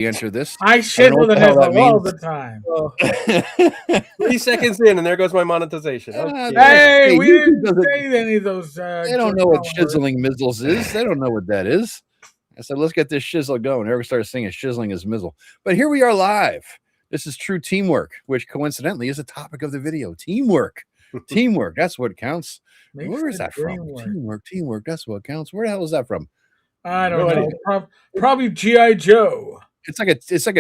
enter this. I shizzle the nizzle all the time. 3 seconds in, and there goes my monetization. Okay. Hey, we didn't say any of those. They don't know what shizzling mizzles is. They don't know what that is. I said, let's get this shizzle going. Eric started singing shizzling is mizzle. But here we are live. This is true teamwork, which coincidentally is the topic of the video. Teamwork. Teamwork. That's what counts. Where is that from? Teamwork. That's what counts. Where the hell is that from? I don't know. Probably G.I. Joe. It's like a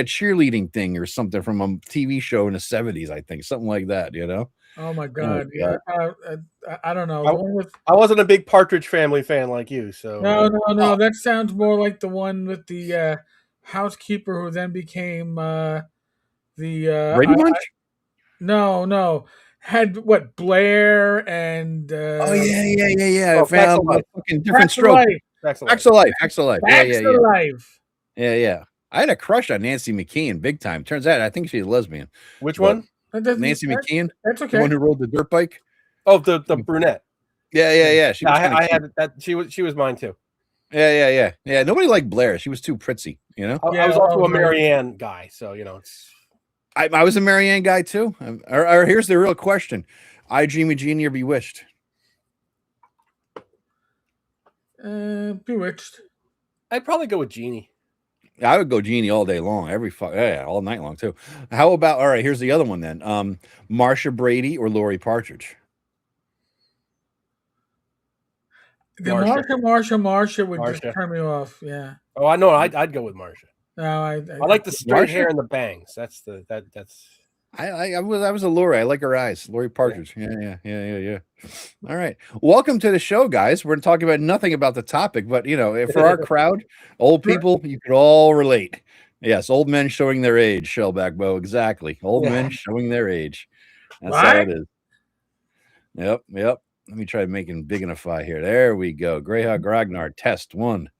cheerleading thing or something from a TV show in the 70s, I think. Something like that, you know? Oh my God. I don't know. I wasn't a big Partridge Family fan like you, so No. That sounds more like the one with the housekeeper who then became the Brady Bunch? No. Had what, Blair and oh yeah. Found a fucking different stroke. Extra life. Yeah. I had a crush on Nancy McKeon big time. Turns out I think she's a lesbian. Which one? Nancy McKeon? That's okay. The one who rode the dirt bike? Oh, the brunette. Yeah. I had that. She was mine too. Yeah. Nobody liked Blair. She was too pritsy, you know? I was also a Marianne guy, so you know it's I was a Marianne guy too. Or here's the real question. I Dream of Jeannie or Bewitched? Bewitched. I'd probably go with Jeannie. I would go Jeannie all day long, all night long too. How about, all right, here's the other one then. Marsha Brady or Lori Partridge? The Marsha would just turn me off. Yeah. Oh, I know. I'd go with Marsha. No, I like the straight hair and the bangs. That's. I was a Lori. I like her eyes. Lori Partridge. Yeah. All right. Welcome to the show, guys. We're talking about nothing about the topic, but you know, for our crowd, old people, you could all relate. Yes, old men showing their age, Shellback Bow. Exactly. Old men showing their age. That's how it is. Yep. Let me try making big enough here. There we go. Greyhawk Ragnar, test 1.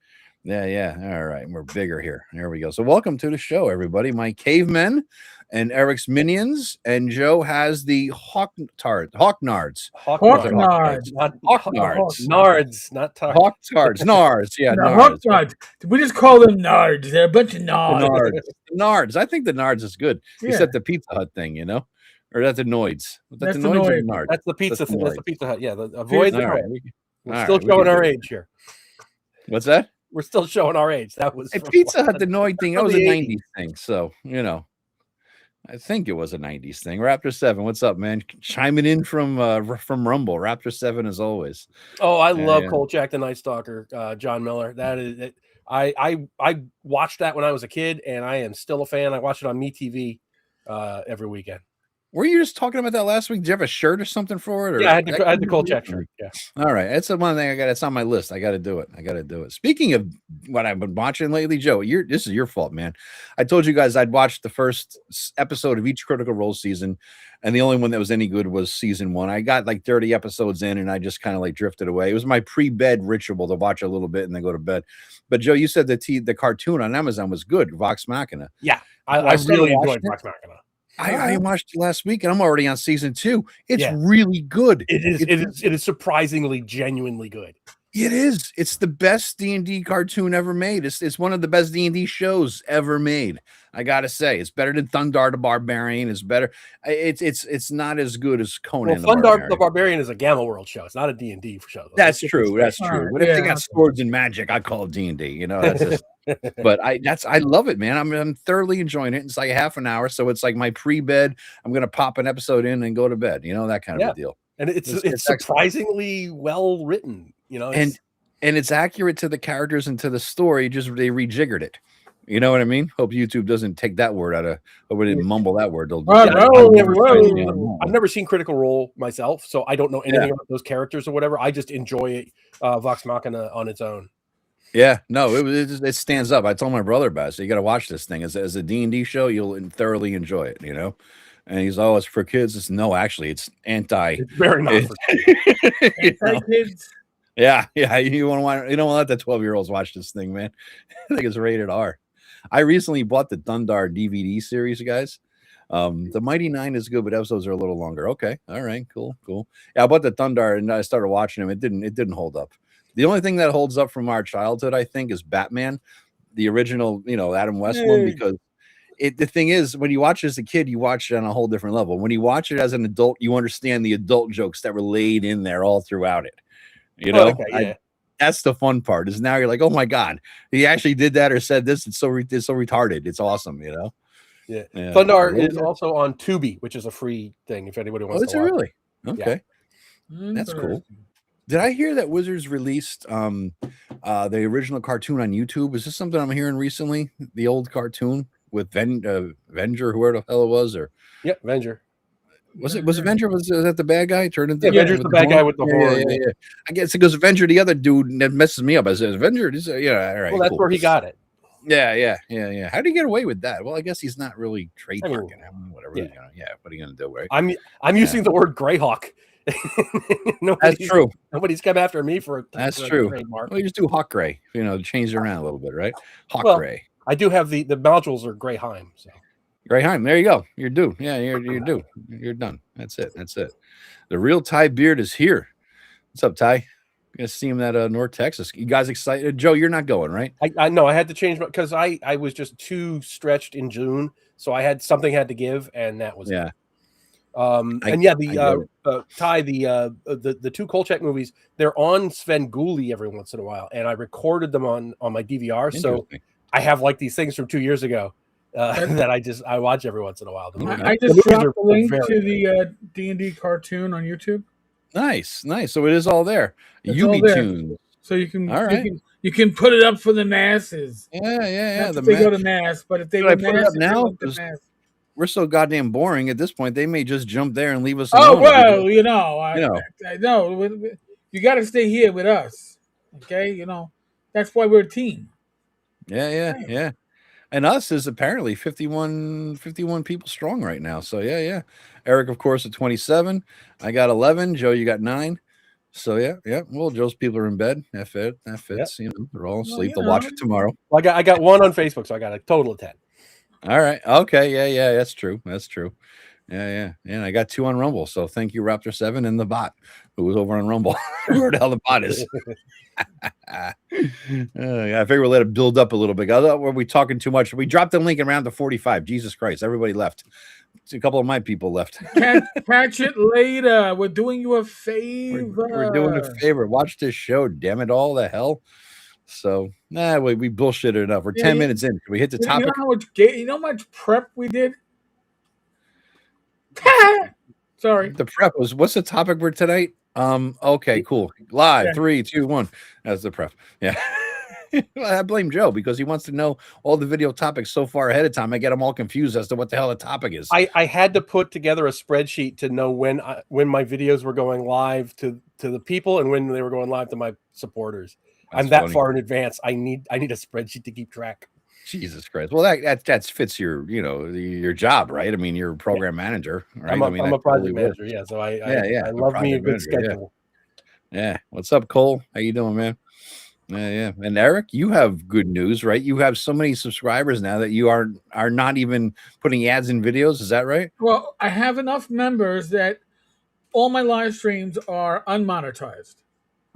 Yeah. All right. We're bigger here. There we go. So welcome to the show, everybody. My cavemen and Eric's minions, and Joe has the Hawknards. Nards, not Hawktards. Nards. Yeah, Nards. We just call them Nards. They're a bunch of Nards. Nards. I think the Nards is good. Except the Pizza Hut thing, you know? Or that's the Noids. That's the Noids or Nards? That's the Pizza Hut. That's the Pizza Hut. Yeah, avoid the Noids. We're still showing our age here. What's that? We're still showing our age. That was Pizza Hut, the Noid thing. That was a 90s thing. So, you know. I think it was a 90s thing. Raptor 7, what's up, man? Chiming in from Rumble. Raptor 7 as always. Oh, I love Kolchak the Night Stalker, John Miller. That is it. I watched that when I was a kid, and I am still a fan. I watch it on MeTV every weekend. Were you just talking about that last week? Did you have a shirt or something for it? Or yeah, I had the Kolchak shirt. Yeah. All right. That's the one thing I got. It's on my list. I got to do it. Speaking of what I've been watching lately, Joe, this is your fault, man. I told you guys I'd watched the first episode of each Critical Role season, and the only one that was any good was season 1. I got like 30 episodes in, and I just kind of like drifted away. It was my pre-bed ritual to watch a little bit and then go to bed. But Joe, you said the cartoon on Amazon was good, Vox Machina. Yeah, I really enjoyed Vox Machina. I watched it last week, and I'm already on season 2. It's really good. It is surprisingly, genuinely good. It is. It's the best D&D cartoon ever made. It's one of the best D&D shows ever made. I gotta say, it's better than Thundar the Barbarian. It's better. It's not as good as Conan. Well, Thundar the Barbarian is a Gamma World show. It's not a D&D show. That's true. But if they got swords and magic, I call it D&D. You know, that's just. But I love it, man. I'm thoroughly enjoying it. It's like a half an hour, so it's like my pre-bed. I'm gonna pop an episode in and go to bed. You know, that kind of a deal. And it's surprisingly well written. You know, and it's accurate to the characters and to the story. Just they rejiggered it. You know what I mean? Hope YouTube doesn't take that word out of. Hope we didn't mumble that word. I've never seen Critical Role myself, so I don't know anything about those characters or whatever. I just enjoy Vox Machina on its own. Yeah, no, it stands up. I told my brother about it. So you got to watch this thing as a D&D show. You'll thoroughly enjoy it. You know. And he's it's for kids. Actually, it's anti. It's very not for kids. Kids. Yeah. You don't want to let the 12-year-olds watch this thing, man. I think it's rated R. I recently bought the Thundar DVD series, guys. The Mighty Nine is good, but episodes are a little longer. Okay, all right, cool. Yeah, I bought the Thundar and I started watching them. It didn't hold up. The only thing that holds up from our childhood, I think, is Batman. the original, Adam West one, because the thing is, when you watch it as a kid, you watch it on a whole different level. When you watch it as an adult, you understand the adult jokes that were laid in there all throughout it. That's the fun part. Is now you're like, oh my god, he actually did that or said this. It's so retarded. It's awesome. Yeah. Thundar is also on Tubi, which is a free thing if anybody wants to watch. Really? Okay. Yeah. That's cool. Did I hear that Wizards released the original cartoon on YouTube? Is this something I'm hearing recently? The old cartoon with Venger, whoever the hell it was, or Venger. Was Avenger? Was that the bad guy? Turned into Avenger's the bad guy with the horn. Yeah. I guess it goes Avenger, the other dude, and that messes me up. I said Avenger. All right. Well, that's where he got it. Yeah. How did he get away with that? Well, I guess he's not really trademarking whatever. What are you gonna do, right? I'm using the word Greyhawk. That's true. Nobody's come after me for that's true. Trademark. Well, you just do Hawk Gray. Change it around a little bit, right? Hawk Gray. I do have the modules are Greyheim. So. Greyheim, there you go. You're due. Yeah, you're due. You're done. That's it. The real Ty Beard is here. What's up, Ty? You gonna see him at North Texas. You guys excited? Joe, you're not going, right? I know. I had to change because I was just too stretched in June, so I had something had to give, and that was it. Ty, the two Kolchak movies, they're on Svengoolie every once in a while, and I recorded them on my DVR, so I have like these things from 2 years ago. That I watch every once in a while. I just dropped the link to the D&D cartoon on YouTube. Nice. So it is all there. Tunes. So you can you can put it up for the masses. Yeah. They go to mass, but if they go put it up now, we're so goddamn boring at this point. They may just jump there and leave us alone. Oh well, I know. You got to stay here with us. Okay, that's why we're a team. Yeah. And us is apparently 51 people strong right now. So yeah. Eric, of course, at 27. I got 11. Joe, you got 9. So yeah. Well, Joe's people are in bed. That fits. Yep. They're all asleep. They'll watch it tomorrow. Well, I got 1 on Facebook, so I got a total of 10. All right. Okay. Yeah. That's true. Yeah. And I got 2 on Rumble. So thank you, Raptor 7 and the bot who was over on Rumble. Where the hell the bot is? I figure we'll let it build up a little bit. I thought were we talking too much? We dropped the link around to 45. Jesus Christ! Everybody left. A couple of my people left. Catch it later. We're doing you a favor. We're doing a favor. Watch this show. Damn it! All the hell. So we bullshitted enough. We're 10 minutes in. Can we hit the topic? You know how much prep we did? Sorry. The prep was. What's the topic for tonight? Okay, cool. Live, 3, 2, 1. That's the prep. Yeah. I blame Joe because he wants to know all the video topics so far ahead of time. I get them all confused as to what the hell the topic is. I had to put together a spreadsheet to know when my videos were going live to the people and when they were going live to my supporters. I'm that far in advance. I need a spreadsheet to keep track. Jesus Christ. Well, that fits your job, right? I mean, you're a program manager, right? I'm a project manager, yeah. So I love me a good schedule. Yeah. What's up, Cole? How you doing, man? Yeah. And Eric, you have good news, right? You have so many subscribers now that you are not even putting ads in videos. Is that right? Well, I have enough members that all my live streams are unmonetized.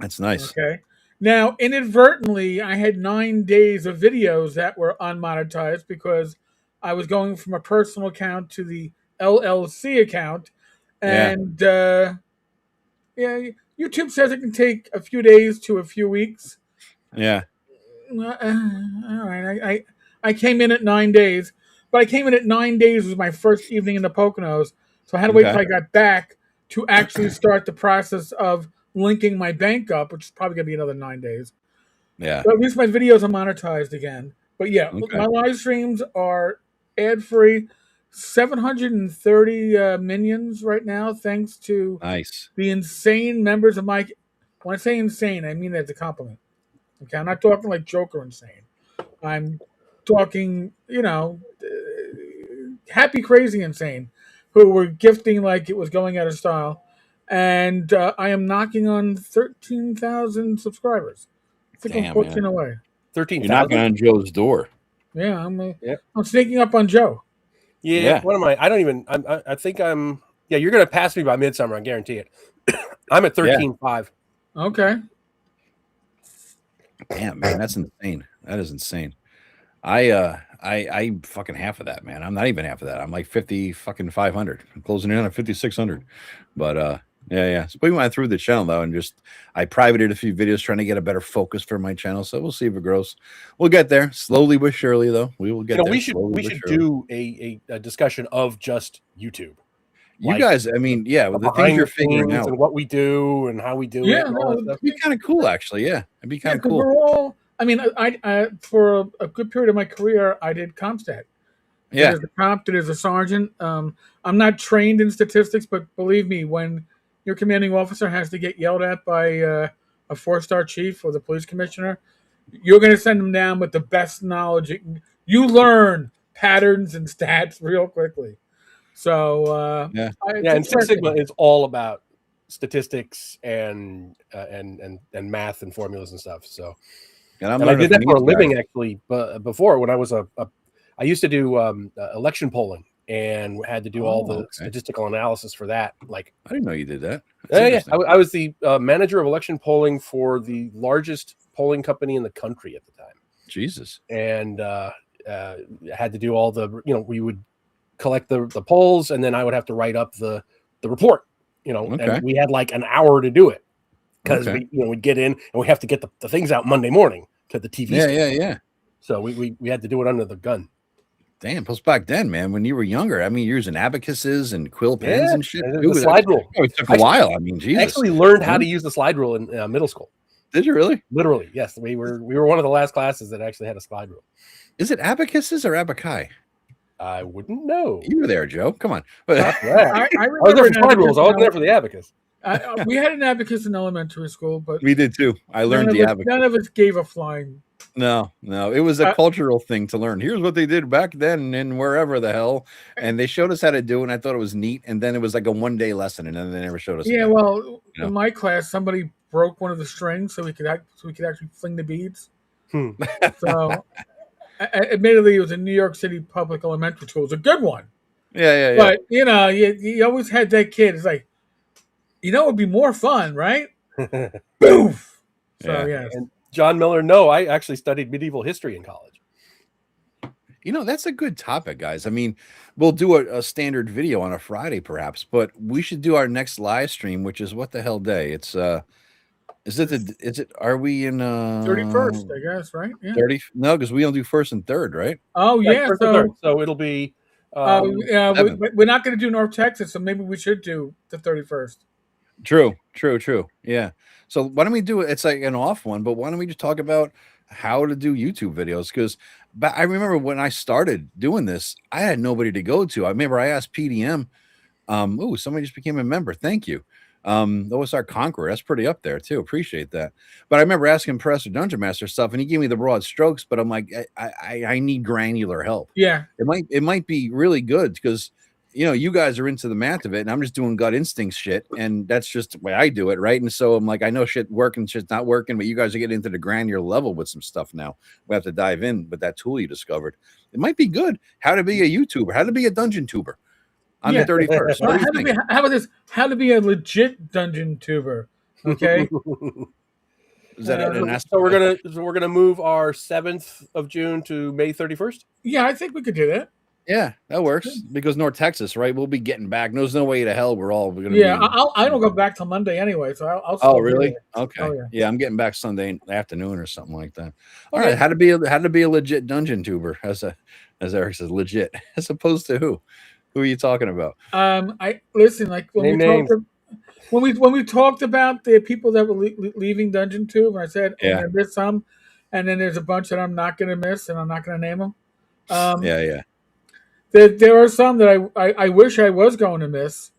That's nice. Okay. Now, inadvertently, I had 9 days of videos that were unmonetized because I was going from a personal account to the LLC account. And YouTube says it can take a few days to a few weeks. Yeah. All right. I came in at 9 days, but I came in at 9 days was my first evening in the Poconos. So I had to wait till I got back to actually start the process of linking my bank up, which is probably going to be another 9 days. Yeah. But at least my videos are monetized again. But my live streams are ad-free. 730 minions right now, thanks to the insane members of my... When I say insane, I mean that as a compliment. Okay, I'm not talking like Joker insane. I'm talking, happy, crazy insane, who were gifting like it was going out of style. And I am knocking on 13,000 subscribers. I think I'm pushing away. 13,000? You're knocking on Joe's door. Yeah, I'm sneaking up on Joe. Yeah. What am I? I don't even. I think I'm. Yeah, you're gonna pass me by midsummer. I guarantee it. I'm at 13.5. Okay. Damn, man, that's insane. That is insane. I fucking half of that, man. I'm not even half of that. I'm like 50 fucking 500. I'm closing in on 5,600. But yeah. So we went through the channel though, and just I privated a few videos trying to get a better focus for my channel. So we'll see if it grows. We'll get there slowly but surely, though. We will get there. We should do a discussion of just YouTube. You guys, I mean, yeah, with the things you're figuring out and what we do and how we do it. No, it'd be kind of cool, actually. Yeah, it'd be kind of cool. We're all. I mean, I for a good period of my career, I did CompStat. Yeah, as a cop, as a sergeant. I'm not trained in statistics, but believe me, when your commanding officer has to get yelled at by a 4-star chief or the police commissioner, you're going to send them down with the best knowledge. You learn patterns and stats real quickly. So and Six Sigma is all about statistics and math and formulas and stuff. So, and I did that for a living actually. But before, when I was I used to do election polling and had to do all the statistical analysis for that. Like, I didn't know you did that. Yeah, I was the manager of election polling for the largest polling company in the country at the time. Jesus. And had to do all the, we would collect the polls, and then I would have to write up the report, and we had like an hour to do it because we'd get in and we have to get the things out Monday morning to the TV. Yeah. So we had to do it under the gun. Damn, plus back then, man, when you were younger, I mean, you're using abacuses and quill pens and shit. The slide rule. It took a while. I mean, Jesus. I actually learned how to use the slide rule in middle school. Did you really? Literally, yes. We were one of the last classes that actually had a slide rule. Is it abacuses or abaci? I wouldn't know. You were there, Joe. Come on. I was there for slide rules. I wasn't there for the abacus. We had an abacus in elementary school, but we did too. I learned the abacus. None of us gave a flying. No. It was a cultural thing to learn. Here's what they did back then in wherever the hell. And they showed us how to do it, and I thought it was neat. And then it was like a one-day lesson, and then they never showed us. Yeah, well, in my class, somebody broke one of the strings so we could actually fling the beads. So, admittedly, it was a New York City public elementary school. It was a good one. Yeah. But, you always had that kid. It's like, it would be more fun, right? Boof. So, yeah. And John Miller, no, I actually studied medieval history in college. That's a good topic, guys. I mean, we'll do a standard video on a Friday, perhaps, but we should do our next live stream, which is what the hell day? It's are we in 31st, I guess, right? Yeah. 30? No, because we don't do first and third, right? Oh, yeah. So it'll be we're not going to do North Texas, so maybe we should do the 31st. True. Yeah. So why don't we do it? It's like an off one, but why don't we just talk about how to do YouTube videos? Because I remember when I started doing this, I had nobody to go to. I remember I asked PDM. Somebody just became a member. Thank you. OSR Conqueror. That's pretty up there too. Appreciate that. But I remember asking Professor Dungeon Master stuff, and he gave me the broad strokes. But I'm like, I need granular help. Yeah, it might be really good because you guys are into the math of it, and I'm just doing gut instinct shit, and that's just the way I do it, right? And so I'm like, I know shit working, shit's not working, but you guys are getting into the granular level with some stuff now. We have to dive in with that tool you discovered. It might be good. How to be a YouTuber, how to be a dungeon tuber on the 31st. How about this? How to be a legit dungeon tuber? Okay. Is that so we're gonna move our 7th of June to May 31st? Yeah, I think we could do that. Yeah, that works because North Texas, right? We'll be getting back. There's no way to hell we're going to. Yeah, I don't go back till Monday anyway, so I'll. Oh, really? Okay. Oh, yeah, I'm getting back Sunday afternoon or something like that. All right, how to be a legit dungeon tuber, as Eric says, legit, as opposed to who? Who are you talking about? I listen like when we talked about the people that were leaving Dungeon Tube, and I said, I missed some, and then there's a bunch that I'm not going to miss, and I'm not going to name them. Yeah. There are some that I wish I was going to miss,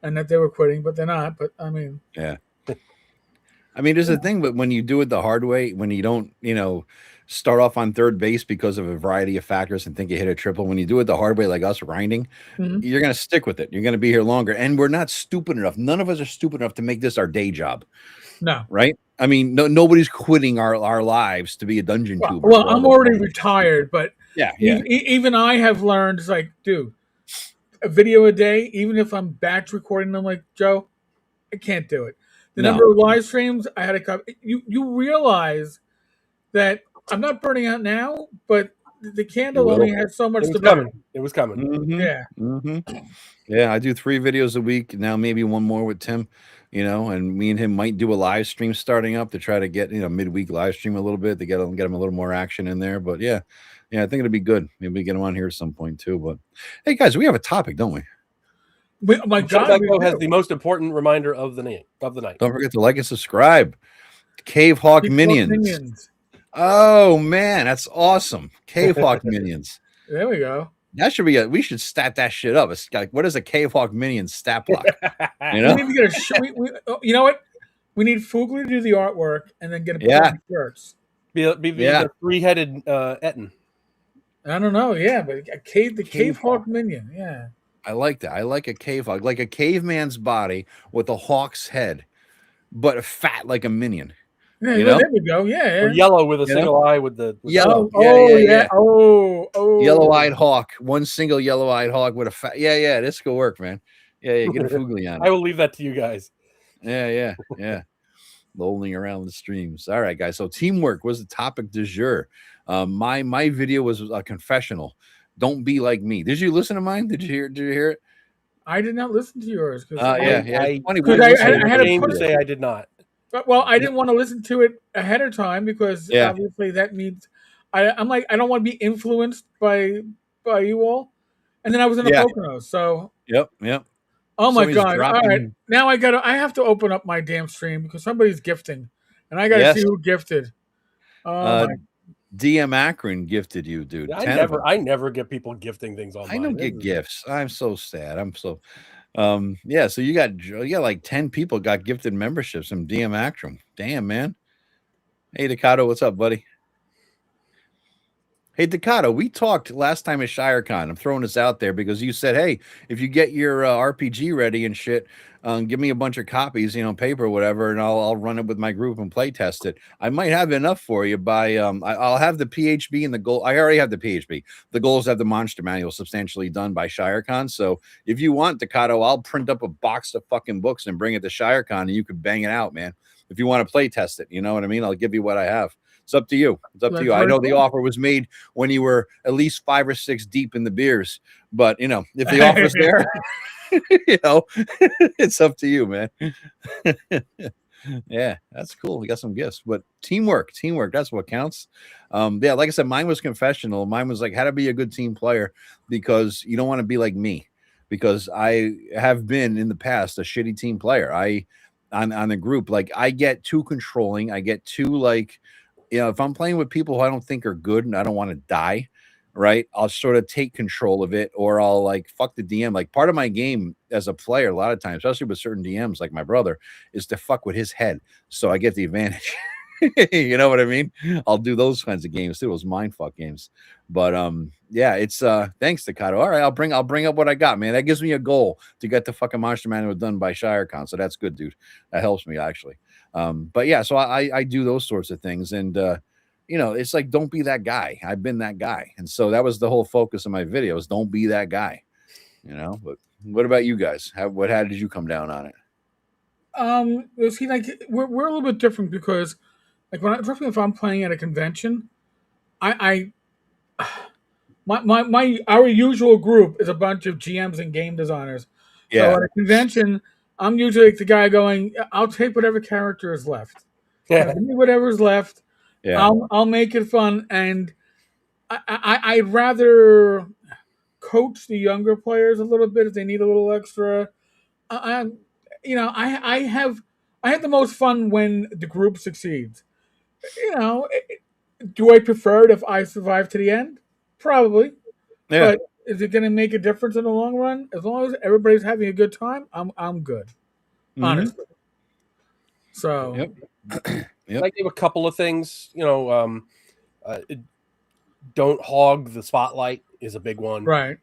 and that they were quitting, but they're not. But I mean, yeah. I mean, there's a thing, but when you do it the hard way, when you don't, start off on third base because of a variety of factors and think you hit a triple, when you do it the hard way, like us grinding, you're going to stick with it. You're going to be here longer, and we're not stupid enough. None of us are stupid enough to make this our day job. No, right? I mean, nobody's quitting our lives to be a dungeon tuber. Well, I'm already retired, but. Yeah. Even I have learned, it's like, dude, a video a day, even if I'm batch recording them, like, Joe, I can't do it. The number of live streams I had to cut. You realize that I'm not burning out now, but the candle only has so much to coming. It was coming. Mm-hmm. Yeah. Mm-hmm. Yeah, I do 3 videos a week now, maybe one more with Tim, and me and him might do a live stream starting up to try to get, midweek live stream a little bit to get him a little more action in there. But yeah, I think it'll be good. Maybe get him on here at some point too. But hey, guys, we have a topic, don't we? My God, has the most important reminder of the night. Don't forget to like and subscribe. Cave Hawk Minions. Oh man, that's awesome. Cave Hawk Minions. There we go. That should be we should stat that shit up. It's like, what is a Cave Hawk Minion stat block? We need to get you know what? We need Fugler to do the artwork and then get a shirts. Be the 3-headed Etten. I don't know, but the Cave Hawk Minion, yeah. I like that. I like a cave hawk, like a caveman's body with a hawk's head, but fat like a minion. Yeah, there we go. Yeah, or yellow with a single eye with the yellow. Yeah. Yellow-eyed hawk. One single yellow-eyed hawk with a fat. Yeah. This could work, man. Yeah. Get a Fugly on it. I will leave that to you guys. Yeah. Lolling around the streams. All right, guys. So teamwork was the topic du jour. My video was a confessional. Don't be like me. Did you listen to mine? Did you hear it? I did not listen to yours. I had to say I did not. Well, I didn't want to listen to it ahead of time because obviously that means I'm like, I don't want to be influenced by you all. And then I was in the Poconos, so Yep. Oh my God! All right, now I have to open up my damn stream because somebody's gifting, and I got to see who gifted. DM Akron gifted you, dude. I never get people gifting things online. I don't get gifts. I'm so sad. I'm so so you got like 10 people got gifted memberships from DM Akron. Damn, man. Hey Dakota, what's up, buddy? Hey Dakota, we talked last time at ShireCon. I'm throwing this out there because you said, hey, if you get your RPG ready and shit, give me a bunch of copies, paper or whatever, and I'll run it with my group and play test it. I might have enough for you by I'll have the PHB and the goal. I already have the PHB. The goals have the monster manual substantially done by ShireCon. So if you want, Dakota, I'll print up a box of fucking books and bring it to ShireCon and you can bang it out, man. If you want to play test it, you know what I mean? I'll give you what I have. It's up to you. It's up to you. I know the offer was made when you were at least 5 or 6 deep in the beers, but if the offer's there, it's up to you, man. Yeah, that's cool. We got some gifts, but teamwork, that's what counts. Like I said, mine was confessional. Mine was like how to be a good team player because you don't want to be like me because I have been in the past a shitty team player. On the group, like I get too controlling. I get too like, if I'm playing with people who I don't think are good and I don't want to die, right, I'll sort of take control of it or I'll like fuck the DM. Like part of my game as a player, a lot of times, especially with certain DMs like my brother, is to fuck with his head. So I get the advantage. You know what I mean? I'll do those kinds of games too, those mindfuck games. But it's thanks, Dakota. All right, I'll bring up what I got, man. That gives me a goal to get the fucking monster manual done by ShireCon. So that's good, dude. That helps me actually. But yeah, so I do those sorts of things, and it's like don't be that guy. I've been that guy, and so that was the whole focus of my videos. Don't be that guy, But what about you guys? How did you come down on it? See, like we're a little bit different because, like, if I'm playing at a convention, our usual group is a bunch of GMs and game designers. Yeah. So at a convention, I'm usually like the guy going, I'll take whatever character is left. Yeah. Give me whatever's left. Yeah. I'll make it fun, and I'd rather coach the younger players a little bit if they need a little extra. I have the most fun when the group succeeds. Do I prefer it if I survive to the end? Probably. Yeah. But is it going to make a difference in the long run? As long as everybody's having a good time, I'm good. Mm-hmm. Honestly. So. Yep. I give a couple of things. Don't hog the spotlight is a big one. Right.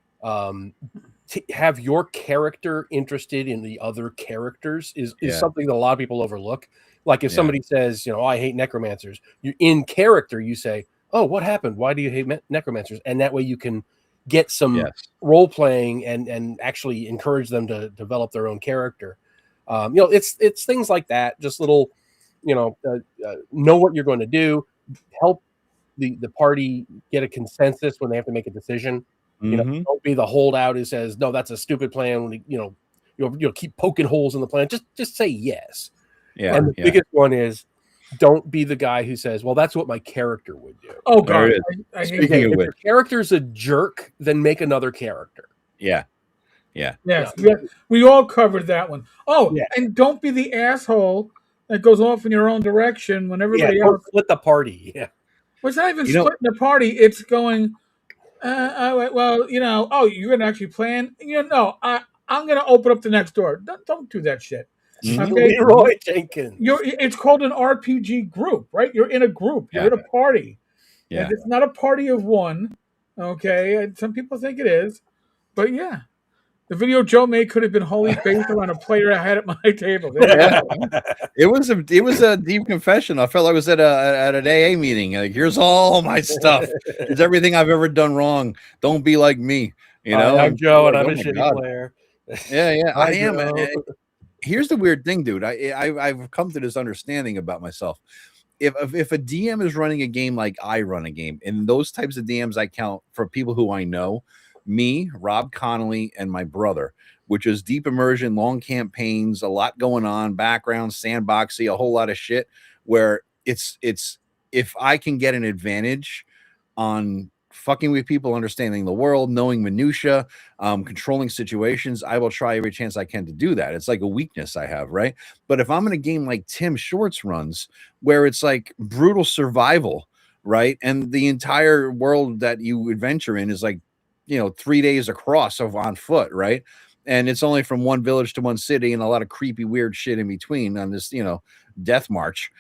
Have your character interested in the other characters is something that a lot of people overlook. Like if somebody says, I hate necromancers, you in character, you say, oh, what happened? Why do you hate necromancers? And that way you can get some role playing and actually encourage them to develop their own character. It's things like that. Just little, know what you're going to do. Help the party get a consensus when they have to make a decision. You know, don't be the holdout who says, no, that's a stupid plan. You know, you'll keep poking holes in the plan. Just say yes. Yeah. And the biggest one is, don't be the guy who says, well, that's what my character would do. Oh, God. I hate Speaking of if which, your character's a jerk, then make another character. yeah. Yeah. Yes. Yeah. We all covered that one. Oh, yeah. And don't be the asshole that goes off in your own direction when everybody else split the party. Yeah. Well, it's not even splitting the party. It's going, well, you know, oh, you're going to actually plan? You know, no, I'm going to open up the next door. Don't do that shit. Okay? Leroy Jenkins. It's called an RPG group, right? You're in a group. You're in a party. Yeah. And it's not a party of one, okay? And some people think it is. But, yeah. The video Joe made could have been wholly based around a player I had at my table. Yeah. It was a deep confession. I felt like I was at an AA meeting. Like, here's all my stuff. It's everything I've ever done wrong. Don't be like me. You know, I'm Joe, and I'm a shitty player. Yeah, I am. Here's the weird thing, dude. I've come to this understanding about myself. If a DM is running a game like I run a game, and those types of DMs I count for people who I know. Me, Rob Connolly, and my brother, which is deep immersion, long campaigns, a lot going on, background, sandboxy, a whole lot of shit. Where it's if I can get an advantage on fucking with people, understanding the world, knowing minutia, controlling situations, I will try every chance I can to do that. It's like a weakness I have, right? But if I'm in a game like Tim Shorts runs, where it's like brutal survival, right, and the entire world that you adventure in is like, you know, 3 days across on foot, right? And it's only from one village to one city and a lot of creepy, weird shit in between on this, you know, death march.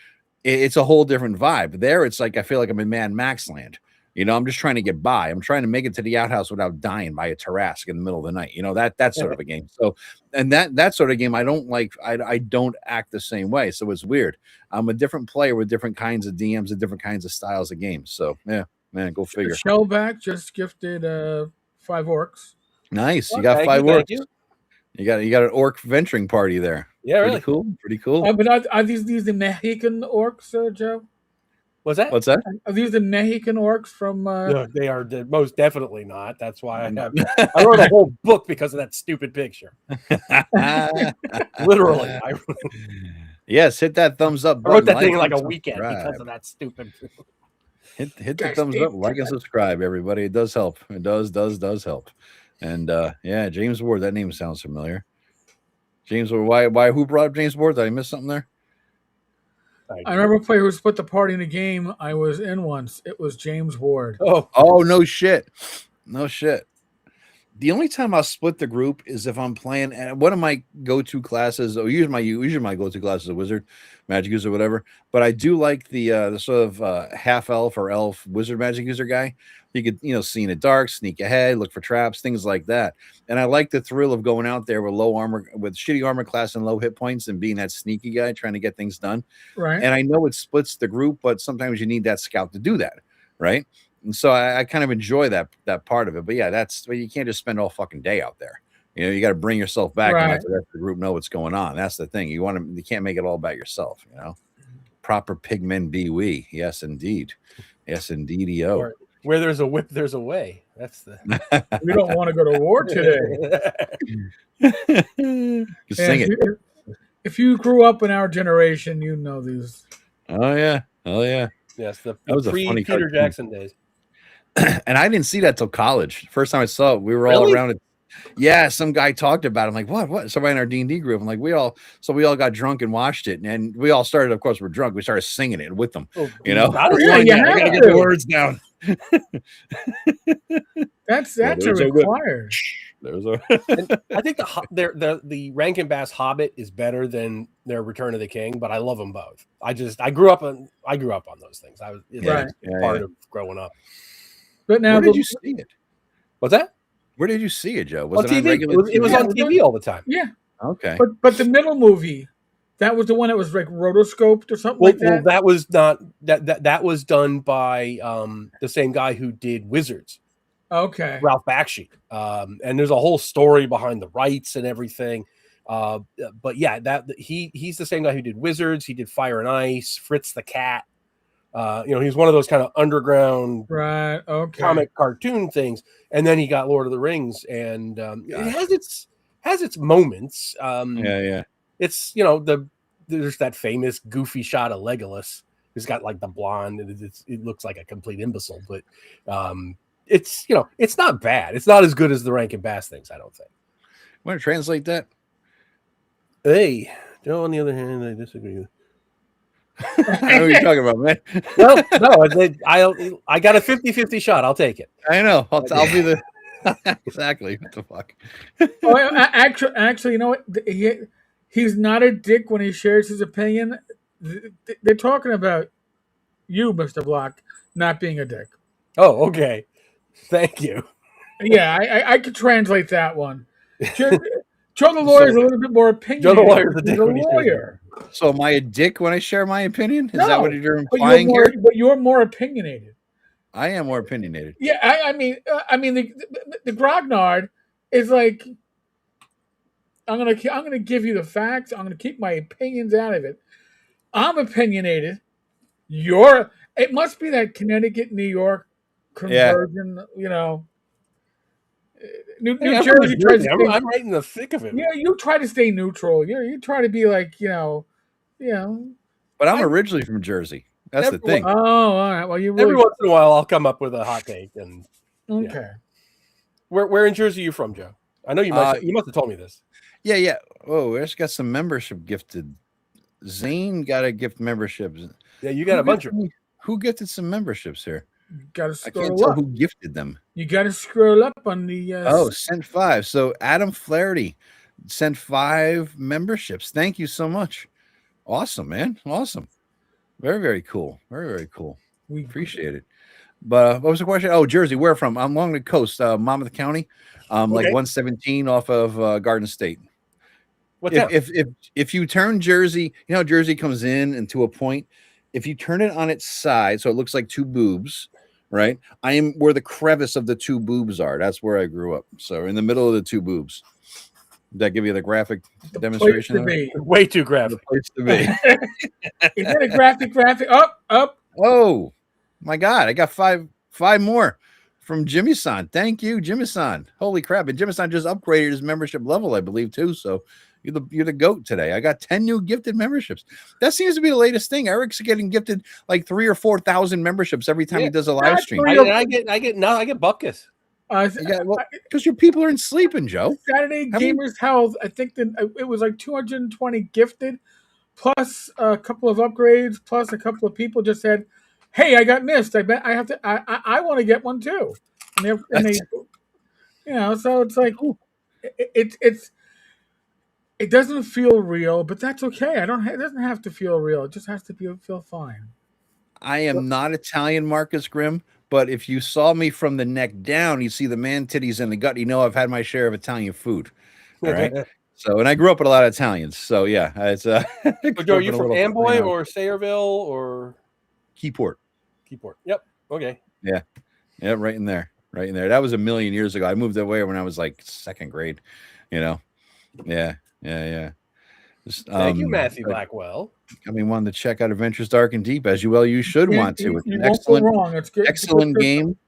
It's a whole different vibe. There, it's like I feel like I'm in Mad Max land. You know, I'm just trying to get by. I'm trying to make it to the outhouse without dying by a Tarrasque in the middle of the night. You know, that sort of a game. So, and that sort of game, I don't like. I don't act the same way. So it's weird. I'm a different player with different kinds of DMs and different kinds of styles of games. So yeah. Man, go figure. Shellback just gifted 5 orcs. Nice. You got 5 orcs. You got an orc venturing party there. Yeah, pretty really cool. Pretty cool. But are these the Mexican orcs, Joe? What's that? What's that? Are these the Mexican orcs from? No, they are most definitely not. That's why I wrote a whole book because of that stupid picture. Literally. Yes, hit that thumbs up button. I wrote that thing in like a weekend because of that stupid. Hit the thumbs up, like and subscribe, everybody. It does help. It does help. And yeah, James Ward, that name sounds familiar. James Ward, why who brought up James Ward? Did I miss something there? I remember a player who split the party in a game I was in once. It was James Ward. Oh, no shit. No shit. The only time I'll split the group is if I'm playing, and one of my go-to classes, or usually my go-to class is a wizard, magic user, whatever. But I do like the sort of half elf or elf wizard magic user guy. You could, see in the dark, sneak ahead, look for traps, things like that. And I like the thrill of going out there with low armor, with shitty armor class and low hit points, and being that sneaky guy trying to get things done. Right. And I know it splits the group, but sometimes you need that scout to do that, right? And so I kind of enjoy that part of it. But yeah, you can't just spend all fucking day out there. You got to bring yourself back and let the rest of the group know what's going on. That's the thing. You can't make it all about yourself. Proper pigmen be we. Yes, indeed. Yes, indeed. Where there's a whip, there's a way. That's the. We don't want to go to war today. Sing it. If you grew up in our generation, you know these. Oh yeah. Yes, the that was a funny Peter Jackson days. And I didn't see that till college. First time I saw it, we were all around it. Yeah, some guy talked about it. I'm like, what? Somebody in our D&D group. I'm like, we all got drunk and watched it, and we all started. Of course, we're drunk. We started singing it with them. I gotta get the words down. That's required. I think the Rankin Bass Hobbit is better than their Return of the King, but I love them both. I grew up on those things. I was part of growing up. But now, where did you see it? What's that? Where did you see it, Joe? Was it on TV? It was on TV all the time. Yeah. Okay. But the middle movie, that was the one that was like rotoscoped or something like that. Well, that was not that was done by the same guy who did Wizards. Okay. Ralph Bakshi. And there's a whole story behind the rights and everything. But yeah, he's the same guy who did Wizards. He did Fire and Ice, Fritz the Cat. He's one of those kind of underground comic cartoon things, and then he got Lord of the Rings, and it has its moments. It's there's that famous goofy shot of Legolas who's got like the blonde, and it looks like a complete imbecile, but it's not bad. It's not as good as the Rankin Bass things, I don't think. Want to translate that? Hey, Joe, on the other hand, I disagree with. I know what you're talking about, man. Well, no, I got a 50-50 shot. I'll take it. I know. I'll be the exactly. What the fuck? Actually, you know what? He's not a dick when he shares his opinion. They're talking about you, Mr. Block, not being a dick. Oh, okay. Thank you. Yeah, I could translate that one. Joe the lawyer is a little bit more opinionated. Joe the lawyer is a dick when he lawyer. So am I a dick when I share my opinion? Is No, that what you're implying here? But you're more opinionated. I am more opinionated. Yeah, I mean, the grognard is like, I'm gonna give you the facts. I'm gonna keep my opinions out of it. I'm opinionated. It must be that Connecticut, New York conversion. Yeah. New Jersey tries to stay, I'm right in the thick of it. Yeah, you try to stay neutral. You try to be like, But I'm originally from Jersey. That's the thing. Oh, all right. Well, every once in a while I'll come up with a hot take. And okay. Yeah. Where in Jersey are you from, Joe? I know you must have told me this. Yeah. Oh, I just got some membership gifted. Zane got a gift membership. Yeah, you got a bunch of them. Who gifted some memberships here? You gotta scroll I can't tell up. who gifted them. You got to scroll up on the. Sent 5. So Adam Flaherty sent 5 memberships. Thank you so much. Awesome, man. Awesome. Very, very cool. Very, very cool. We appreciate it. But what was the question? Oh, Jersey. Where from? I'm along the coast, Monmouth County, like 117 off of Garden State. What's that? If you turn Jersey, you know how Jersey comes in and to a point. If you turn it on its side, so it looks like 2 boobs, right? I am where the crevice of the 2 boobs are. That's where I grew up. So in the middle of the 2 boobs. Did that give you the graphic demonstration? Way too graphic. The place to be. Is that a graphic? Up. Oh my God! I got 5 more from Jimmy-san. Thank you, Jimmy-san. Holy crap! And Jimmy-san just upgraded his membership level, I believe, too. So you're the goat today. I got 10 new gifted memberships. That seems to be the latest thing. Eric's getting gifted like 3,000 or 4,000 memberships every time he does a live stream. I get buckus. Because your people aren't sleeping, Joe. Saturday Gamers Health. I think that it was like 220 gifted, plus a couple of upgrades, plus a couple of people just said, "Hey, I got missed. I bet I have to. I want to get one too." And they so it's like it doesn't feel real, but that's okay. It doesn't have to feel real. It just has to feel fine. I am not Italian, Marcus Grimm. But if you saw me from the neck down, you see the man titties and the gut. You know I've had my share of Italian food. All right. So, and I grew up with a lot of Italians. So yeah, it's. Joe, are you from Amboy or Sayreville or Keyport? Keyport. Yep. Okay. Yeah. Right in there. That was a million years ago. I moved away when I was like 2nd grade. Yeah. Just, thank you, Matthew Blackwell. I mean, wanted to check out Adventures Dark and Deep as you should want to. It's an excellent game.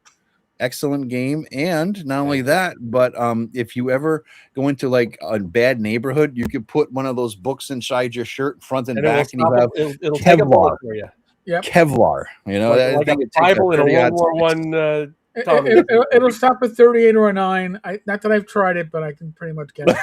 Excellent game. And not only that, but if you ever go into like a bad neighborhood, you could put one of those books inside your shirt, front and back, and you have it'll take a bullet for you. Yep. Kevlar. Like a Bible in a World War One. It'll stop at 38 or a 9. Not that I've tried it, but I can pretty much get it.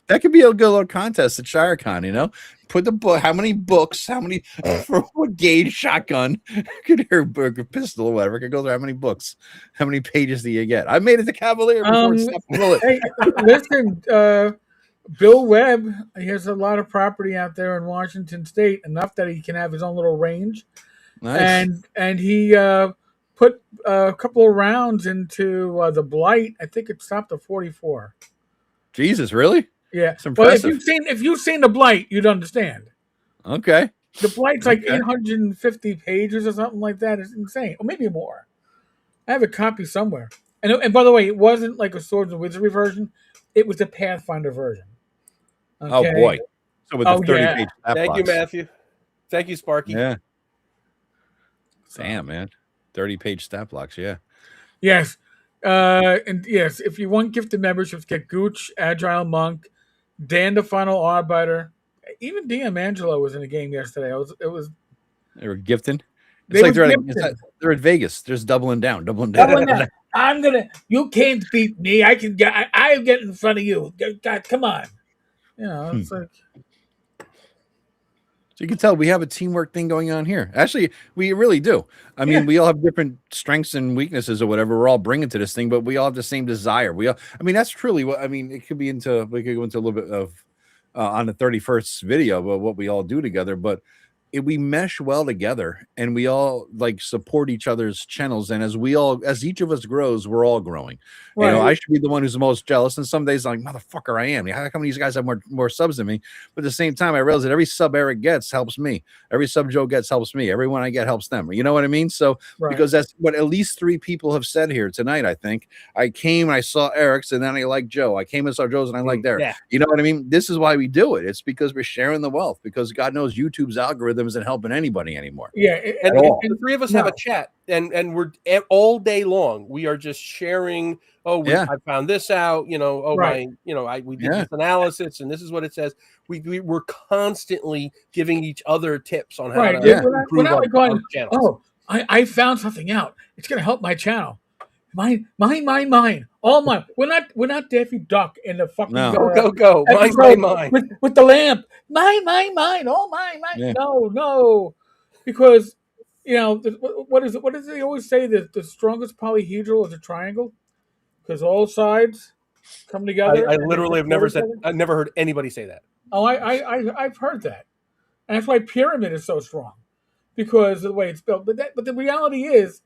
That could be a good little contest at ShireCon, Put the book, how many books, for what gauge shotgun, could hear a pistol or whatever, could go through how many books, how many pages do you get? I made it to Cavalier before it stopped the bullet. Hey, listen, Bill Webb, he has a lot of property out there in Washington State, enough that he can have his own little range. Nice. And he put a couple of rounds into the Blight. I think it stopped at 44. Jesus, really? Yeah. It's impressive. Well, if you've seen the Blight, you'd understand. Okay. The Blight's like 850 pages or something like that. It's insane. Or maybe more. I have a copy somewhere. And by the way, it wasn't like a Swords and Wizardry version. It was a Pathfinder version. Okay? Oh, boy. So with the 30 page Thank you, Matthew. Thank you, Sparky. Yeah. Damn, man. 30-page stat blocks, yeah. Yes. And yes, if you want gifted memberships, get Gooch, Agile Monk, Dan the Final Arbiter. Even DM Angelo was in the game yesterday. They were gifting. It's They like were they're at Vegas. Just doubling down. You can't beat me. I can get. I'll get in front of you. God, come on. You know, it's like. So you can tell we have a teamwork thing going on here. Actually, we really do. I mean, we all have different strengths and weaknesses or whatever we're all bringing to this thing, but we all have the same desire. That's truly what, I mean, we could go into a little bit of on the 31st video about what we all do together, but we mesh well together and we all like support each other's channels. And as each of us grows, we're all growing. Right. You know, I should be the one who's the most jealous. And some days I'm like, motherfucker, I am. How come these guys have more subs than me? But at the same time, I realize that every sub Eric gets helps me. Every sub Joe gets helps me. Everyone I get helps them. You know what I mean? So because that's what at least 3 people have said here tonight, I think. I came and I saw Eric's and then I liked Joe. I came and saw Joe's and I liked Eric. Yeah. You know what I mean? This is why we do it. It's because we're sharing the wealth, because God knows YouTube's algorithm isn't helping anybody anymore. Yeah, and the 3 of us have a chat, and we're all day long. We are just sharing. I found this out. You know, we did this analysis, and this is what it says. We're constantly giving each other tips on how to improve our channels. Oh, I found something out. It's going to help my channel. Mine. All mine. We're not Daffy Duck in the fucking go. Mine. With the lamp. Mine. All mine. Yeah. No. Because, you know, what is it? What does they always say? That the strongest polyhedral is a triangle? Because all sides come together. I literally have I've never heard anybody say that. Oh, I've heard that. And that's why pyramid is so strong. Because of the way it's built. But the reality is,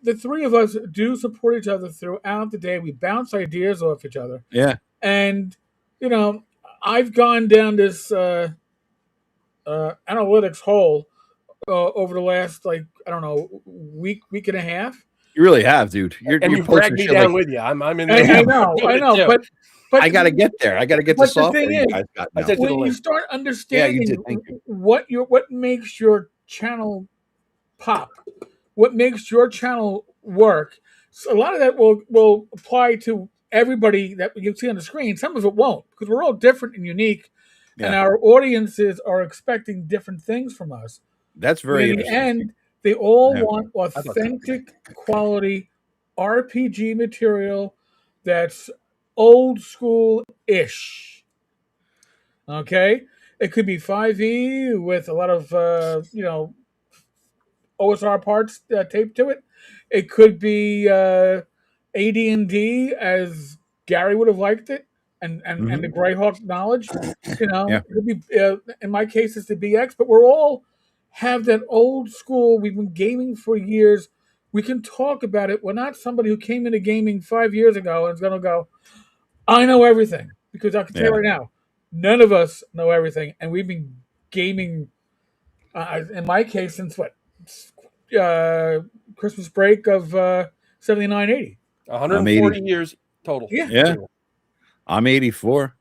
the 3 of us do support each other throughout the day. We bounce ideas off each other. Yeah. And, you know, I've gone down this analytics hole over the last, like, I don't know, week and a half. You really have, dude. You're dragged me down with you. I'm in there. I know. But I got to get there. I got to get the software you guys got now. When you start understanding what makes your channel pop, what makes your channel work, so a lot of that will apply to everybody that you see on the screen. Some of it won't, because we're all different and unique, and our audiences are expecting different things from us. That's very interesting. And they all want authentic, quality RPG material that's old school-ish. Okay? It could be 5e with a lot of, OSR parts taped to it. It could be AD&D as Gary would have liked it, and the Greyhawk knowledge. You know, it could be, in my case, it's the BX, but we're all have that old school. We've been gaming for years. We can talk about it. We're not somebody who came into gaming 5 years ago and is going to go, I know everything. Because I can tell you right now, none of us know everything. And we've been gaming, in my case, since what? Christmas break of 79, 80. 140 years total. Yeah. I'm 84.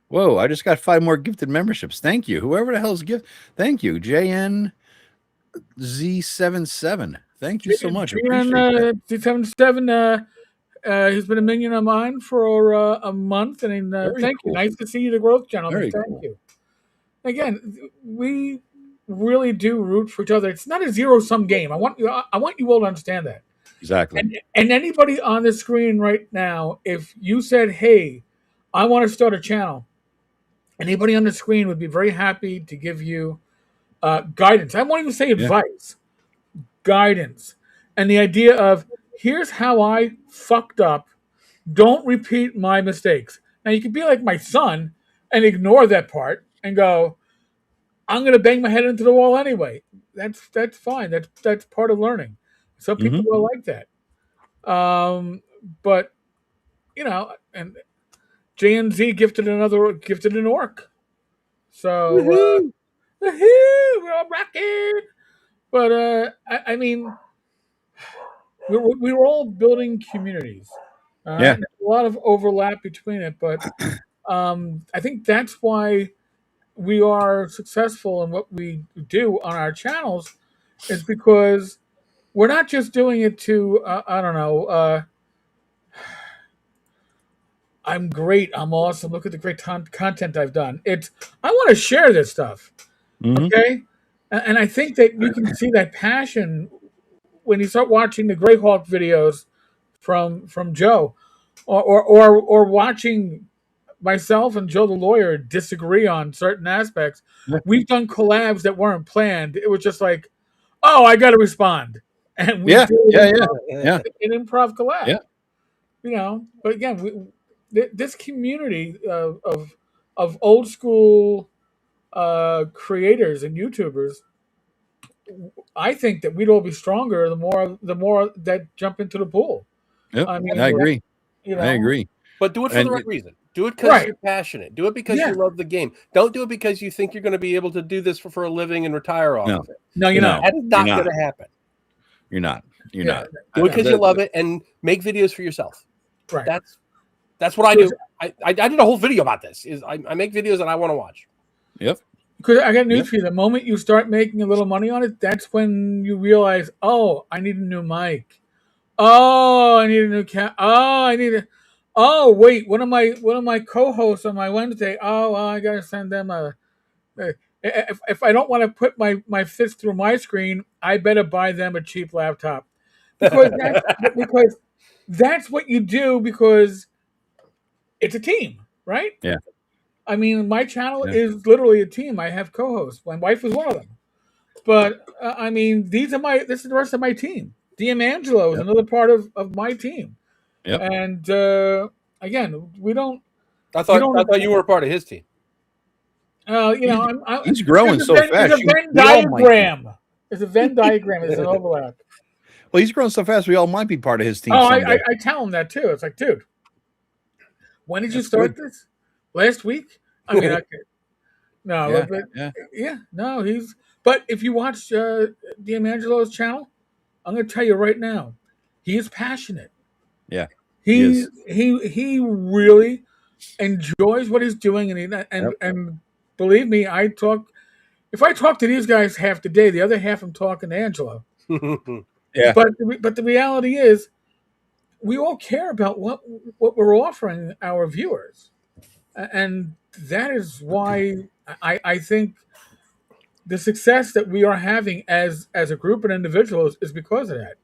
Whoa, I just got 5 more gifted memberships. Thank you. Whoever the hell's Thank you. JNZ77. Thank you so much. Z77 has been a minion of mine for a month. And thank you. Nice to see you, the growth channel. Thank you. Again, we really do root for each other. It's not a zero-sum game. I want you all to understand that. Exactly. And anybody on the screen right now, if you said, hey, I want to start a channel, anybody on the screen would be very happy to give you guidance. I won't even say advice. Guidance. And the idea of, here's how I fucked up. Don't repeat my mistakes. Now, you could be like my son and ignore that part and go, I'm going to bang my head into the wall anyway. That's fine. That's part of learning. Some people will like that. But, you know, and JNZ gifted an orc. So, we're all rocking. But, I mean, we were all building communities. A lot of overlap between it. But I think that's why we are successful in what we do on our channels, is because we're not just doing it to I don't know. I'm great. I'm awesome. Look at the great content I've done. It's I want to share this stuff. Mhm. Okay, and I think that you can see that passion when you start watching the Greyhawk videos from Joe, or watching myself and Joe the lawyer disagree on certain aspects. Yeah. We've done collabs that weren't planned. It was just like, oh, I got to respond, and we Yeah, did yeah, an improv collab. Yeah. You know, but again, this community of old school creators and YouTubers, I think that we'd all be stronger the more that jump into the pool. Yep. I mean, I agree. You know, I agree. But do it for And the right it- reason. Do it because Right. you're passionate. Do it because Yeah. you love the game. Don't do it because you think you're going to be able to do this for a living and retire off No. of it. No, you're No. not. That is not You're not. going to happen. You're not. You're Yeah. not. Do it because you love it and make videos for yourself. Right. That's what I do. I did a whole video about this. Is I make videos that I want to watch. Yep. Because I got news Yep. for you. The moment you start making a little money on it, that's when you realize, oh, I need a new mic. Oh, I need a new cat. Oh, I need a. Oh, wait, one of my co-hosts on my Wednesday. Oh, well, I gotta send them if I don't want to put my fist through my screen, I better buy them a cheap laptop because that's what you do because it's a team, right? Yeah. I mean, my channel Yeah. is literally a team. I have co-hosts. My wife is one of them. But I mean, this is the rest of my team. D'Angelo is another part of my team. Yep. And again, we don't. I thought you were a part of his team. You know, He's growing so fast. It's a Venn diagram. It's a Venn diagram. It's an overlap. Well, he's growing so fast. We all might be part of his team. Oh, someday. I tell him that too. It's like, dude, when did you That's start good. this? Last week? I mean, no, Yeah, but yeah. no, he's. But if you watch D'Angelo's channel, I'm going to tell you right now, he is passionate. Yeah, he really enjoys what he's doing, and believe me, if I talk to these guys half the day, the other half I'm talking to Angelo. Yeah. But the reality is, we all care about what we're offering our viewers, and that is why I think the success that we are having as a group and individuals is because of that.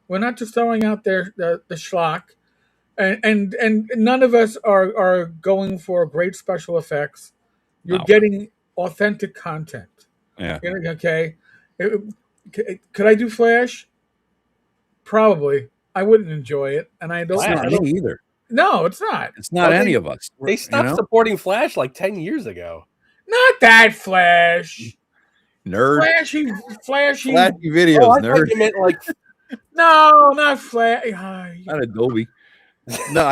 We're not just throwing out there the schlock, and none of us are going for great special effects. You're No. getting authentic content. Yeah. Okay. Could I do Flash? Probably. I wouldn't enjoy it, and I don't. It's not me either. No, it's not. It's not any of us. They stopped supporting Flash like 10 years ago. Not that Flash. Nerd. Flashy videos, Oh, I nerd. thought you meant like No, not Flash. Not Adobe. No,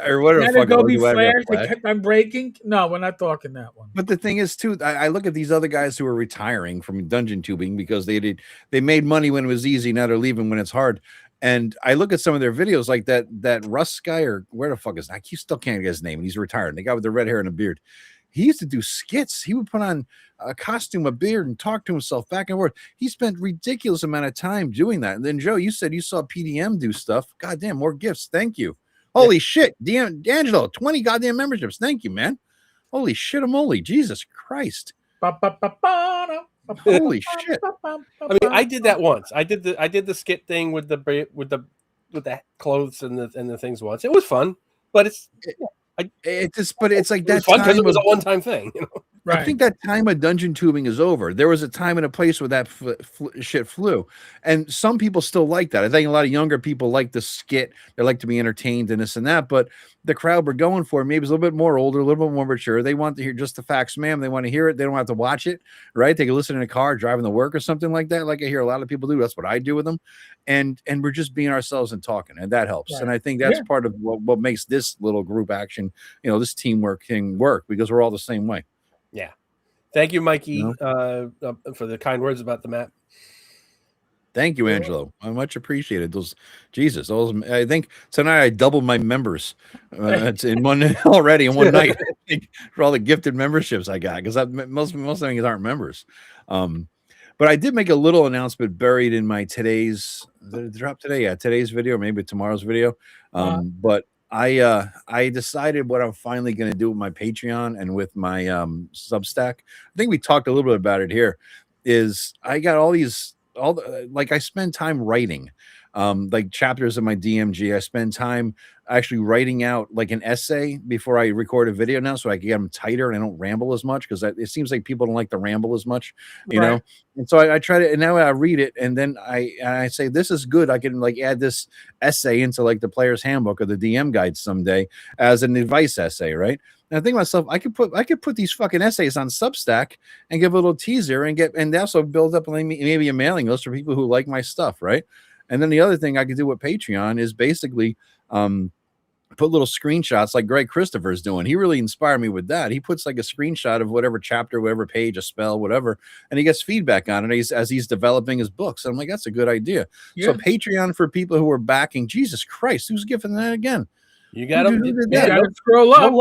or whatever the Not fuck it Adobe was, whatever Flash. They Flash. kept on breaking. No, we're not talking that one. But the thing is, too, I look at these other guys who are retiring from dungeon tubing because they made money when it was easy. Now they're leaving when it's hard. And I look at some of their videos, like that Russ guy, or where the fuck is that? I still can't get his name. And he's retired. The guy with the red hair and a beard. He used to do skits. He would put on a costume, a beard, and talk to himself back and forth. He spent ridiculous amount of time doing that. And then, Joe, you said you saw PDM do stuff. Goddamn, more gifts. Thank you. Holy shit. D'Angelo, 20 goddamn memberships. Thank you, man. Holy shit, moly. Jesus Christ. Holy shit. I mean, I did that once. I did the skit thing with the clothes and the things once. It was fun, but it's like that fun because time it was a one-time thing. You know? Right. I think that time of dungeon tubing is over. There was a time and a place where that shit flew, and some people still like that. I think a lot of younger people like the skit. They like to be entertained and this and that. But the crowd we're going for maybe is a little bit more older, a little bit more mature. They want to hear just the facts, ma'am. They want to hear it. They don't have to watch it, right? They can listen in a car driving to work or something like that. Like I hear a lot of people do. That's what I do with them, and we're just being ourselves and talking, and that helps. Right. And I think that's part of what makes this little group action, this teamwork thing work, because we're all the same way. Yeah. Thank you, Mikey, for the kind words about the map. Thank you, Angelo. I much appreciated those. Jesus, I think tonight I doubled my members. It's in one already in one night for all the gifted memberships I got, because most of them aren't members. But I did make a little announcement buried in my today's. Did it drop today? Yeah, today's video, maybe tomorrow's video. But I decided what I'm finally going to do with my Patreon and with my Substack. I think we talked a little bit about it here. Is I got I spend time writing like chapters of my DMG. I spend time actually writing out like an essay before I record a video now, so I can get them tighter and I don't ramble as much, because it seems like people don't like to ramble as much, you know. And so I try to, and now I read it, and then I say, this is good. I can like add this essay into like the player's handbook or the DM guide someday as an advice essay, right? And I think to myself, I could put these fucking essays on Substack and give a little teaser and also build up maybe a mailing list for people who like my stuff, right? And then the other thing I could do with Patreon is basically put little screenshots like Greg Christopher's doing. He really inspired me with that. He puts like a screenshot of whatever chapter, whatever page, a spell, whatever, and he gets feedback on it as he's developing his books. I'm like, that's a good idea. Yeah. So Patreon for people who are backing. Jesus Christ, who's giving that again? You got to scroll up. No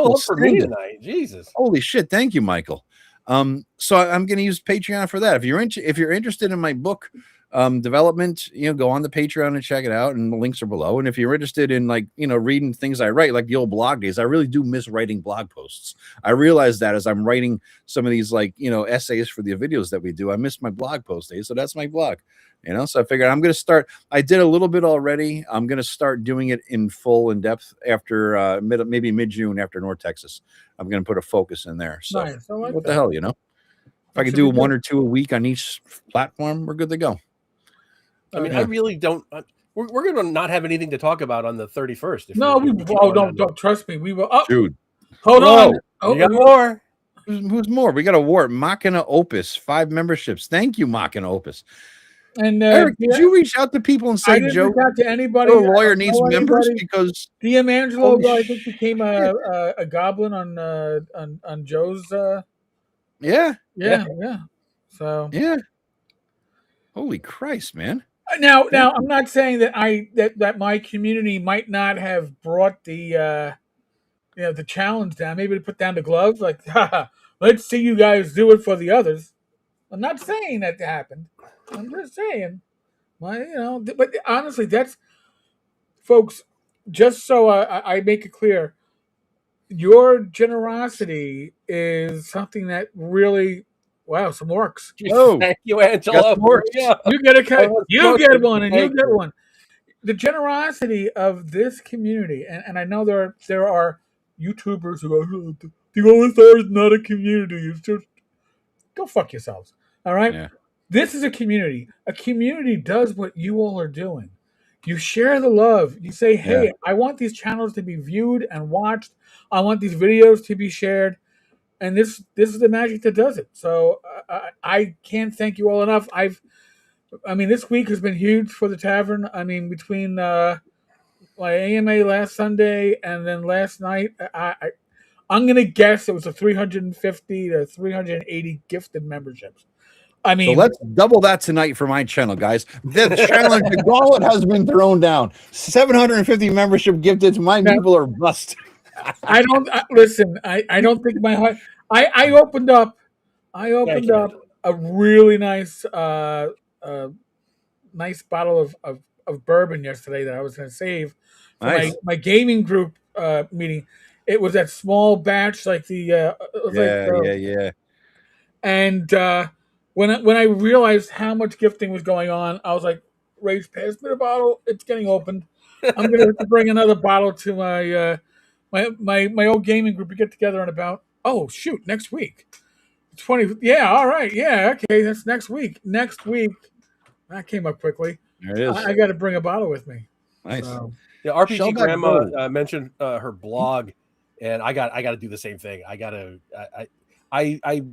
love for me tonight. Jesus. Holy shit. Thank you, Michael. So I'm going to use Patreon for that. If you're interested in my book development, go on the Patreon and check it out, and the links are below. And if you're interested in reading things I write, like the old blog days, I really do miss writing blog posts. I realize that as I'm writing some of these essays for the videos that we do, I miss my blog post days. So that's my blog, so I figured I'm going to start. I did a little bit already. I'm going to start doing it in full, in depth after maybe mid-June after North Texas. I'm going to put a focus in there. So nice. What the hell, If I could do one or two a week on each platform, we're good to go. I mean, I really don't. We're going to not have anything to talk about on the 31st. Don't trust me. We will. Oh, dude, hold on. You got more. Who's more? We got a war. Machina Opus, 5 memberships. Thank you, Machina Opus. And Eric, did you reach out to people and say, Joe, reach out to anybody? A lawyer needs members because DM Angelo, I think, became a goblin on Joe's. Yeah. So yeah. Holy Christ, man! Now, I'm not saying that that my community might not have brought the the challenge down. Maybe to put down the gloves, like, let's see you guys do it for the others. I'm not saying that happened. I'm just saying, but honestly, that's, folks. Just so I make it clear, your generosity is something that really. Wow, some orcs. Oh, thank you, Angelo. You get a cut. You get one, and you get one. The generosity of this community, and I know there are YouTubers who go, the All Star is not a community. It's just, go fuck yourselves. All right. Yeah. This is a community. A community does what you all are doing. You share the love. You say, hey, I want these channels to be viewed and watched. I want these videos to be shared. And this is the magic that does it. So I can't thank you all enough. This week has been huge for the tavern. I mean, between my AMA last Sunday and then last night, I'm going to guess it was a 350 to 380 gifted memberships. I mean, so let's double that tonight for my channel, guys. The challenge, the gauntlet has been thrown down. 750 membership gifted. My people are bust. I don't listen. I don't think my heart. I opened up a really nice nice bottle of bourbon yesterday that I was going to save for my gaming group meeting. It was that small batch, like the yeah. And when I realized how much gifting was going on, I was like, "Rage, pass me the bottle. It's getting opened. I'm going to have to bring another bottle to my old gaming group. We get together in about next week, 20. Yeah, all right, yeah, okay, that's next week. Next week, that came up quickly. There it is. I got to bring a bottle with me. Nice. So. Yeah, RPG Grandma mentioned her blog, and I got to do the same thing. I've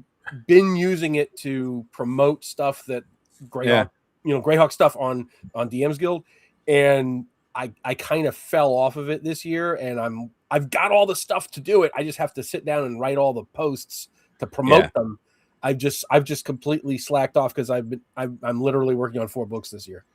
been using it to promote stuff that Greyhawk stuff on DM's Guild, and I kind of fell off of it this year, and I've got all the stuff to do it. I just have to sit down and write all the posts to promote them. I've just completely slacked off because I'm literally working on 4 books this year.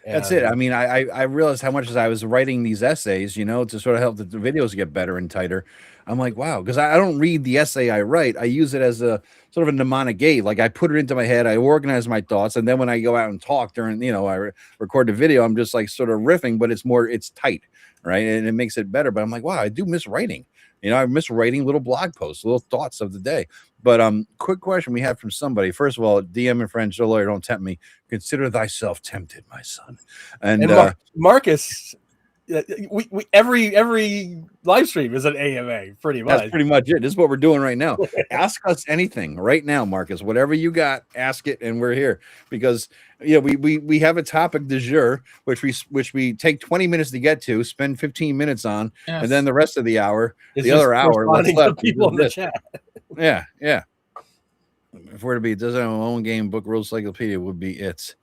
That's it. I mean, I realized how much as I was writing these essays, to sort of help the videos get better and tighter. I'm like, wow, because I don't read the essay I write. I use it as a sort of a mnemonic aid. Like I put it into my head, I organize my thoughts, and then when I go out and talk during, I record the video, I'm just like sort of riffing, but it's tight, right? And it makes it better. But I'm like, wow, I do miss writing. I miss writing little blog posts, little thoughts of the day. But quick question we had from somebody. First of all, DM and friends, lawyer, don't tempt me. Consider thyself tempted, my son. And Marcus, we every live stream is an AMA, pretty much. That's pretty much it. This is what we're doing right now. Ask us anything right now, Marcus. Whatever you got, ask it, and we're here because we have a topic du jour, which we take 20 minits to get to, spend 15 minutes on, and then the rest of the hour, the other hour, let's let people in the chat. Yeah. If we're to be, doesn't have a own game book rules encyclopedia would be it.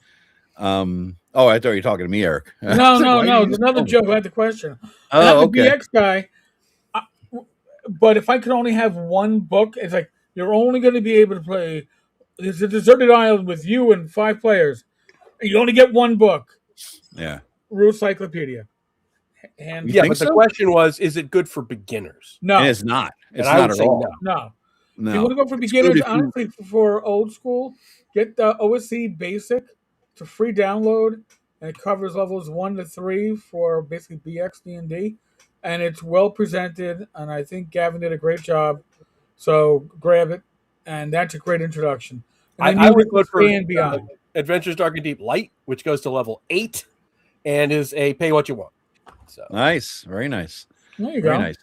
Oh, I thought you were talking to me, Eric. No. There's another joke. I had the question. Oh, I'm the BX guy, but if I could only have one book, it's like you're only going to be able to play. There's a deserted island with you and 5 players. You only get one book. Yeah. Rule Cyclopedia. And but the question was, is it good for beginners? No, and it's not. It's not at all. No. If you want to go for beginners, honestly, for old school, get the OSC Basic. It's a free download, and it covers levels 1 to 3 for basically BX D&D, and it's well presented. And I think Gavin did a great job. So grab it, and that's a great introduction. And I would go for beyond. Adventures Dark and Deep Light, which goes to level 8, and is a pay what you want. So nice, very nice. There you go. Very nice.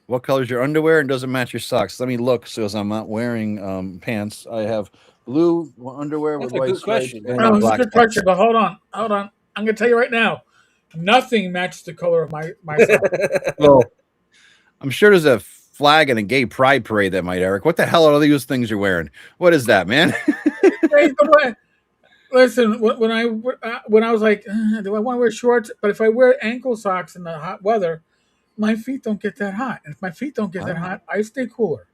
What color is your underwear and doesn't match your socks? Let me look, so as I'm not wearing pants. I have blue underwear with white stripes. That's a good question, but hold on. I'm going to tell you right now, nothing matches the color of my socks. Well, I'm sure there's a flag and a gay pride parade that might, Eric. What the hell are all these things you're wearing? What is that, man? Listen, when I was like, do I want to wear shorts? But if I wear ankle socks in the hot weather, my feet don't get that hot. And if my feet don't get that hot, I stay cooler.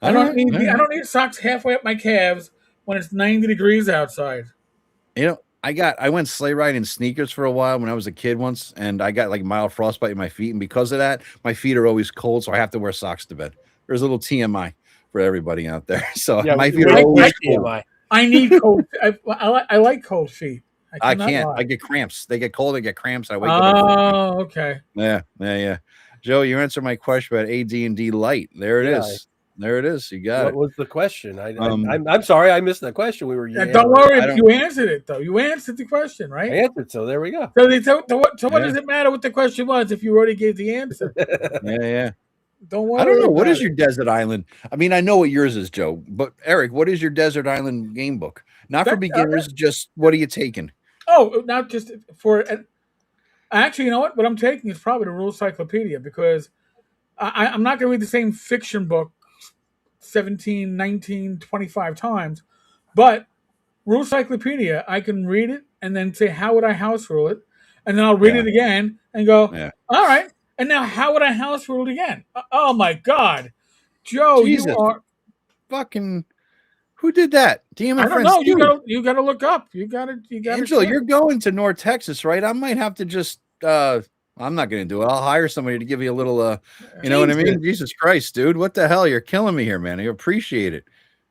I don't need socks halfway up my calves when it's 90 degrees outside. I went sleigh riding in sneakers for a while when I was a kid once, and I got like mild frostbite in my feet, and because of that, my feet are always cold, so I have to wear socks to bed. There's a little TMI for everybody out there. So my feet are always cold. I need cold. I like cold feet. I can't. Lie. I get cramps. They get cold. I get cramps. I wake up. Oh, okay. Yeah. Joe, you answered my question about AD&D Light. There it is. There it is. You got it. What was the question? I'm sorry, I missed the question. Don't worry. You answered it though. You answered the question, right? I answered. So there we go. So what does it matter what the question was if you already gave the answer? Yeah. Don't worry. I don't know. What is your desert island? I mean, I know what yours is, Joe. But Eric, what is your desert island game book? Not for beginners. Just what are you taking? Oh, not just for. Actually, you know what? What I'm taking is probably the Rule Cyclopedia because I'm not going to read the same fiction book 17, 19, 25 times, but Rule Cyclopedia, I can read it and then say, how would I house rule it? And then I'll read it again and go, all right. And now how would I house rule it again? Oh my God. Joe, Jesus. You are fucking who did that? DM and I don't know. You gotta look up. You gotta Angela, you're going to North Texas, right? I might have to just I'm not gonna do it. I'll hire somebody to give you a little you know what I mean? Jesus Christ, dude. What the hell? You're killing me here, man. I appreciate it.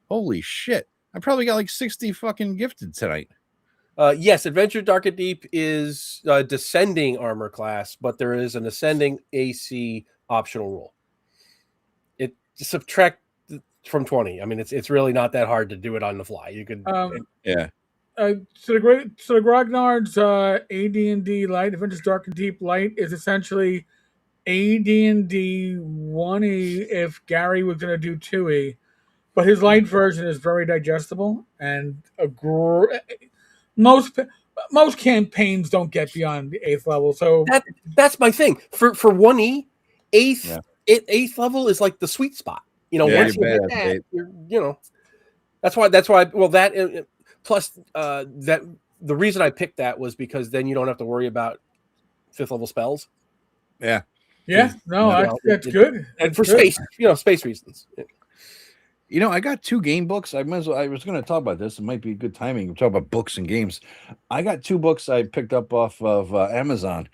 Holy shit. I probably got like 60 fucking gifted tonight. Yes, Adventure Dark and Deep is descending armor class, but there is an ascending AC optional rule. It subtract from 20. I mean, it's really not that hard to do it on the fly. You could, So the Grognard's AD&D Light, Adventures Dark and Deep Light, is essentially AD&D 1E if Gary was going to do 2E, but his light version is very digestible and most campaigns don't get beyond the 8th level. So that's my thing. For 1E, 8th level is like the sweet spot. Once you hit that, that's why. Well, that plus that the reason I picked that was because then you don't have to worry about 5th level spells. Yeah. No, that's good. And for space reasons. You know, I got 2 game books. I was going to talk about this. It might be good timing. We're talking about books and games. I got 2 books I picked up off of Amazon.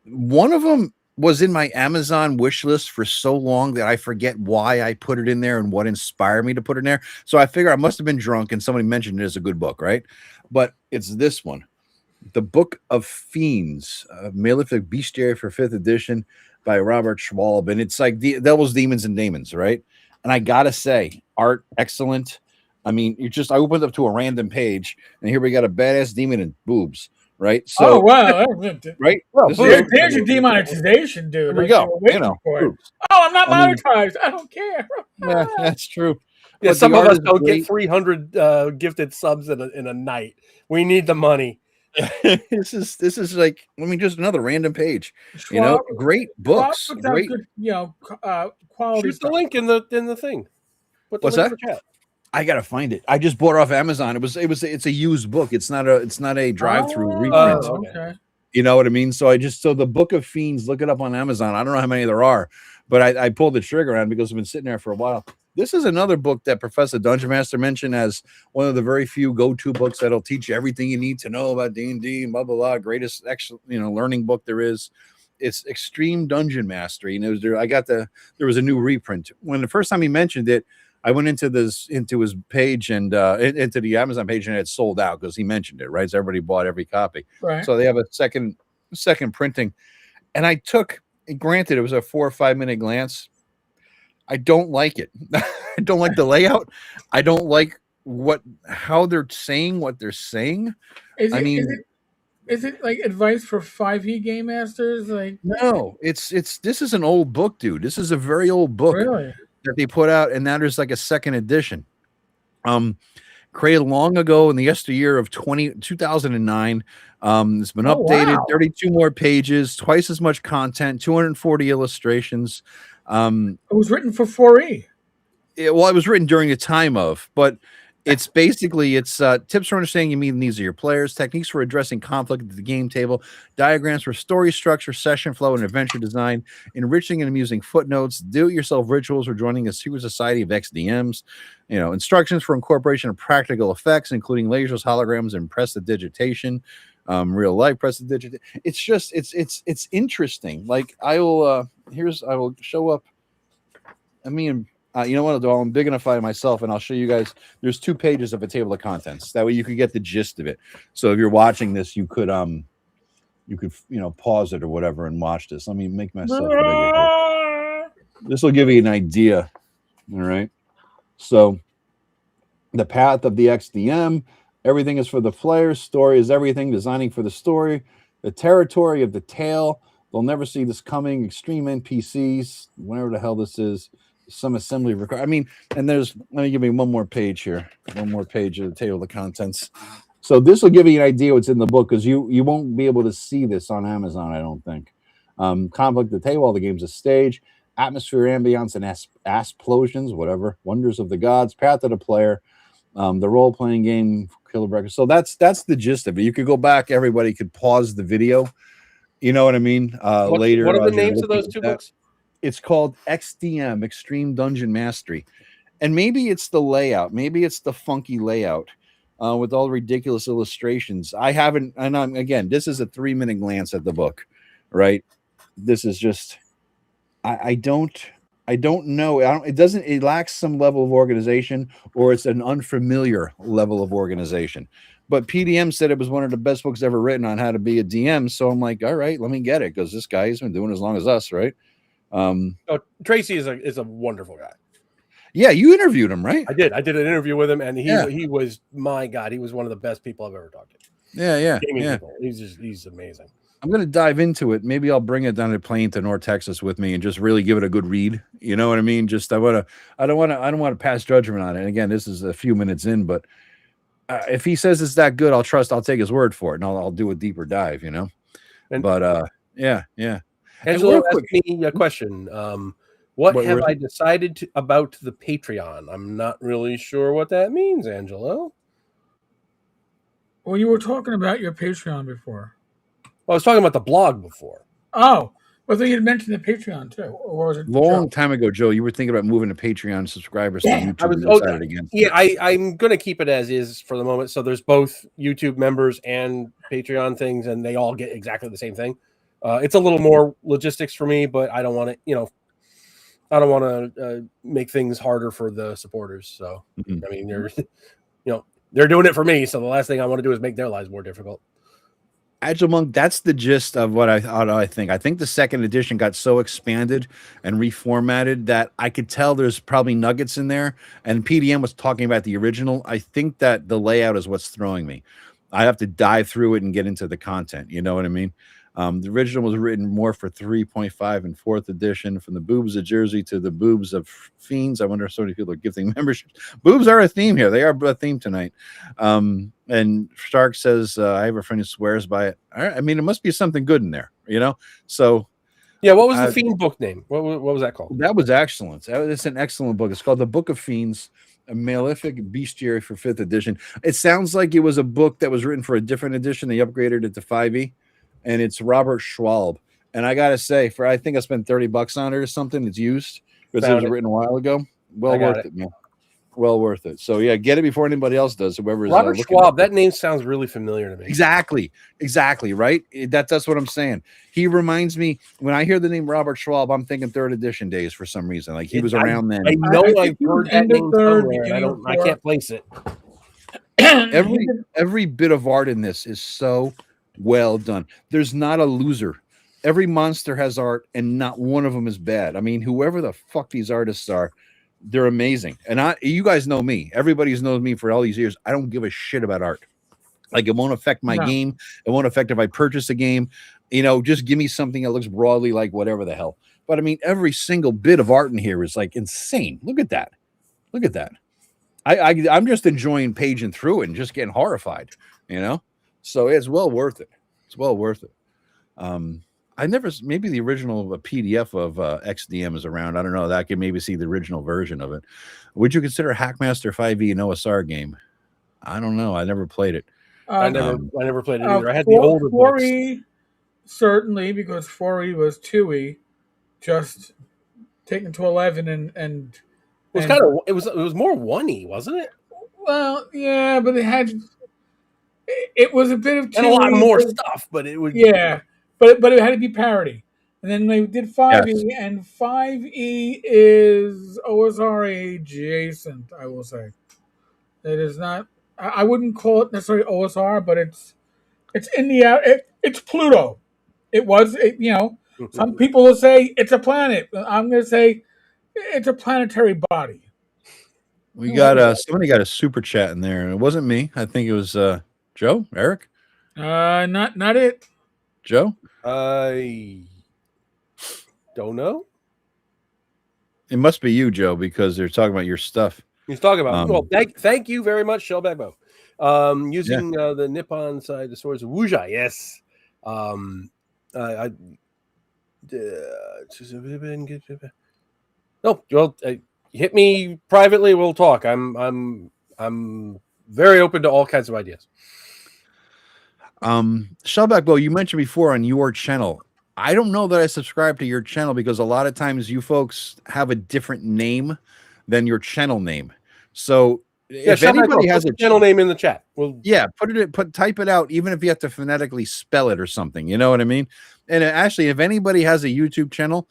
One of them was in my Amazon wish list for so long that I forget why I put it in there and what inspired me to put it in there. So I figure I must have been drunk and somebody mentioned it as a good book, right? But it's this one, The Book of Fiends, Malefic Bestiary for 5th edition by Robert Schwalb. And it's like the Devil's Demons and Daemons, right? And I gotta say, art excellent. I mean, I opened up to a random page, and here we got a badass demon and boobs, right? So, wow, right? Well, there's your demonetization, dude. There we go. Boobs. Oh, I'm not monetized. I don't care. Yeah, that's true. Yeah, But some the of art us is don't great. get 300 gifted subs in a night. We need the money. This is like, I mean, just another random page. You know, great books. Puts out Great. good, quality Shoot the stuff. link in the thing. Put the What's link that? in the chat. I gotta find it. I just bought it off Amazon. It's a used book. It's not a drive-through reprint. Okay. You know what I mean? So the Book of Fiends, look it up on Amazon. I don't know how many there are, but I pulled the trigger on it because I've been sitting there for a while. This is another book that Professor Dungeon Master mentioned as one of the very few go-to books that'll teach you everything you need to know about D&D, blah, blah, blah. Greatest learning book there is. It's Extreme Dungeon Mastery. And there was a new reprint. When the first time he mentioned it, I went into his page and into the Amazon page, and it sold out because he mentioned it, right? So everybody bought every copy. Right. So they have a second printing. And I took, granted, it was a 4 or 5 minute glance. I don't like it. I don't like the layout. I don't like how they're saying what they're saying. Is it like advice for 5e game masters? Like, no, this is an old book, dude. This is a very old book. Really? That they put out, and now there's like a second edition. Created long ago in the yesteryear of 2009. It's been updated, wow. 32 more pages, twice as much content, 240 illustrations. It was written for 4E. It was written during the time of, but it's basically tips for understanding your needs of your players, techniques for addressing conflict at the game table, diagrams for story structure, session flow, and adventure design, enriching and amusing footnotes, do-it-yourself rituals for joining a secret society of XDMs, instructions for incorporation of practical effects, including lasers, holograms, and prestidigitation, real life prestidigitation. It's just it's interesting. Like I will show up. You know what I'll do? I'm big enough by myself, and I'll show you guys. There's 2 pages of a table of contents. That way you could get the gist of it. So if you're watching this, you could pause it or whatever and watch this. Let me make myself bigger. This will give you an idea. All right. So the path of the XDM, everything is for the player. Story is everything. Designing for the story. The territory of the tale. They'll never see this coming. Extreme NPCs. Whatever the hell this is. Some assembly required. And let me give me one more page here. One more page of the table of contents. So this will give you an idea what's in the book, because you won't be able to see this on Amazon, I don't think. Conflict at the table, all the games of stage, atmosphere, ambience, and explosions, whatever. Wonders of the gods, path of the player, the role-playing game, Killer Breakfast. So that's the gist of it. You could go back. Everybody could pause the video. You know what I mean? Later. What are the names of those 2 books? It's called XDM, Extreme Dungeon Mastery. And maybe it's the layout. Maybe it's the funky layout with all the ridiculous illustrations. This is a 3-minute glance at the book, right? This is just, I don't know. It lacks some level of organization, or it's an unfamiliar level of organization. But PDM said it was one of the best books ever written on how to be a DM. So I'm like, all right, let me get it, because this guy has been doing it as long as us, right? Tracy is a wonderful guy. Yeah, you interviewed him, right? I did an interview with him, and he was, my God, he was one of the best people I've ever talked to. Yeah. People. He's amazing. I'm gonna dive into it. Maybe I'll bring it down the plane to North Texas with me and just really give it a good read. You know what I mean? Just I don't want to pass judgment on it. And again, this is a few minutes in, but if he says it's that good, I'll take his word for it, and I'll do a deeper dive. Yeah. Angelo asked me a question. What have I decided about the Patreon? I'm not really sure what that means, Angelo. Well, you were talking about your Patreon before. Well, I was talking about the blog before. Oh, I thought you had mentioned the Patreon too, or was it long time ago, Joe? You were thinking about moving to Patreon subscribers to YouTube. I was, and decided against yeah, I'm going to keep it as is for the moment. So there's both YouTube members and Patreon things, and they all get exactly the same thing. It's a little more logistics for me, but I don't want to, I don't want to make things harder for the supporters. So, I mean, they're doing it for me. So the last thing I want to do is make their lives more difficult. Agile Monk, that's the gist of what I think. I think the second edition got so expanded and reformatted that I could tell there's probably nuggets in there. And PDM was talking about the original. I think that the layout is what's throwing me. I have to dive through it and get into the content. You know what I mean? The original was written more for 3.5 and 4th edition, from the boobs of Jersey to the boobs of fiends. I wonder if so many people are gifting memberships. Boobs are a theme here. They are a theme tonight. And Stark says, I have a friend who swears by it. I mean, it must be something good in there, So, yeah, what was the fiend book name? What was that called? That was excellent. It's an excellent book. It's called The Book of Fiends, a Malefic Bestiary for 5th edition. It sounds like it was a book that was written for a different edition. They upgraded it to 5e. And it's Robert Schwalb. And I gotta say, I think I spent $30 on it or something. It's used because it was written a while ago. Well worth it, man. Well worth it. So yeah, get it before anybody else does. Whoever is Robert Schwalb. That name sounds really familiar to me. Exactly. Right. That's what I'm saying. He reminds me, when I hear the name Robert Schwalb, I'm thinking 3rd edition days for some reason. Like he was around then. I know I've heard that name somewhere. I can't place it. Every bit of art in this is so well done. There's not a loser. Every monster has art, and not one of them is bad. I mean, whoever the fuck these artists are, they're amazing. And you guys know me. Everybody's known me for all these years. I don't give a shit about art. Like, it won't affect my game. It won't affect if I purchase a game. Just give me something that looks broadly like whatever the hell. But I mean, every single bit of art in here is like insane. Look at that. I'm just enjoying paging through it and just getting horrified. So it's well worth it. Maybe the original PDF of XDM is around. I don't know. I can maybe see the original version of it. Would you consider Hackmaster 5e an OSR game? I don't know. I never played it. I never played it either. I had the older 4e, books. Certainly, because 4e was 2e, just taken to 11 and it was more 1e, wasn't it? Well, yeah, but it was a bit of 2E, and a lot more stuff, but it would but it had to be parity. And then they did 5e, and 5e is OSR adjacent, I will say. It is not. I wouldn't call it necessarily OSR, but it's in the it's Pluto. It was some people will say it's a planet. I'm going to say it's a planetary body. We got somebody got a super chat in there, and it wasn't me. I think it was Joe, Eric. Not it. Joe? I don't know. It must be you, Joe, because they're talking about your stuff. He's talking about. Thank you very much, Shellback Bow. Using the Nippon side, the swords of Wuja. Yes. Hit me privately. We'll talk. I'm very open to all kinds of ideas. Shellback Bow, you mentioned before on your channel. I don't know that I subscribe to your channel because a lot of times you folks have a different name than your channel name. So if anybody has a channel name in the chat, type it out, even if you have to phonetically spell it or something. You know what I mean? And actually, if anybody has a YouTube channel,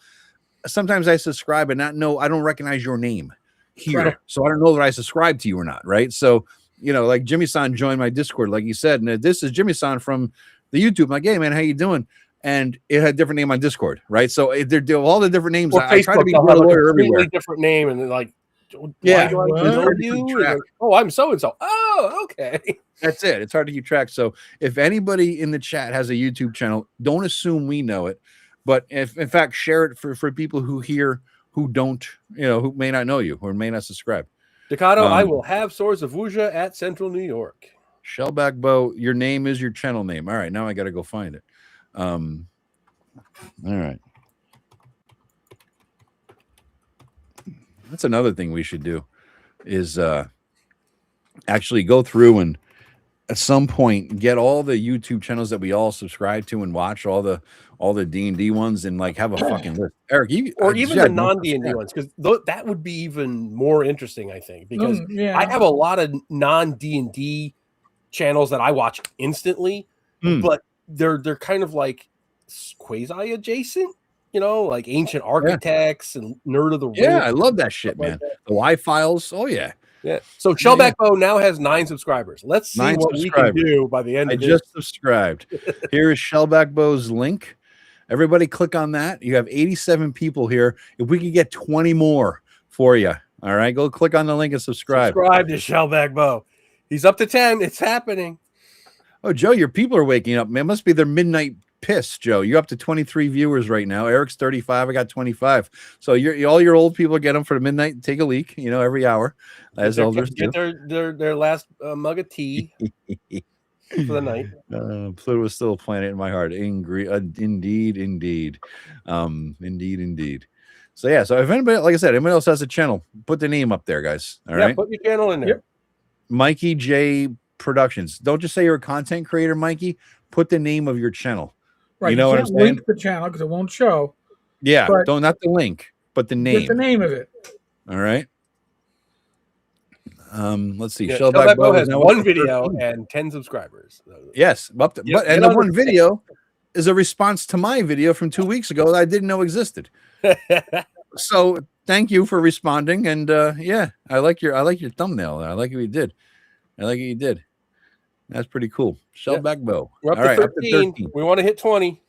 sometimes I subscribe and I don't recognize your name here. Right. So I don't know that I subscribe to you or not. Right. So, like Jimmy-san joined my Discord, like you said, and this is Jimmy-san from the YouTube. I'm like, hey man, how you doing? And it had a different name on Discord, right? So they're all the different names. I try to be a lawyer everywhere. Different name, and they're like, why do I know you? Like, I'm so and so. Oh, okay. That's it. It's hard to keep track. So if anybody in the chat has a YouTube channel, don't assume we know it, but if in fact share it for people who don't, who may not know you or may not subscribe. Decado, I will have Swords of Wuja at Central New York. Shellback Bow, your name is your channel name. All right, now I got to go find it. All right. That's another thing we should do is actually go through at some point get all the YouTube channels that we all subscribe to and watch all the D&D ones and like have a fucking list. Eric, or even the non-D&D ones, because that would be even more interesting, I think, because I have a lot of non-D&D channels that I watch instantly, but they're kind of like quasi adjacent, like Ancient Architects and Nerd of the Ring. Yeah, I love that shit, man. Like the Y-Files. Oh yeah. Yeah. So Shellback Bow now has 9 subscribers. Let's see what we can do by the end of this. I just subscribed. Here is Shellback Bow's link. Everybody click on that. You have 87 people here. If we could get 20 more for you. All right. Go click on the link and subscribe. Subscribe to Shellback Bow. He's up to 10. It's happening. Oh, Joe, your people are waking up, man. It must be their midnight piss, Joe. You're up to 23 viewers right now. Eric's 35. I got 25. So all your old people get them for the midnight. Take a leak, every hour, as elders do. Get their last mug of tea for the night. Pluto is still a planet in my heart. Indeed. Indeed. So yeah. So if anybody, like I said, anybody else has a channel, put the name up there, guys. All right. Put your channel in there. Yep. Mikey J Productions. Don't just say you're a content creator, Mikey. Put the name of your channel. Right. You know what I'm saying? Link the channel because it won't show. Yeah. Don't not the link, but the name. Get the name of it. All right. Let's see. Shellback Bow has 1 video and 10 subscribers. Yes, but the one video is a response to my video from 2 weeks ago that I didn't know existed. So thank you for responding, and I like your thumbnail. I like what you did. That's pretty cool. Shellback Bow. We're up to 13. We want to hit 20.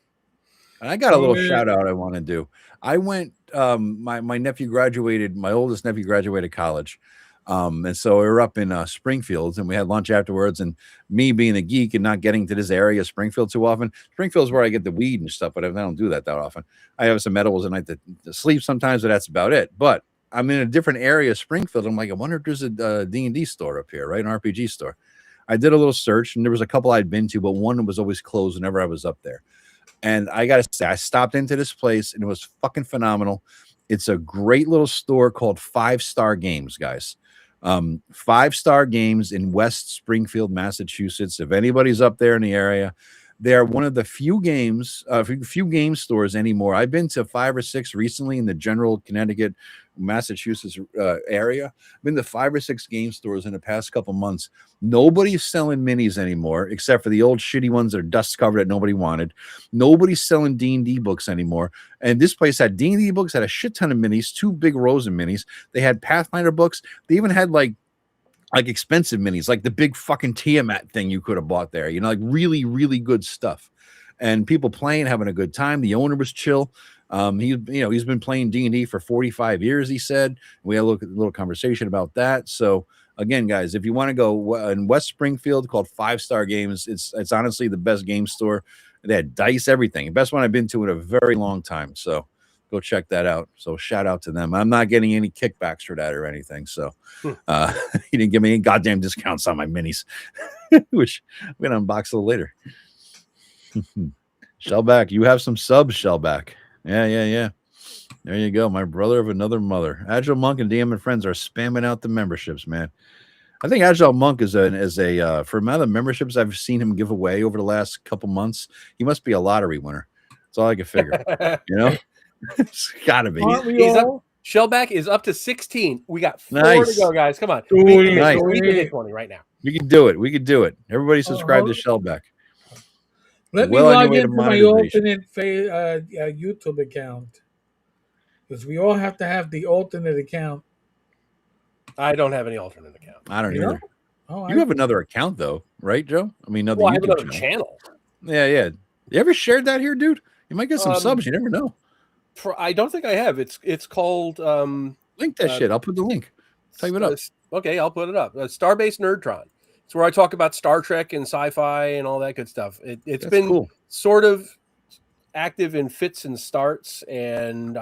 And I got a little shout out I want to do. I went. My nephew graduated. My oldest nephew graduated college. And so we were up in Springfield, and we had lunch afterwards. And me being a geek and not getting to this area, Springfield, too often. Springfield's where I get the weed and stuff, but I don't do that often. I have some edibles at night to sleep sometimes, but that's about it. But I'm in a different area of Springfield. I'm like, I wonder if there's a D&D store up here, right? An RPG store. I did a little search, and there was a couple I'd been to, but one was always closed whenever I was up there. And I got to say, I stopped into this place, and it was fucking phenomenal. It's a great little store called 5 Star Games, guys. 5 Star Games in West Springfield, Massachusetts. If anybody's up there in the area, they're one of the few game stores anymore. I've been to 5 or 6 recently in the general Connecticut, Massachusetts area. I've been to 5 or 6 game stores in the past couple months. Nobody's selling minis anymore, except for the old shitty ones that are dust covered that nobody wanted. Nobody's selling D&D books anymore. And this place had D&D books, had a shit ton of minis, 2 big rows of minis. They had Pathfinder books. They even had like expensive minis, like the big fucking Tiamat thing you could have bought there, like really, really good stuff. And people playing, having a good time. The owner was chill. He's been playing D&D for 45 years, he said. We had a little conversation about that. So again, guys, if you want to go in West Springfield, called 5 Star Games, it's honestly the best game store. They had dice, everything. The best one I've been to in a very long time. So go check that out. So shout out to them. I'm not getting any kickbacks for that or anything. So he didn't give me any goddamn discounts on my minis, which we're going to unbox a little later. Shellback, you have some subs, Shellback. Yeah. There you go. My brother of another mother. Agile Monk and DM and Friends are spamming out the memberships, man. I think Agile Monk is a for amount of memberships I've seen him give away over the last couple months. He must be a lottery winner. That's all I can figure. It's gotta be. Shellback is up to 16. We got 4 to go, guys. Come on. We can hit 20 right now. We can do it. Everybody subscribe to Shellback. Let me log into my alternate YouTube account, because we all have to have the alternate account. I don't have any alternate account. I don't either. You have another account though, right, Joe? I mean, I have another channel. Yeah. You ever shared that here, dude? You might get some subs. You never know. I don't think I have. It's called. Link that shit. I'll put the link. Type it up. Okay, I'll put it up. Starbase Nerdtron. It's where I talk about Star Trek and sci-fi and all that good stuff. It's been cool. Sort of active in fits and starts, and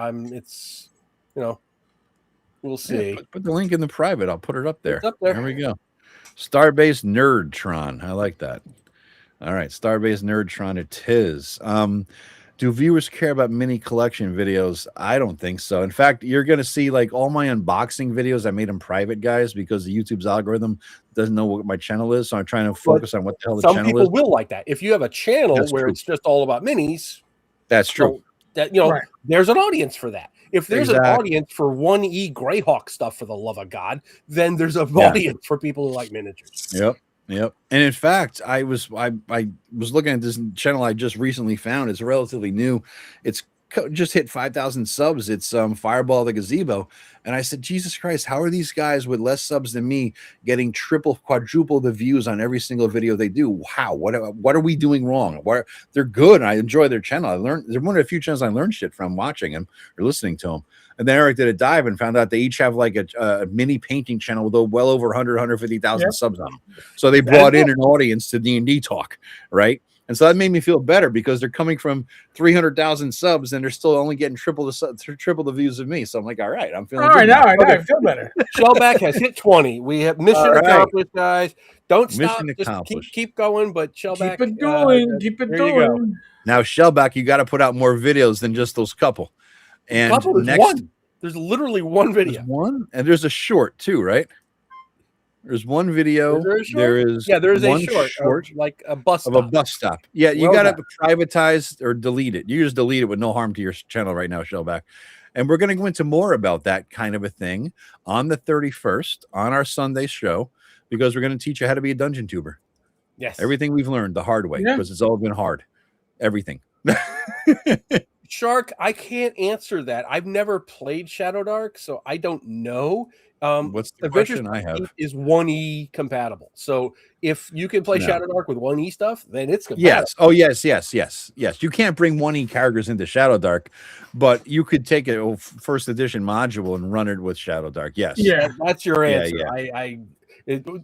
we'll see. Yeah, put the link in the private. I'll put it up there. It's up there. There we go. Starbase Nerdtron. I like that. All right, Starbase Nerdtron. It is. Do viewers care about mini collection videos? I don't think so. In fact, you're going to see like all my unboxing videos. I made them private, guys, because the YouTube's algorithm doesn't know what my channel is. So I'm trying to focus on what the hell the channel is. Some people will like that. If you have a channel where it's just all about minis, that's true. That there's an audience for that. If there's an audience for 1E Greyhawk stuff, for the love of God, then there's an audience for people who like miniatures. Yep. And in fact, I was looking at this channel I just recently found. It's relatively new. It's just hit 5,000 subs. It's Fireball the Gazebo. And I said, Jesus Christ, how are these guys with less subs than me getting triple, quadruple the views on every single video they do? How? What are we doing wrong? They're good. I enjoy their channel. They're one of the few channels I learned shit from, watching them or listening to them. And then Eric did a dive and found out they each have like a mini painting channel with well over 150,000 subs on them. So they brought in an audience to D&D talk, right? And so that made me feel better because they're coming from 300,000 subs and they're still only getting triple the views of me. So I'm like, all right, I'm feeling all right. I feel better. Shellback has hit 20. We have mission accomplished, guys. Don't stop. Just keep going, but Shellback. Keep it going. Keep it going. Now, Shellback, you got to put out more videos than just those couple. And there's literally one video. There's one, and there's a short too, right? There's one video. There is a short like a bus stop. Of a bus stop. Yeah, you got to privatize or delete it. You just delete it with no harm to your channel right now, Shellback. And we're going to go into more about that kind of a thing on the 31st on our Sunday show, because we're going to teach you how to be a dungeon tuber. Yes, everything we've learned the hard way, because it's all been hard. Everything. Shark, I can't answer that. I've never played Shadowdark, so I don't know. What's the question I have? Is 1E compatible? So if you can play Shadowdark with 1E stuff, then it's compatible. Yes. Oh, yes. You can't bring 1E characters into Shadowdark, but you could take a first edition module and run it with Shadowdark. Yes. Yeah, that's your answer.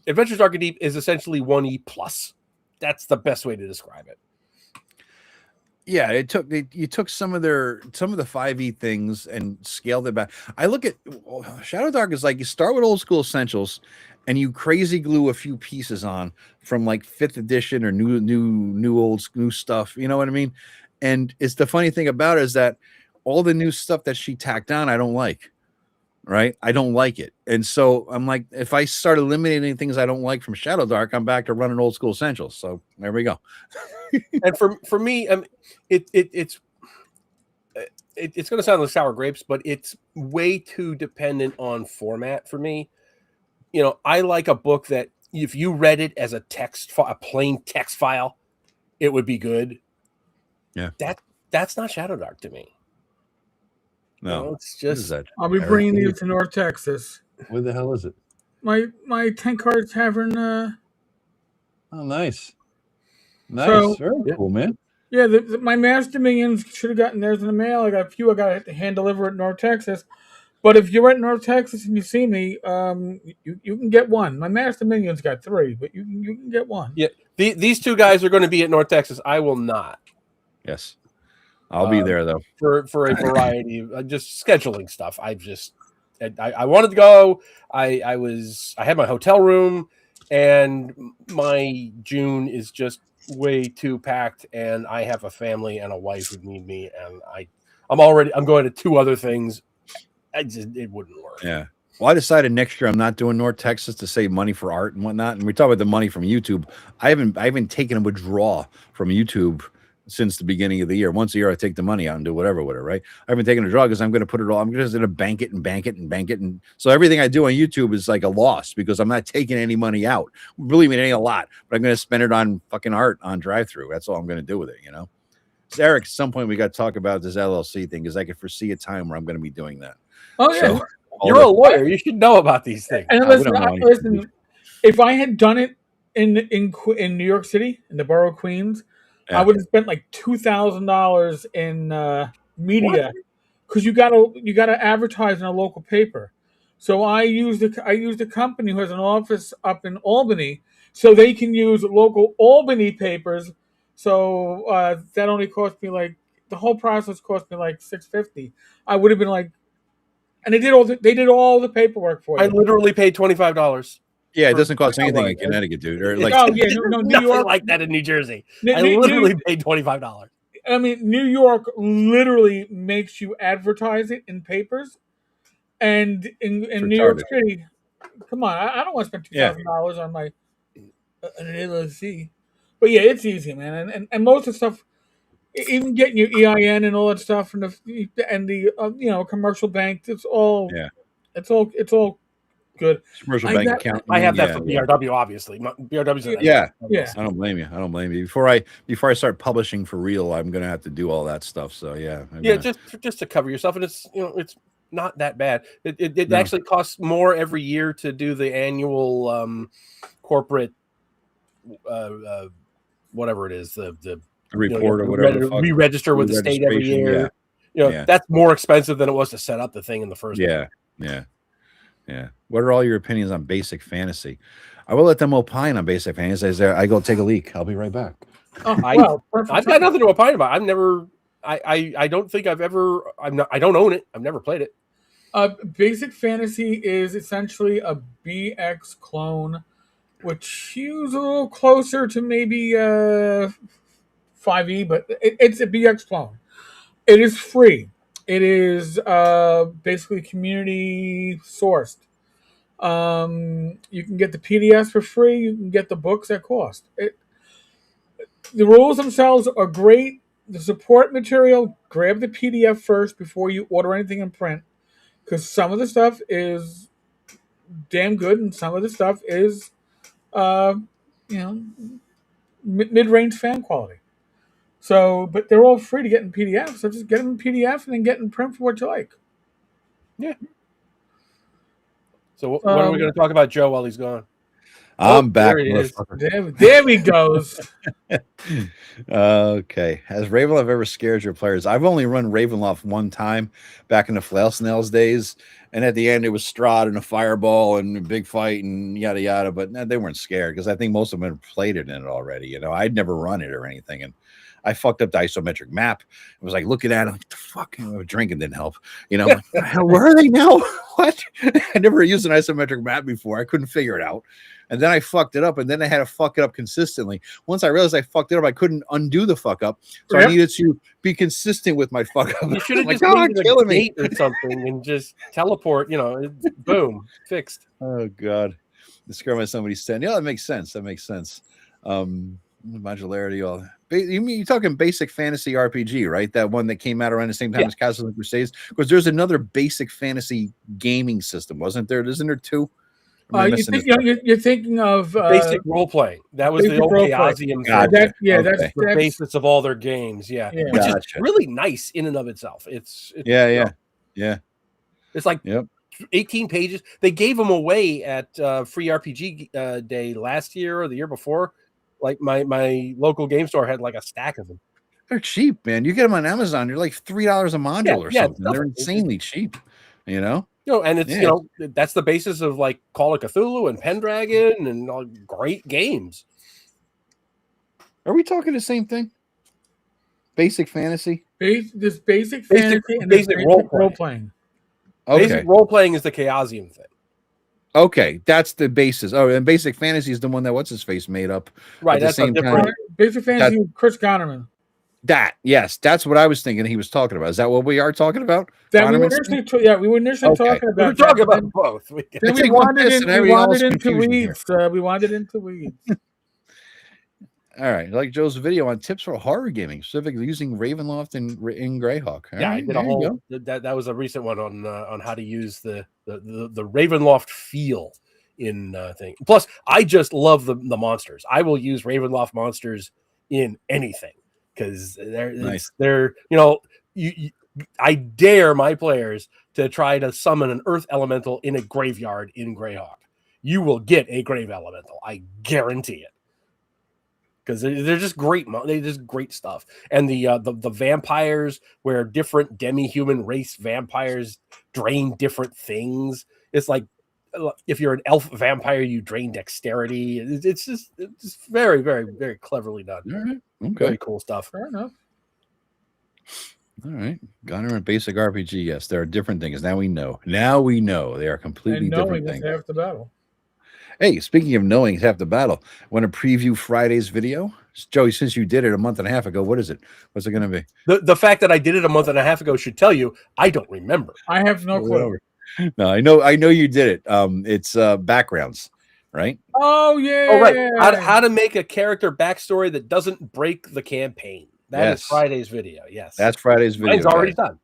Adventures Dark and Deep is essentially 1E plus. That's the best way to describe it. Yeah, you took some of the 5e things and scaled it back. I look at Shadowdark is like you start with old school essentials and you crazy glue a few pieces on from like 5th edition or new stuff. You know what I mean? And it's the funny thing about it is that all the new stuff that she tacked on, I don't like. Right? I don't like it. And so I'm like, if I start eliminating things I don't like from Shadowdark, I'm back to running old school essentials. So there we go. And for me, it's going to sound like sour grapes, but it's way too dependent on format for me. You know, I like a book that if you read it as a plain text file, it would be good. Yeah. That's not Shadowdark to me. No, it's just. I'll be bringing you to North Texas. Where the hell is it? My Tenkar Tavern. Oh, nice. So, very cool, man. Yeah, my Master Minions should have gotten theirs in the mail. I got a few. I got to hand deliver at North Texas. But if you're at North Texas and you see me, you can get one. My Master Minions got 3, but you can get one. Yeah, these two guys are going to be at North Texas. I will not. Yes. I'll be there though for a variety of just scheduling stuff. I wanted to go. I had my hotel room, and my June is just way too packed, and I have a family and a wife who need me, and I'm going to 2 other things. It wouldn't work. Yeah. Well, I decided next year I'm not doing North Texas to save money for art and whatnot. And we talk about the money from YouTube. I haven't taken a withdrawal from YouTube since the beginning of the year. Once a year, I take the money out and do whatever with it, right? I haven't taken a draw because I'm going to put it all, I'm just going to bank it. And so everything I do on YouTube is like a loss because I'm not taking any money out. Believe me, it ain't a lot, but I'm going to spend it on fucking art on drive-through. That's all I'm going to do with it, you know? So Eric, at some point we got to talk about this LLC thing because I could foresee a time where I'm going to be doing that. Oh, yeah. So, you're a lawyer. You should know about these things. And listen, if I had done it in New York City, in the borough of Queens, I would have spent like $2,000 in media because you gotta advertise in a local paper. So I used a company who has an office up in Albany, so they can use local Albany papers. So that only cost me the whole process cost me like $650. I would have been like, and they did all the paperwork for you. I literally paid $25. Yeah, it doesn't cost anything in Connecticut, dude. Or New York like that in New Jersey. I literally paid $25. I mean, New York literally makes you advertise it in papers, and in New York City, come on, I don't want to spend $2,000 on my an LLC. But yeah, it's easy, man, and most of the stuff, even getting your EIN and all that stuff, and the commercial bank, it's all good. Commercial bank account. I have that for BRW, obviously. BRW's yeah. I don't blame you. I don't blame you. Before I start publishing for real, I'm gonna have to do all that stuff. So yeah. Just to cover yourself, and it's not that bad. It actually costs more every year to do the annual corporate whatever it is, the report or whatever. Re-register with the state every year. That's more expensive than it was to set up the thing in the first place. Yeah. What are all your opinions on basic fantasy? I will let them opine on basic fantasy. I go take a leak. I'll be right back. I've got nothing to opine about. I've never. I don't think I've ever. I don't own it. I've never played it. Basic fantasy is essentially a BX clone, which is a little closer to maybe 5e, but it's a BX clone. It is free. It is basically community sourced. You can get the PDFs for free. You can get the books at cost. The rules themselves are great. The support material, grab the PDF first before you order anything in print, because some of the stuff is damn good and some of the stuff is, mid-range fan quality. So, but they're all free to get in PDF. So just get them in PDF and then get in print for what you like. Yeah. So what are we going to talk about, Joe, while he's gone? I'm back. There he goes. Okay. Has Ravenloft ever scared your players? I've only run Ravenloft one time back in the Flail Snails days. And at the end, it was Strahd and a fireball and a big fight and yada, yada. But they weren't scared because I think most of them had played it in it already. I'd never run it or anything. And I fucked up the isometric map. I was like looking at it, like, the fuck, drinking didn't help. Like, where are they now? What? I never used an isometric map before. I couldn't figure it out. And then I fucked it up, and then I had to fuck it up consistently. Once I realized I fucked it up, I couldn't undo the fuck up. So I needed to be consistent with my fuck up. You should have just made a gate or something and just teleport, boom, fixed. Oh, God. The scare my somebody said, that makes sense. Modularity, all you're talking basic fantasy RPG, right? That one that came out around the same time as Castles and Crusades, because there's another basic fantasy gaming system, wasn't there? Isn't there two? You're thinking of basic role playing. That was the old Chaosium. That's the basis of all their games. Which is really nice in and of itself. It's It's like 18 pages. They gave them away at Free RPG Day last year or the year before. Like my local game store had like a stack of them. They're cheap, man. You get them on Amazon. You're like $3 a module or something. They're insanely cheap. And it's that's the basis of like Call of Cthulhu and Pendragon and all great games. Are we talking the same thing? Basic fantasy? Basic fantasy and basic role playing. Okay. Basic role playing is the Chaosium thing. Okay, that's the basis. Oh, and Basic Fantasy is the one that what's his face made up. Right, that's the same time. Basic Fantasy, Chris Gonnerman. That's what I was thinking he was talking about. Is that what we are talking about? We were initially talking about. We were talking about both. Then we wandered into weeds. We wandered into weeds. All right, like Joe's video on tips for horror gaming, specifically using Ravenloft and in Greyhawk. I did a whole. That was a recent one on how to use the Ravenloft feel in thing. Plus, I just love the monsters. I will use Ravenloft monsters in anything because they're I dare my players to try to summon an earth elemental in a graveyard in Greyhawk. You will get a grave elemental. I guarantee it. Because they're just great. They're just great stuff. And the vampires, where different demi-human race vampires drain different things. It's like if you're an elf vampire, you drain dexterity. It's just very, very, very cleverly done. All right. Okay. Very cool stuff. Fair enough. All right. Gunner and basic RPG. Yes, there are different things. Now we know. They are completely different things. Half the battle. Hey, speaking of knowing half the battle, want to preview Friday's video? Joey, since you did it a month and a half ago, what is it? What's it going to be? The fact that I did it a month and a half ago should tell you I don't remember. I have no clue. No, I know you did it. It's backgrounds, right? Oh yeah. Oh right. How to make a character backstory that doesn't break the campaign. That is Friday's video. Yes, that's Friday's video. Mine's already done.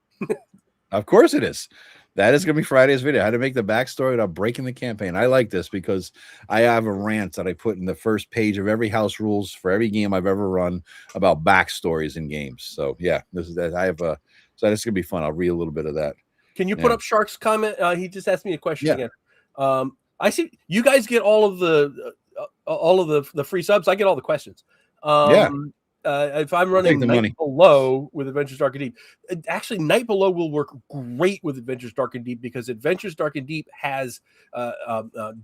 Of course it is. That is going to be Friday's video. How to make the backstory without breaking the campaign. I like this because I have a rant that I put in the first page of every house rules for every game I've ever run about backstories in games. So yeah, this is that. I have a so that's going to be fun. I'll read a little bit of that. Can you put up Shark's comment? He just asked me a question again. I see you guys get all of the free subs. I get all the questions. If I'm running Night Below with Adventures Dark and Deep, actually Night Below will work great with Adventures Dark and Deep because Adventures Dark and Deep has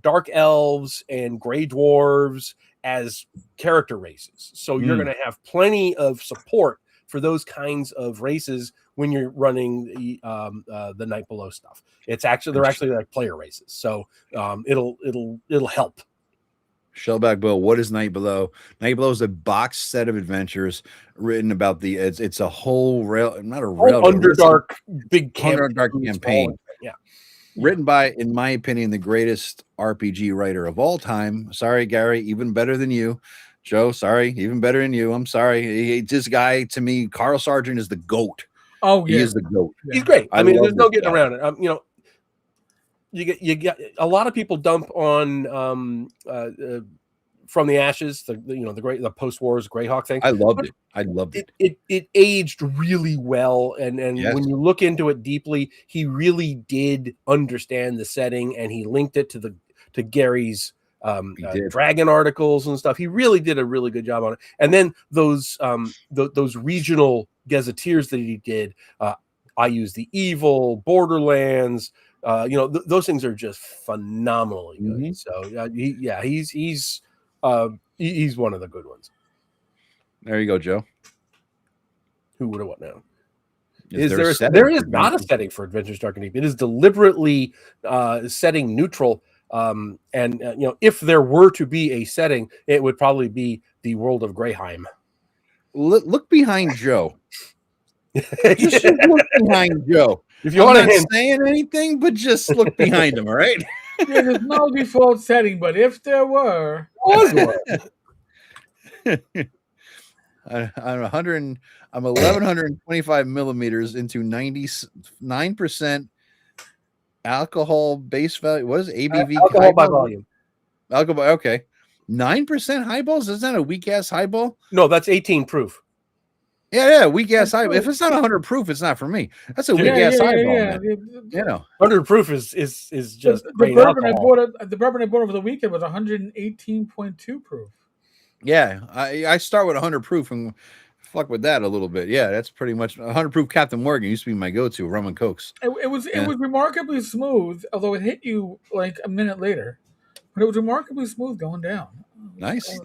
dark elves and gray dwarves as character races. So you're going to have plenty of support for those kinds of races when you're running the Night Below stuff. They're actually like player races. So it'll help. Shellback Bill, what is Night Below? Night Below is a box set of adventures written about it's a whole Underdark big Underdark campaign. Yeah. Written by, in my opinion, the greatest RPG writer of all time. Sorry, Gary, even better than you. Joe, sorry, even better than you. I'm sorry. This guy, to me, Carl Sargent is the GOAT. Oh, yeah. He is the GOAT. He's great. I mean, there's no getting around it. You get a lot of people dump on From the Ashes, the post-wars Greyhawk thing. I loved it. It aged really well, and when you look into it deeply, he really did understand the setting, and he linked it to Gary's Dragon articles and stuff. He really did a really good job on it. And then those regional gazetteers that he did, I Use the Evil, Borderlands. Those things are just phenomenally good. Mm-hmm. So he's one of the good ones. There you go, Joe. Who would have what now? There is not a setting for Adventures Dark and Deep. It is deliberately setting neutral. If there were to be a setting, it would probably be the world of Greyheim. Look behind Joe. Just look behind Joe. If you want to saying anything, but just look behind him, all right? Yeah, there's no default setting, but if there were, I'm 1125 millimeters into 99% alcohol base value. What is it? ABV? Alcohol by volume. Alcohol. Okay, 9% highballs. Is that a weak ass highball? No, that's 18 proof. Yeah, weak ass highball. If it's not 100 proof, it's not for me. That's a weak ass highball. Yeah. 100 proof is just the bourbon I bought over the weekend was 118.2 proof. Yeah, I start with 100 proof and fuck with that a little bit. Yeah, that's pretty much 100 proof. Captain Morgan used to be my go-to rum and cokes. It was remarkably smooth, although it hit you like a minute later. But it was remarkably smooth going down. Nice.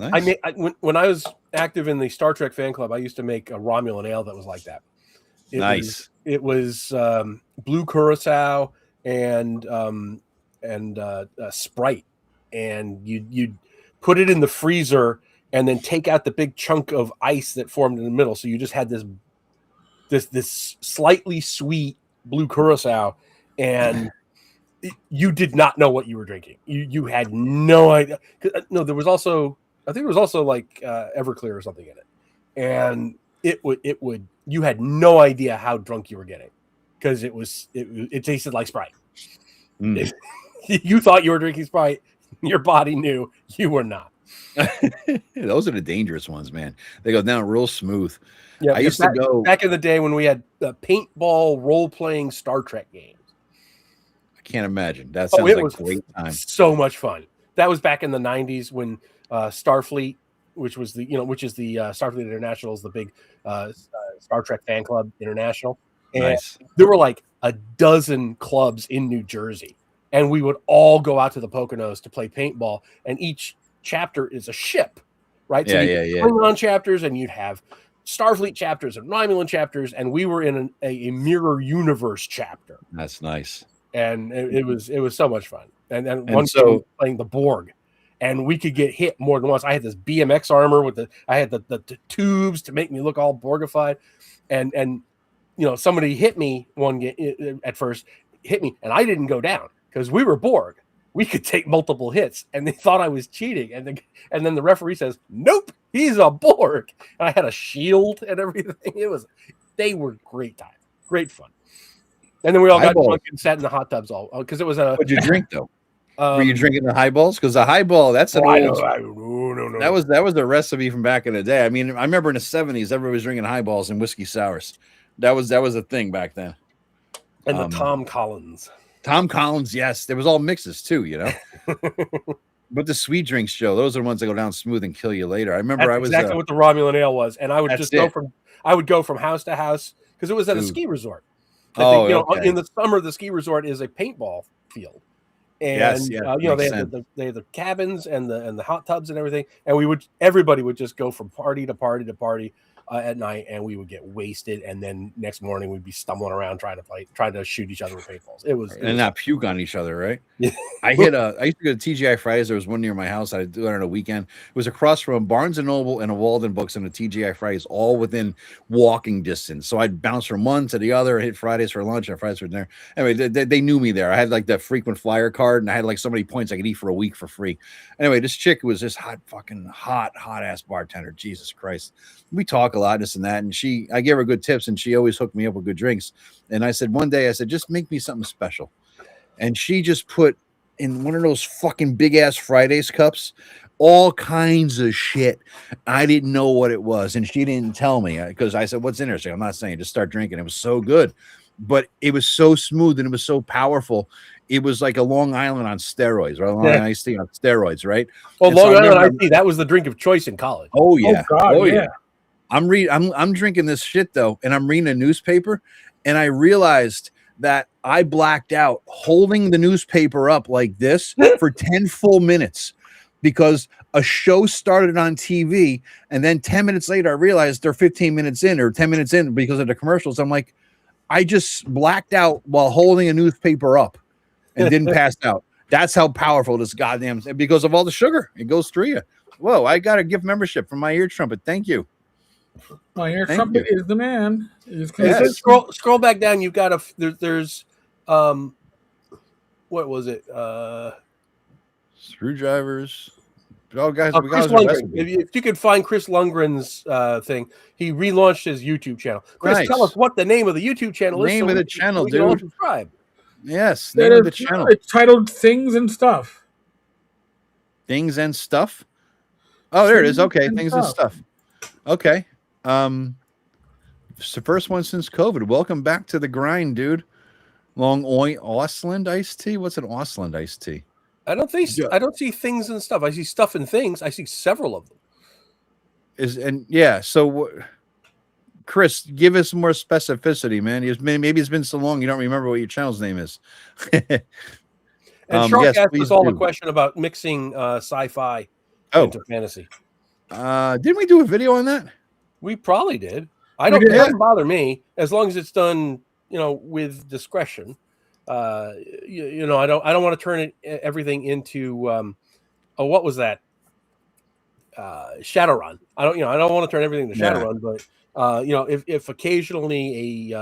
When I was active in the Star Trek fan club, I used to make a Romulan ale that was like that. It was blue curacao and Sprite, and you'd put it in the freezer and then take out the big chunk of ice that formed in the middle. So you just had this slightly sweet blue curacao, and you did not know what you were drinking. You had no idea. No, there was also, I think there was also like Everclear or something in it, and it would you had no idea how drunk you were getting because it tasted like Sprite. You thought you were drinking Sprite. Your body knew you were not. Those are the dangerous ones, man. They go down real smooth. Yeah, I used to go back in the day when we had paintball role-playing Star Trek games. I can't imagine. That sounds like a great time. So much fun. That was back in the 90s when Starfleet, which is the Starfleet International, is the big Star Trek fan club international. And nice. There were like a dozen clubs in New Jersey, and we would all go out to the Poconos to play paintball, and each chapter is a ship, right? So Klingon chapters, and you'd have Starfleet chapters and Romulan chapters, and we were in a mirror universe chapter. That's nice. And it was so much fun. And one playing the Borg, and we could get hit more than once. I had this BMX armor with I had the tubes to make me look all Borgified, and somebody hit me at first, and I didn't go down because we were Borg. We could take multiple hits, and they thought I was cheating. And then the referee says, "Nope, he's a Borg." And I had a shield and everything. They were great time, great fun. And then we all got drunk and sat in the hot tubs because it was a. What'd you drink though? Were you drinking the highballs? Because the highball, that's an old. No. That was the recipe from back in the day. I mean, I remember in the 70s, everybody was drinking highballs and whiskey sours. That was a thing back then. And the Tom Collins. Tom Collins, yes. There was all mixes too, But the sweet drinks, Joe, those are the ones that go down smooth and kill you later. I remember That's exactly what the Romulan ale was. And I would just go from house to house because it was at a ski resort. Okay. In the summer, the ski resort is a paintball field. And they had the cabins and the hot tubs and everything. And everybody would just go from party to party to party at night, and we would get wasted, and then next morning we'd be stumbling around trying to shoot each other with paintballs. It was not puke on each other, right? I used to go to TGI Fridays. There was one near my house. I'd do it on a weekend. It was across from Barnes and Noble and a Walden Books and a TGI Fridays, all within walking distance. So I'd bounce from one to the other, hit Fridays for lunch and Fridays for dinner. Anyway, they knew me there. I had like the frequent flyer card, and I had like so many points I could eat for a week for free. Anyway, this chick was this hot ass bartender. Jesus Christ. We talk a lot, this and that, and I gave her good tips, and she always hooked me up with good drinks. And I said, one day, just make me something special. And she just put in one of those fucking big ass Fridays cups all kinds of shit. I didn't know what it was, and she didn't tell me because I said, "What's in there?" She said, "I'm not saying. Just start drinking." It was so good, but it was so smooth and it was so powerful. It was like a Long Island on steroids, right? Long Island iced tea on steroids, right? Well, Long Island iced tea, that was the drink of choice in college. Oh yeah, oh yeah. I'm drinking this shit though, and I'm reading a newspaper, and I realized that I blacked out holding the newspaper up like this for 10 full minutes because a show started on TV, and then 10 minutes later I realized they're 15 minutes in or 10 minutes in because of the commercials. I'm like, I just blacked out while holding a newspaper up and didn't pass out. That's how powerful this goddamn, because of all the sugar, it goes through you. Whoa, I got a gift membership from my ear trumpet. Thank you. My ear trumpet is the man. Yes. Scroll back down. You've got there's what was it? Screwdrivers. Oh, guys, Chris Lundgren. If you could find Chris Lundgren's thing, he relaunched his YouTube channel. Chris, tell us what the name of the YouTube channel is. Name of the channel, dude. Subscribe. Yes, name of the channel. It's titled Things and Stuff. Things and Stuff. Oh, there it is. Okay, Things and Stuff. Okay. It's the first one since COVID. Welcome back to the grind, dude. Long Ausland iced tea. What's an Ausland iced tea? I don't see Things and Stuff. I see Stuff and Things. I see several of them. So Chris, give us more specificity, man. Maybe it's been so long you don't remember what your channel's name is. And Shark asked us all a question about mixing sci-fi into fantasy. Didn't we do a video on that? We probably did. It doesn't bother me as long as it's done, with discretion. I don't want to turn everything into what was that? Shadowrun. I don't want to turn everything to Shadowrun, but if occasionally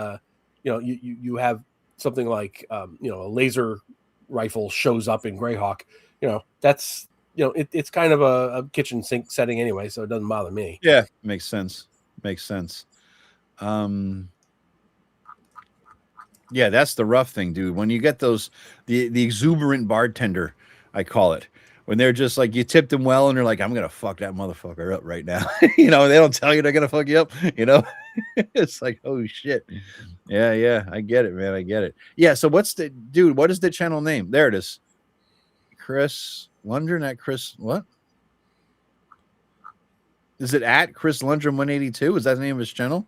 you have something like a laser rifle shows up in Greyhawk, that's it's kind of a kitchen sink setting anyway, so it doesn't bother me. Yeah, makes sense. Yeah, that's the rough thing, dude. When you get those the exuberant bartender, I call it, when they're just like, you tipped them well and they're like, I'm gonna fuck that motherfucker up right now. They don't tell you they're gonna fuck you up. It's like, oh shit. Yeah, I get it, man. I get it. Yeah. So what is the channel name? There it is. Chris Lundgren at Chris. What is it at? Chris Lundgren 182? Is that the name of his channel?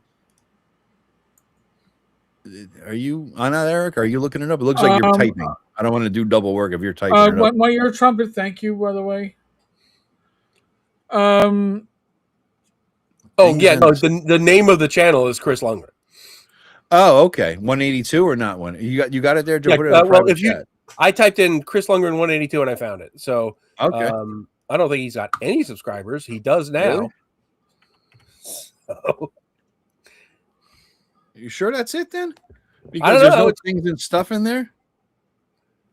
Are you on that, Eric? Are you looking it up? It looks like you're typing. I don't want to do double work if you're typing. My ear trumpet. Thank you, by the way. The name of the channel is Chris Lundgren. Oh, okay. 182 or not one? You got it there. I typed in Chris Lundgren 182 and I found it. So okay. I don't think he's got any subscribers. He does now. Really? So, You sure that's it then? Because I don't there's know. no things and stuff in there.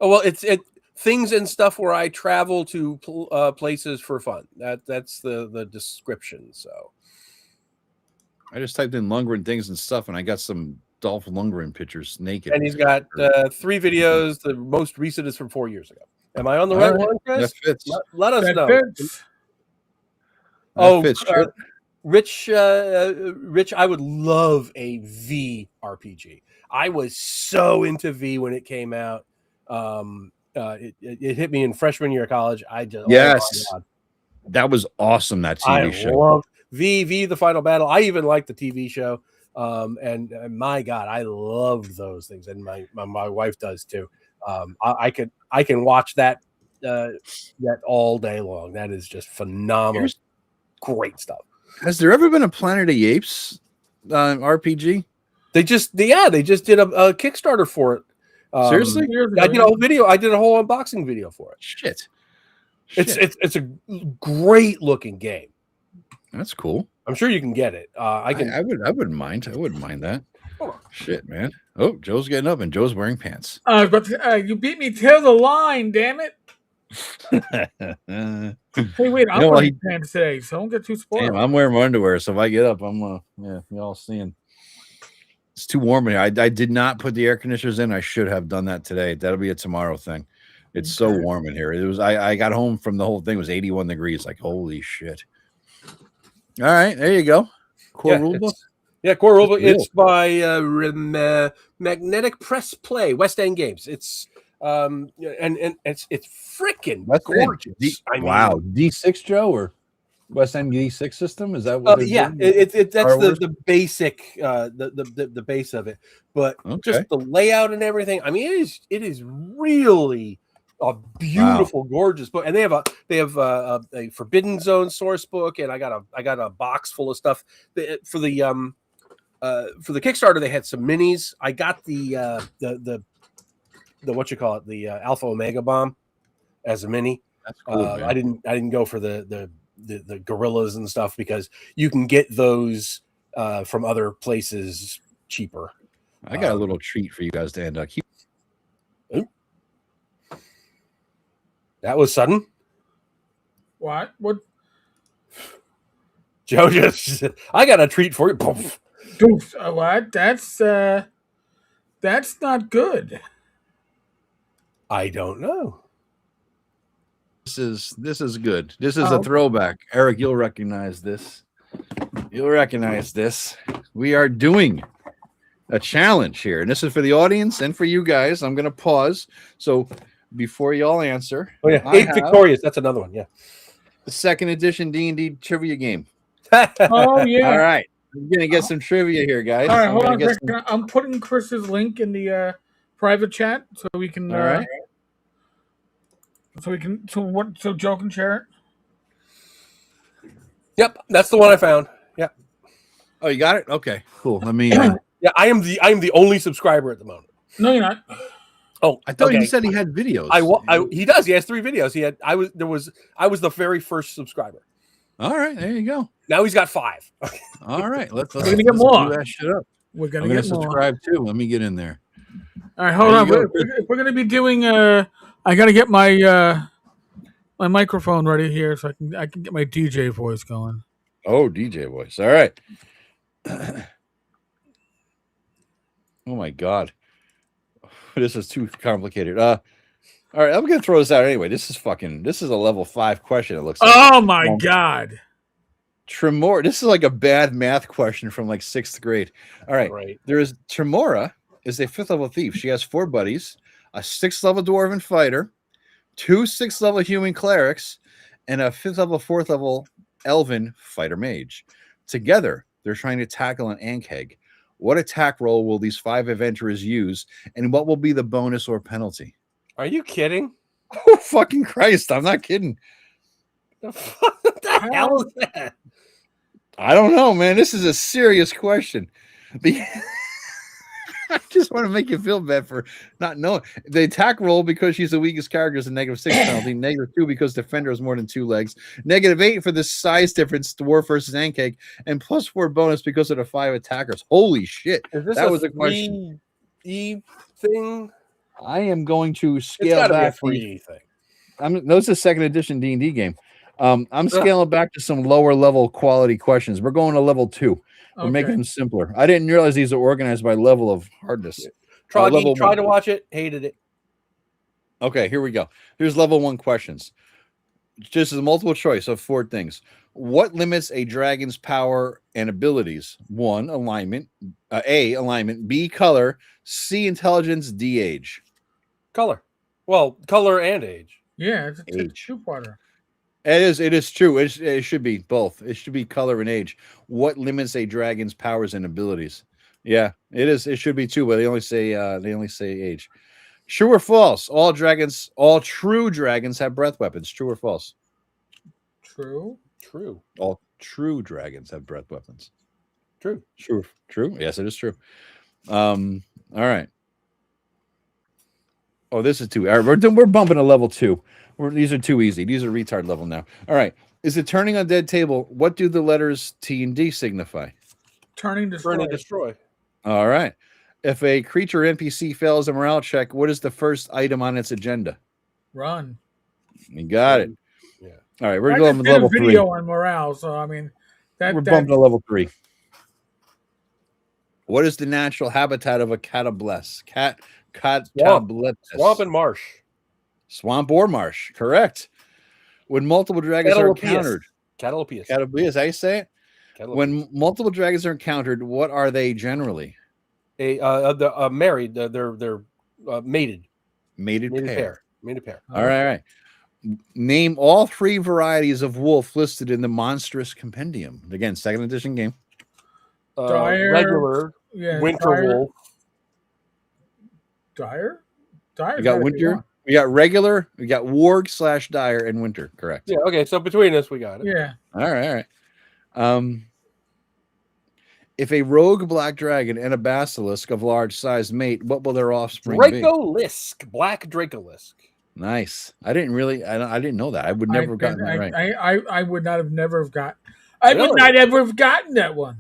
oh well, it's things and stuff where I travel to places for fun. That's the description. So I just typed in Lundgren things and stuff, and I got some Dolph Lundgren pictures naked. and he's got 3 videos. The most recent is from 4 years ago. Am I on the All right right. one, Chris? That fits. Let us That know. fits. That fits. Sure. Rich, I would love a V RPG. I was so into V when it came out. It hit me in freshman year of college. I just Yes. oh my God. That was awesome. That TV show. Loved V the Final Battle. I even liked the TV show. And my God, I loved those things, and my wife does too. I can watch that all day long. That is just phenomenal. Great stuff. Has there ever been a Planet of the Apes RPG? They just did a Kickstarter for it. Seriously? I did a whole video. I did a whole unboxing video for it. Shit. It's a great looking game. That's cool. I'm sure you can get it. I wouldn't mind. I wouldn't mind that. Shit, man. Oh, Joe's getting up and Joe's wearing pants. But you beat me to the line, damn it. Hey, wait, I'm wearing pants today, so don't get too spoiled. Damn, I'm wearing my underwear, so if I get up, I'm y'all seeing. It's too warm in here. I did not put the air conditioners in. I should have done that today. That'll be a tomorrow thing. It's so warm in here. It was I got home from the whole thing. It was 81 degrees. Like, holy shit. All right, there you go. Core rulebook. Yeah, core rulebook. It's by Magnetic Press Play, West End Games. It's and it's freaking gorgeous. Wow, D6 Joe or West End D6 system? Is that what? Yeah, that's the basic the base of it, but just the layout and everything. I mean, it is really a beautiful, gorgeous book, and they have a Forbidden Zone source book, and I got a box full of stuff for the Kickstarter. They had some minis. I got the what you call it, the Alpha Omega bomb as a mini. That's cool. I didn't go for the gorillas and stuff because you can get those from other places cheaper. I got a little treat for you guys to end up. That was sudden. What? Joe just, I got a treat for you. Doof. What? That's not good. I don't know. This is good. This is a throwback. Eric, you'll recognize this. We are doing a challenge here, and this is for the audience and for you guys. I'm going to pause. So before y'all answer, Victorious. That's another one. Yeah, the second edition D&D trivia game. Oh yeah. All right, I'm gonna get some trivia here, guys. All right, hold on a second. I'm putting Chris's link in the private chat so we can. All right. So Joe can share it. Yep, that's the one I found. Yeah. Oh, you got it? Okay, cool. Let me. Yeah, I am the only subscriber at the moment. No, you're not. Oh, I thought you said he had videos. He does. He has 3 videos. I was the very first subscriber. All right, there you go. Now he's got 5. All right, let's get more. Do that shit up. We're gonna subscribe too. Let me get in there. All right, hold on. We're gonna be doing. I gotta get my my microphone ready here so I can get my DJ voice going. Oh, DJ voice. All right. Oh my God. This is too complicated. All right, I'm gonna throw this out anyway. This is a level 5 question. It looks like. Oh my God. Tremor. This is like a bad math question from like 6th grade. All right. There is Tremora is a 5th level thief. She has 4 buddies, a 6th level dwarven fighter, 2 6th level human clerics, and a 5th level, 4th level elven fighter mage. Together, they're trying to tackle an Ankheg. What attack roll will these 5 adventurers use, and what will be the bonus or penalty? Are you kidding? Oh, fucking Christ. I'm not kidding. What the hell is that? I don't know, man. This is a serious question. I just want to make you feel bad for not knowing. The attack roll because she's the weakest character is a -6 penalty. -2 because defender has more than 2 legs. -8 for the size difference, dwarf versus Ancake, and +4 bonus because of the 5 attackers. Holy shit! Is this that was a question. 3E thing? I am going to It's scale got to be a back. 3E thing. No, it's a second edition D&D game. I'm scaling back to some lower level quality questions. We're going to level 2. We're making them simpler. I didn't realize these are organized by level of hardness. Tried to watch it, hated it. Okay, here we go. Here's level 1 questions. Just as a multiple choice of 4 things. What limits a dragon's power and abilities? 1, alignment. A, alignment. B, color. C, intelligence. D, age. Color. Well, color and age. Yeah, it's a two-parter. It is true. It should be both. It should be color and age. What limits a dragon's powers and abilities? Yeah, it is. It should be 2, but they only say age. True or false? All true dragons have breath weapons. True or false? True. All true dragons have breath weapons. True. Yes, it is true. All right. Oh, this is 2. All right, we're bumping to level 2. These are too easy. These are retard level now. All right. Is it turning on dead table? What do the letters T and D signify? Turning, destroy. All right. If a creature NPC fails a morale check, what is the first item on its agenda? Run. You got it. Yeah. All right. We're going with level 3. Video on morale, so I mean, we're bumping to level 3. What is the natural habitat of a catabless? Swamp and marsh. Swamp or marsh, correct. When multiple dragons are encountered. Catalopius. How you say it? When multiple dragons are encountered, what are they generally? Married. They're mated. Mated pair. Mated pair. All right. Name all 3 varieties of wolf listed in the Monstrous Compendium. Again, second edition game. Regular. Yeah, winter wolf. Dire. You got winter. We got regular, we got warg / dire and winter, correct? Yeah, okay. So between us, we got it. Yeah. All right. If a rogue black dragon and a basilisk of large size mate, what will their offspring be? Black Dracolisk. Nice. I didn't know that. I would never have gotten that right. I would not have never have got. I would not ever have gotten that one.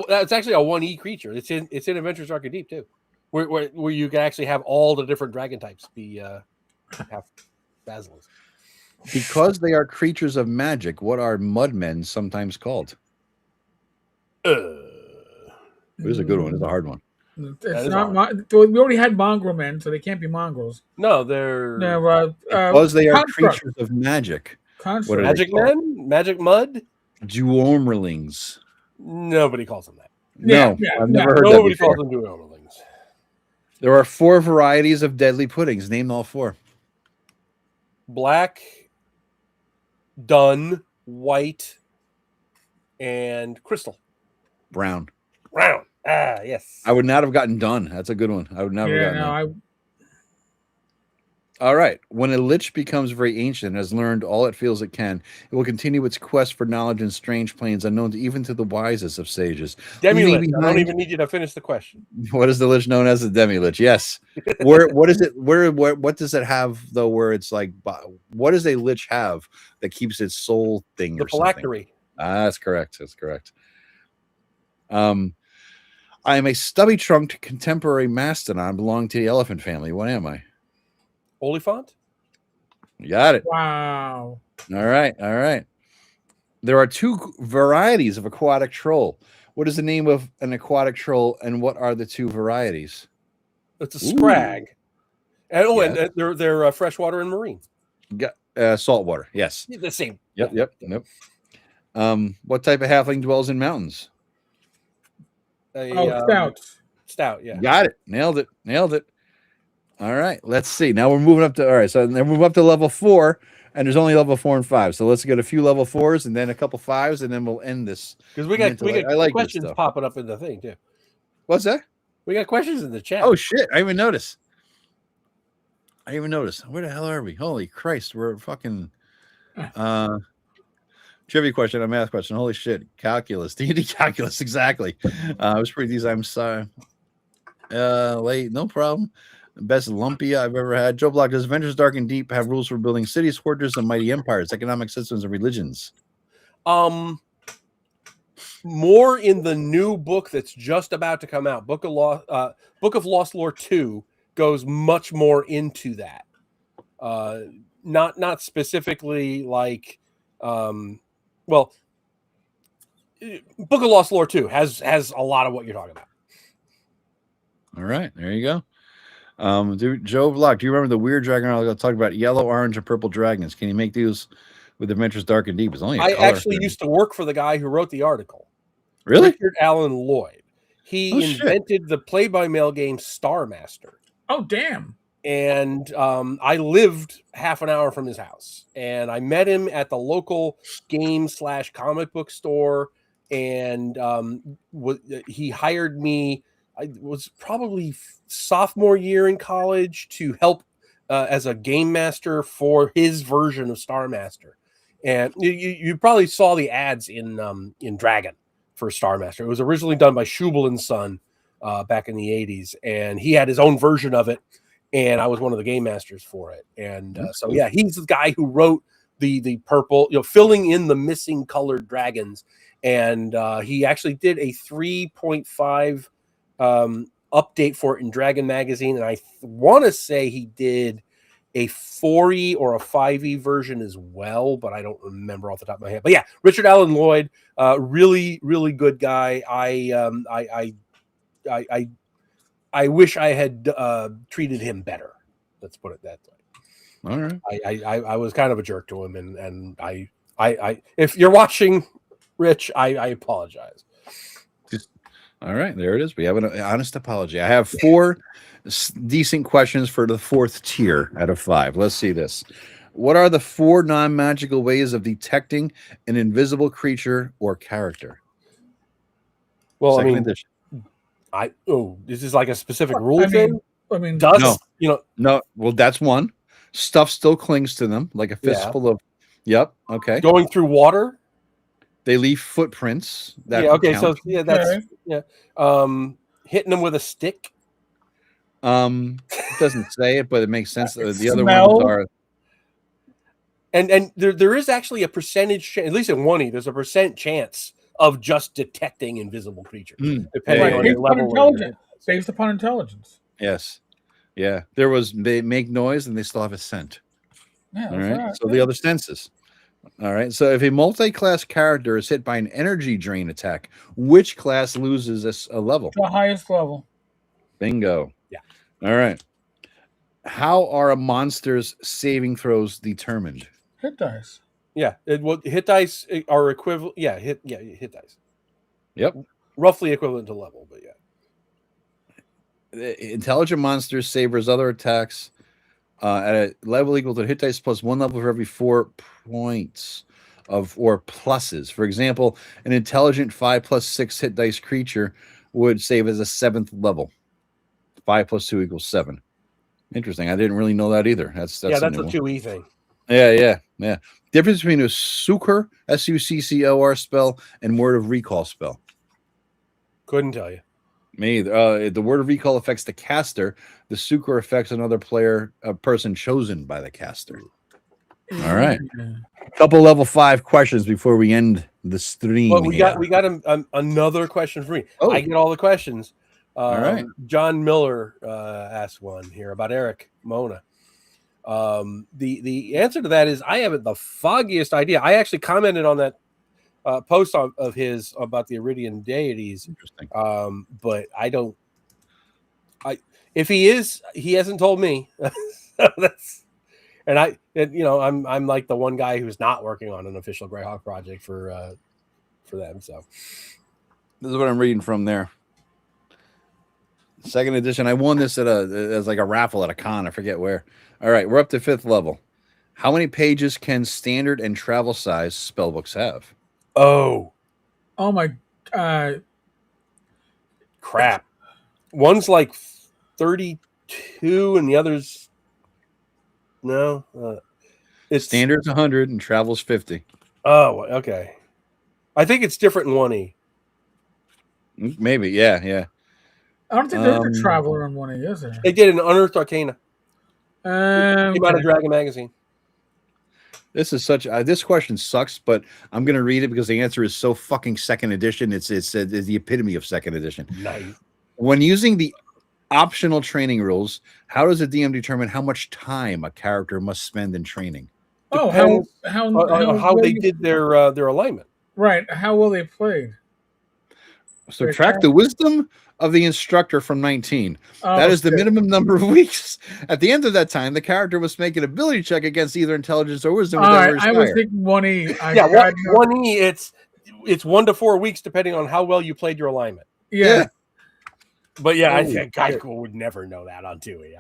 That's actually a 1E creature. It's in Adventures Dark and Deep too, where you can actually have all the different dragon types be have basilisk. Because they are creatures of magic, what are mudmen sometimes called? It was a good one. It's a hard one. It's not. We already had mongrel men, so they can't be mongrels. No, they're because they are creatures of magic. Magic men, magic mud, duomorlings. Nobody calls them that. No, I've never heard that. Nobody calls them duomorlings. There are 4 varieties of deadly puddings. Name all 4. Black, dun, white, and crystal. Brown. Yes. I would not have gotten done. That's a good one. I would never have gotten done. All right. When a lich becomes very ancient and has learned all it feels it can, it will continue its quest for knowledge in strange planes unknown even to the wisest of sages. Demi-lich. I don't even need you to finish the question. What is the lich known as? The demi-lich? Yes. What is it? What does it have though? Where it's like, what does a lich have that keeps its soul thing? The phylactery. That's correct. I am a stubby-trunked contemporary mastodon belonging to the elephant family. What am I? Oliphant? You got it. Wow. All right. There are 2 varieties of aquatic troll. What is the name of an aquatic troll, and what are the 2 varieties? It's a scrag. And they're freshwater and marine. Saltwater. Yes. The same. Yep. What type of halfling dwells in mountains? Stout. Yeah. Got it. Nailed it. All right, let's see. Now we're moving up to so then we're up to level 4, and there's only level 4 and 5. So let's get a few level 4s and then a couple 5s, and then we'll end this. Because we got questions popping up in the thing too. What's that? We got questions in the chat. Oh shit! I didn't even notice. Where the hell are we? Holy Christ! We're fucking. Trivia question. A math question. Holy shit! Calculus. D&D calculus. Exactly. It was pretty easy. I'm sorry. Late, no problem. Best Lumpia I've ever had. Joe Block, does Adventures Dark and Deep have rules for building cities, fortresses, and mighty empires, economic systems, and religions? More in the new book that's just about to come out. Book of Lost Lore 2 goes much more into that. Not specifically like Book of Lost Lore 2 has a lot of what you're talking about. All right, there you go. Joe Block, do you remember the weird dragon article talking about yellow, orange, and purple dragons? Can you make these with Adventures Dark and Deep? It's only I actually used to work for the guy who wrote the article. Really? Richard Allen Lloyd. He invented the play-by-mail game Star Master. Oh, damn. And I lived half an hour from his house. And I met him at the local game/comic book store. And he hired me. I was probably sophomore year in college to help as a game master for his version of Star Master. And you probably saw the ads in Dragon for Star Master. It was originally done by Schubel and Son back in the 80s, and he had his own version of it, and I was one of the game masters for it. And so yeah, he's the guy who wrote the purple, filling in the missing colored dragons. And he actually did a 3.5 update for it in Dragon Magazine, and I want to say he did a 4E or a 5E version as well, but I don't remember off the top of my head. But yeah, Richard Allen Lloyd, really, really good guy. I wish I had treated him better. Let's put it that way. All right. I was kind of a jerk to him, and I if you're watching, Rich, I apologize. All right, there it is. We have an honest apology. I have 4 decent questions for the 4th tier out of 5. Let's see this. What are the 4 non-magical ways of detecting an invisible creature or character? Well, Second I mean, edition. This is like a specific rule thing. I mean, dust. No. Well, that's one. Stuff still clings to them, like a fistful of. Yep. Okay. Going through water. They leave footprints. That okay. count. So yeah, that's hitting them with a stick. It doesn't say it, but it makes sense. The other Smell. ones are. And there is actually a percentage, at least in 1E, there's a % chance of just detecting invisible creatures, depending on your level. Based upon intelligence. Yes. Yeah. They make noise and they still have a scent. Yeah. All right. So the other senses. All right. So if a multi-class character is hit by an energy drain attack, which class loses a level? The highest level. Bingo. Yeah. All right. How are a monster's saving throws determined? Hit dice. Yeah. Hit dice are equivalent. Yeah. Hit dice. Yep. Roughly equivalent to level, but yeah. Intelligent monsters savers other attacks at a level equal to hit dice plus 1 level for every 4 points or pluses. For example, an intelligent 5 + 6 hit dice creature would save as a 7th level. 5 + 2 = 7. Interesting. I didn't really know that either. That's a 2E thing. Yeah. Difference between a Succor, Succor spell and Word of Recall spell. Couldn't tell you. Me either. The Word of Recall affects the caster. The Succor affects another player, a person chosen by the caster. All right. A couple level 5 questions before we end the stream. Well, we got another question for me. I get all the questions. All right. John Miller asked one here about Eric Mona. The answer to that is I haven't the foggiest idea. I actually commented on that post of his about the Iridian deities. Interesting. But I don't. If he is, he hasn't told me. I'm like the one guy who's not working on an official Greyhawk project for them. So this is what I'm reading from there. 2nd edition. I won this as like a raffle at a con. I forget where. All right, we're up to 5th level. How many pages can standard and travel size spellbooks have? Oh my crap. One's like 32 and the other's no. It's standard's 100 and travel's 50. Oh, okay. I think it's different in 1E. Maybe, yeah. I don't think there's a traveler in 1E, is there? They did an Unearthed Arcana. Came out of Okay. Dragon Magazine. This is such. This question sucks, but I'm going to read it because the answer is so fucking second edition. It's the epitome of second edition. Nice. When using the optional training rules, how does a DM determine how much time a character must spend in training? Depends how how they did their alignment. Right. How well they played. Subtract the wisdom of the instructor from 19. Oh, that is the minimum number of weeks. At the end of that time, the character must make an ability check against either intelligence or wisdom. All right, I was thinking 1E. 1E, it's 1 to 4 weeks depending on how well you played your alignment. Yeah. But yeah, I think Geico would never know that on 2E.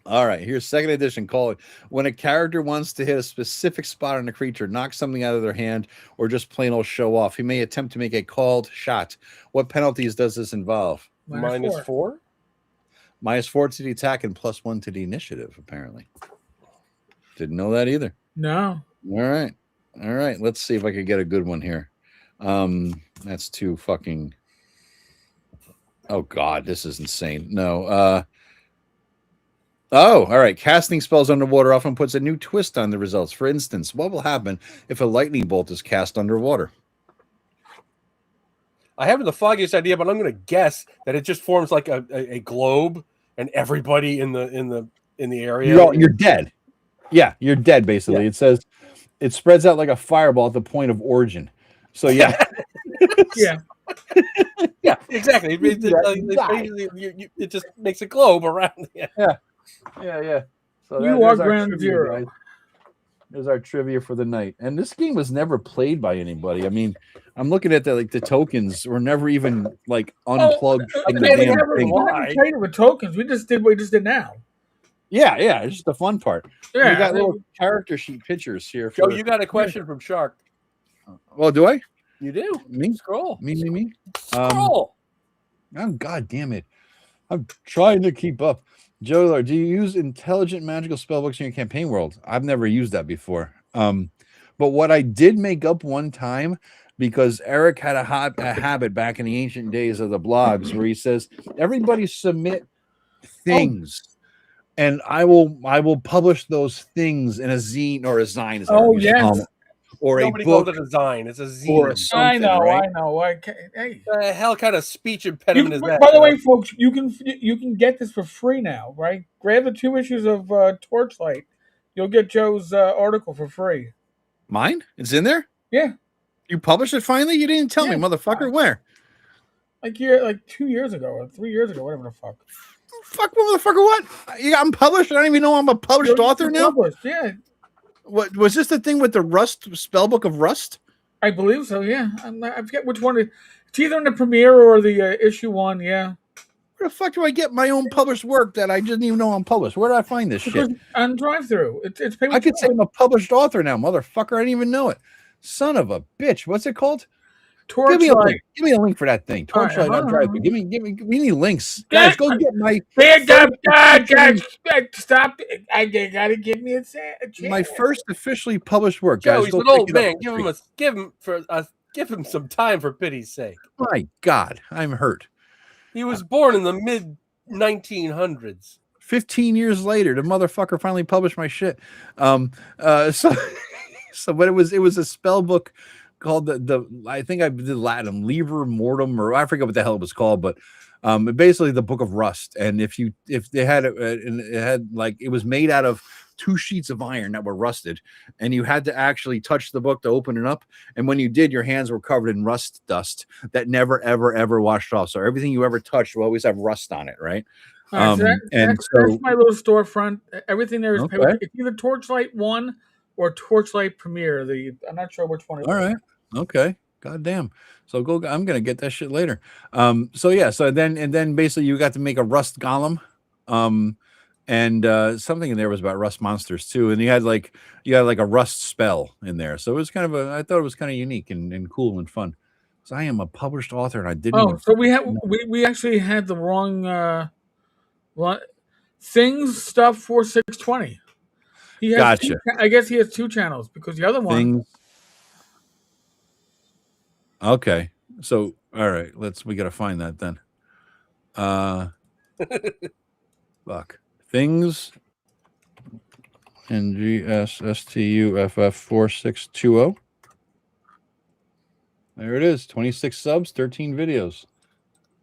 All right, here's second edition. Call it when a character wants to hit a specific spot on a creature, knock something out of their hand, or just plain old show off. He may attempt to make a called shot. What penalties does this involve? -4. -4 to the attack and +1 to the initiative. Apparently, didn't know that either. No. All right. Let's see if I could get a good one here. That's too fucking. Oh God, this is insane. No. Oh, all right. Casting spells underwater often puts a new twist on the results. For instance, what will happen if a lightning bolt is cast underwater? I haven't the foggiest idea, but I'm going to guess that it just forms like a globe, and everybody in the area. You're dead. Yeah, you're dead. Basically, Yeah. It says it spreads out like a fireball at the point of origin. So yeah, Yeah. Yeah, exactly. It just makes a globe around. Yeah. So You are there's our ground trivia, zero. guys. There's our trivia for the night. And this game was never played by anybody. I mean, I'm looking at the tokens were never even unplugged in the We damn never thing. played it with tokens. We just did what we just did now. Yeah, it's just the fun part. Yeah, We got little character sheet pictures here. Joe, you got a question from Shark. Well, do I? You do. Me? Scroll. Me. Scroll. Oh, God damn it. I'm trying to keep up. Joe, do you use intelligent magical spellbooks in your campaign world? I've never used that before. But what I did make up one time, because Eric had a habit back in the ancient days of the blogs where he says, everybody submit things. And I will publish those things in a zine or a zine. Oh, yes. Or Nobody a book. calls it a zine. It's a zine. Or something, I know. Hey. The hell kind of speech impediment is that? By the way, folks, you can get this for free now, right? Grab the 2 issues of Torchlight. You'll get Joe's article for free. Mine? It's in there? Yeah. You published it finally? You didn't tell me, motherfucker. Where? Like 2 years ago or 3 years ago, whatever the fuck. Fuck, motherfucker, what? I'm published. I don't even know I'm a published author now. Published, yeah. What was this the thing with the Rust spellbook of Rust? I believe so. Yeah, I forget which one. It's either in the premiere or the issue 1. Yeah. Where the fuck do I get my own published work that I didn't even know I'm published? Where did I find this shit? On drive-through. It's I could say I'm a published author now, motherfucker. I didn't even know it. Son of a bitch. What's it called? Torchlight. Give me a link for that thing. Torchlight on drive-through. Give me. We need links, guys. Go get my. Stop! I gotta give me a chance. My first officially published work, Joe, guys. he's an old man. Give him some time for pity's sake. My God, I'm hurt. He was born in the mid 1900s. 15 years later, the motherfucker finally published my shit. But it was a spell book called the I think I did Latin Liber Mortem, or I forget what the hell it was called, but basically the Book of Rust. And if they had it was made out of 2 sheets of iron that were rusted, and you had to actually touch the book to open it up. And when you did, your hands were covered in rust dust that never, ever, ever washed off. So everything you ever touched will always have rust on it, right? Right, that's my little storefront. Everything there is paper. It's either Torchlight 1 or Torchlight Premiere. I'm not sure which one it is. All right. Okay. God damn. So I'm gonna get that shit later. So then basically you got to make a rust golem. And something in there was about rust monsters too. And you had like a rust spell in there. So it was kind of I thought it was kind of unique and cool and fun. So I am a published author and I didn't. Oh, so we actually had the wrong stuff for 620. He has gotcha. I guess he has 2 channels because the other one. Things. Okay. So all right, we gotta find that then. Fuck. Things NGSSTUFF4620. There it is. 26 subs, 13 videos.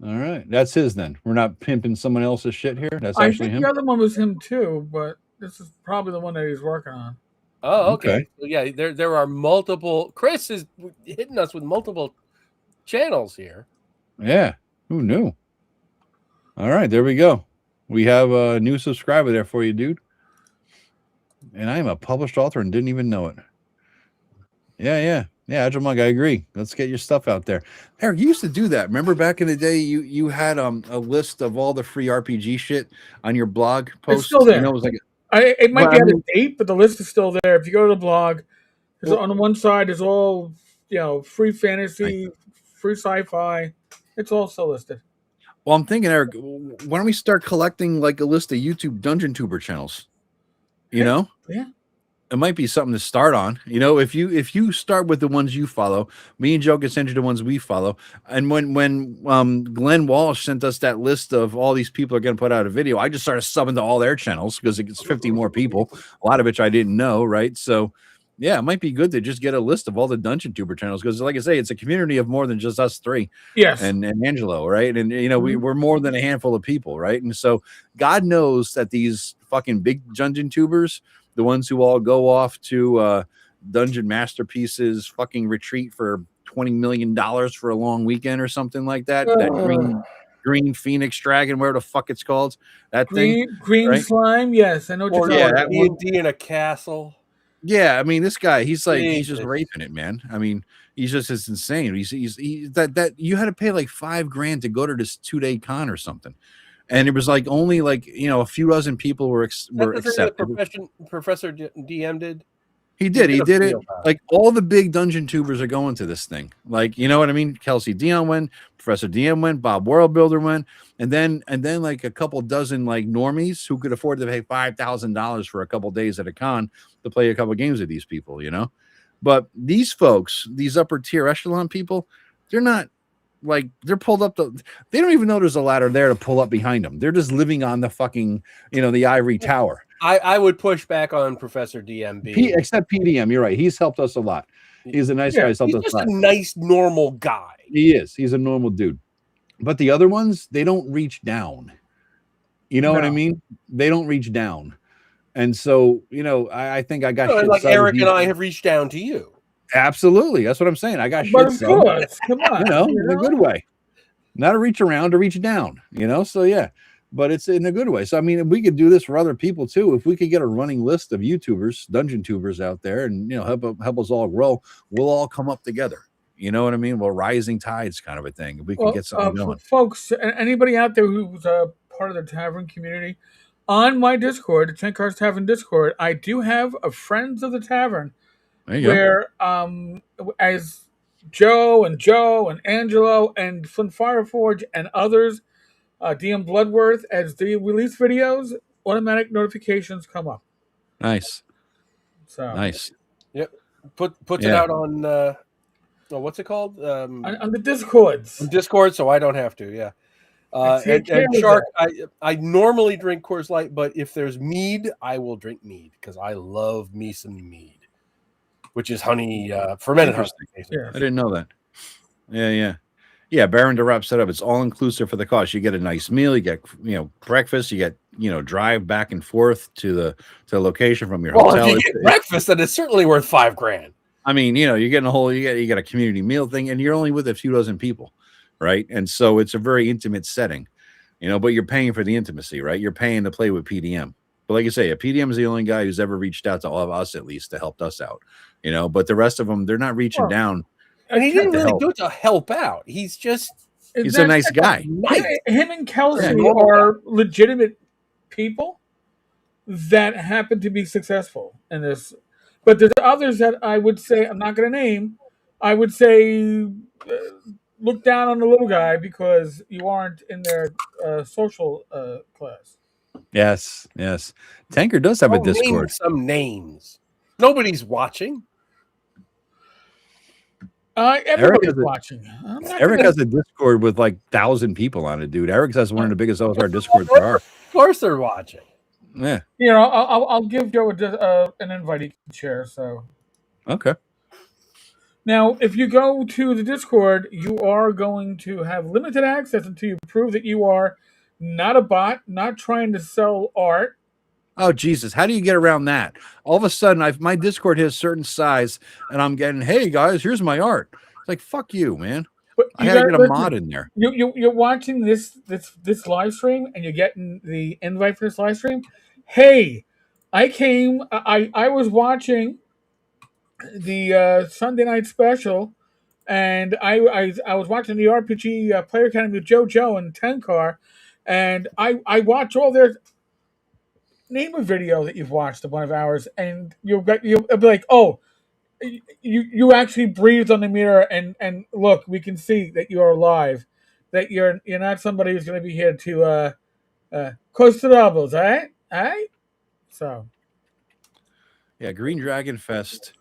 All right. That's his then. We're not pimping someone else's shit here. That's I actually think him. the other one was him too, but this is probably the one that he's working on. Oh, okay. So yeah, there are multiple. Chris is hitting us with multiple channels here. Yeah. Who knew? All right. There we go. We have a new subscriber there for you, dude. And I am a published author and didn't even know it. Yeah, Agile Monk, I agree. Let's get your stuff out there. Eric, you used to do that. Remember back in the day, you had a list of all the free RPG shit on your blog post. It's still there. You know, it was like it might be out of date, but the list is still there. If you go to the blog, on the one side is all free fantasy, free sci-fi. It's all still listed. Well, I'm thinking, Eric, why don't we start collecting like a list of YouTube Dungeon Tuber channels? You know? Yeah. It might be something to start on. You know, if you start with the ones you follow, me and Joe can send you the ones we follow. And when Glenn Walsh sent us that list of all these people are going to put out a video, I just started subbing to all their channels because it gets 50 more people, a lot of which I didn't know, right? So yeah, it might be good to just get a list of all the Dungeon Tuber channels because, like I say, it's a community of more than just us three. Yes. And Angelo, right? And we're more than a handful of people, right? And so God knows that these fucking big Dungeon Tubers, the ones who all go off to Dungeon Masterpieces fucking retreat for $20 million for a long weekend or something like that. That green Phoenix Dragon, where the fuck it's called. That green right? slime. Yes, I know what you're talking about. D&D in a castle. Yeah, I mean, this guy, he's just raping it, man. I mean, it's insane. He's that you had to pay like $5,000 to go to this 2-day con or something. And it was like only like, a few dozen people were accepted. Professor DM did. He did it. Like all the big Dungeon Tubers are going to this thing. Like, you know what I mean? Kelsey Dion went, Professor DM went, Bob World Builder went, and then like a couple dozen like normies who could afford to pay $5,000 for a couple days at a con to play a couple games with these people, But these folks, these upper tier echelon people, they're not like they're pulled up they don't even know there's a ladder there to pull up behind them. They're just living on the fucking, the ivory tower. I would push back on Professor DMB. Except PDM, you're right. He's helped us a lot. He's a nice guy. He's just a nice, normal guy. He is. He's a normal dude. But the other ones, they don't reach down. You know what I mean? They don't reach down. And so, I think I got shit like Eric and I have reached down to you. Absolutely. That's what I'm saying. I got shit. But of course, come on. In a good way. Not a reach around, to reach down, So, yeah. But it's in a good way. So, I mean, we could do this for other people too. If we could get a running list of YouTubers, Dungeon Tubers out there and, help us all grow, we'll all come up together. You know what I mean? Well, rising tides kind of a thing. We could get something going. Folks, anybody out there who's a part of the tavern community, on my Discord, the Tenkar's Tavern Discord, I do have a Friends of the Tavern where as Joe and Angelo and Flint Fireforge and others, DM Bloodworth, as they release videos, automatic notifications come up. Nice. So nice. Yep. Puts it out on what's it called? On the Discords. On Discord, so I don't have to, yeah. And Shark, I normally drink Coors Light, but if there's mead, I will drink mead because I love me some mead, which is honey, fermented honey. Yeah. I didn't know that. Yeah, Baron DeRap set up. It's all inclusive for the cost. You get a nice meal, you get breakfast, you get drive back and forth to the location from your hotel. If you get breakfast, then it's certainly worth $5,000. I mean, you're getting you get a community meal thing, and you're only with a few dozen people, right? And so it's a very intimate setting, but you're paying for the intimacy, right? You're paying to play with PDM. But like you say, PDM is the only guy who's ever reached out to all of us, at least, to help us out, But the rest of them, they're not reaching down. And he didn't really do it to help out. He's a nice guy. Him and Kelsey are legitimate people that happen to be successful in this. But there's others that I would say, I'm not going to name, I would say look down on the little guy because you aren't in their social class. Yes. Tenkar does have a Discord. Name some names. Nobody's watching. Everybody's watching. Eric has a Discord with like 1,000 people on it, dude. Eric has one of the biggest OSR Discords there are. Of course they're watching. Yeah. You know, I'll give Joe an invite he can share. So okay. Now, if you go to the Discord, you are going to have limited access until you prove that you are not a bot, not trying to sell art. Oh, Jesus. How do you get around that? All of a sudden, my Discord has a certain size, and I'm getting, hey, guys, here's my art. It's like, fuck you, man. I had to get a mod in there. You're watching this live stream, and you're getting the invite for this live stream. Hey, I was watching the Sunday night special, and I was watching the RPG Player Academy with Joe and Tenkar, and I watch all their name a video that you've watched of one of ours, and you'll be like, oh, you actually breathed on the mirror, and look, we can see that you are alive, that you're not somebody who's going to be here to cause troubles, all right? So, yeah, Green Dragon Fest.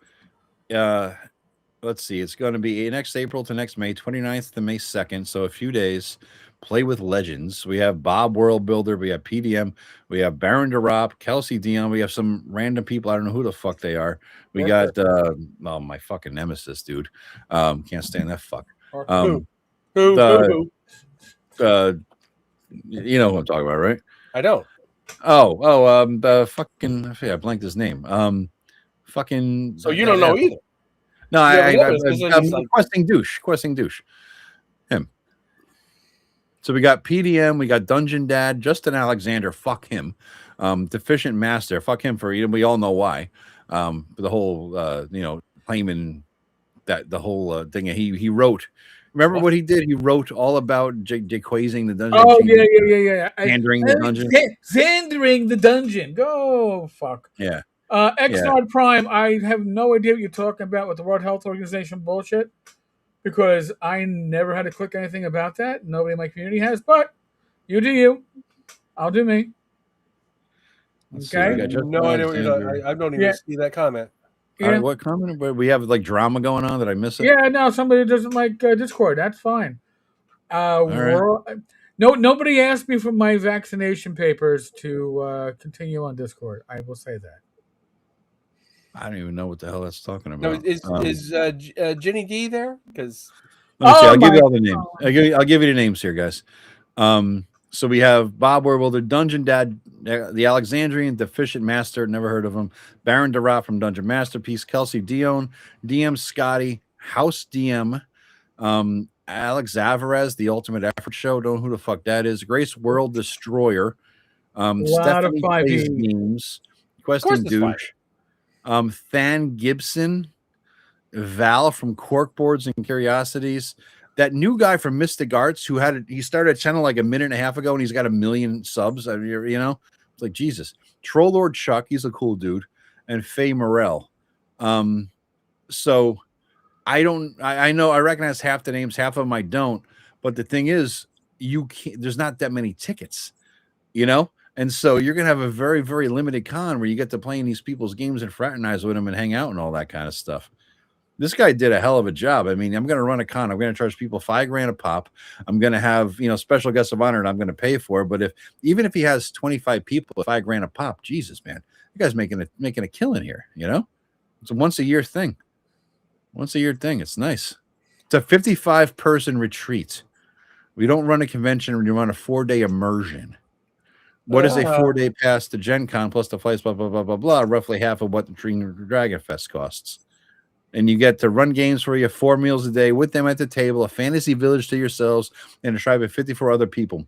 Let's see. It's going to be next April to next May, 29th to May 2nd. So a few days. Play with legends. We have Bob World Builder. We have PDM. We have Baron DeRop, Kelsey Dion. We have some random people. I don't know who the fuck they are. We got my fucking nemesis, dude. Can't stand that fuck. Who? You know who I'm talking about, right? I don't. The fucking I blanked his name. Fucking. So you don't know either. No, I'm questing douche. Him. So we got PDM, we got Dungeon Dad, Justin Alexander, fuck him. Deficient Master, fuck him for, we all know why. For the whole, claiming that the whole thing he wrote. Remember what he did? He wrote all about dequasing the dungeon. Oh, yeah. Xandering the dungeon. Xandering the dungeon. Go fuck. Yeah. Xnard Prime, I have no idea what you're talking about with the World Health Organization bullshit, because I never had to click anything about that. Nobody in my community has, but you do you. I'll do me. Okay? No idea what you're talking. I don't even see that comment. Yeah. What comment? We have like drama going on. Did I miss it? Yeah, no, somebody doesn't like Discord. That's fine. Right. Nobody asked me for my vaccination papers to continue on Discord. I will say that. I don't even know what the hell that's talking about. No, is Jenny D there? Because let me see. I'll give you all the names. I'll give you the names here, guys. So we have Bob Werwolf, the Dungeon Dad, the Alexandrian, Deficient Master, never heard of him. Baron DeRop from Dungeon Masterpiece, Kelsey Dion, DM Scotty, House DM, Alex Zavarez, the Ultimate Effort Show. Don't know who the fuck that is. Grace World Destroyer, Stephanie Plays Games, Questing Douche. Than Gibson, Val from Corkboards and Curiosities, that new guy from Mystic Arts who he started a channel like a minute and a half ago and he's got 1 million subs. It's like Jesus. Troll Lord Chuck, he's a cool dude, and Faye Morell. So I know I recognize half the names, half of them I don't. But the thing is, there's not that many tickets, And so you're going to have a very, very limited con where you get to play in these people's games and fraternize with them and hang out and all that kind of stuff. This guy did a hell of a job. I mean, I'm going to run a con. I'm going to charge people $5,000 a pop. I'm going to have, special guests of honor and I'm going to pay for it. But even if he has 25 people, $5,000 a pop, Jesus, man, you guys making a killing here. It's a once a year thing. It's nice. It's a 55-person retreat. We don't run a convention. We run a 4-day immersion. What is a 4-day pass to Gen Con plus the flights, blah, blah, blah, blah, blah, roughly half of what the Dragon Fest costs. And you get to run games for you 4 meals a day with them at the table, a fantasy village to yourselves, and a tribe of 54 other people.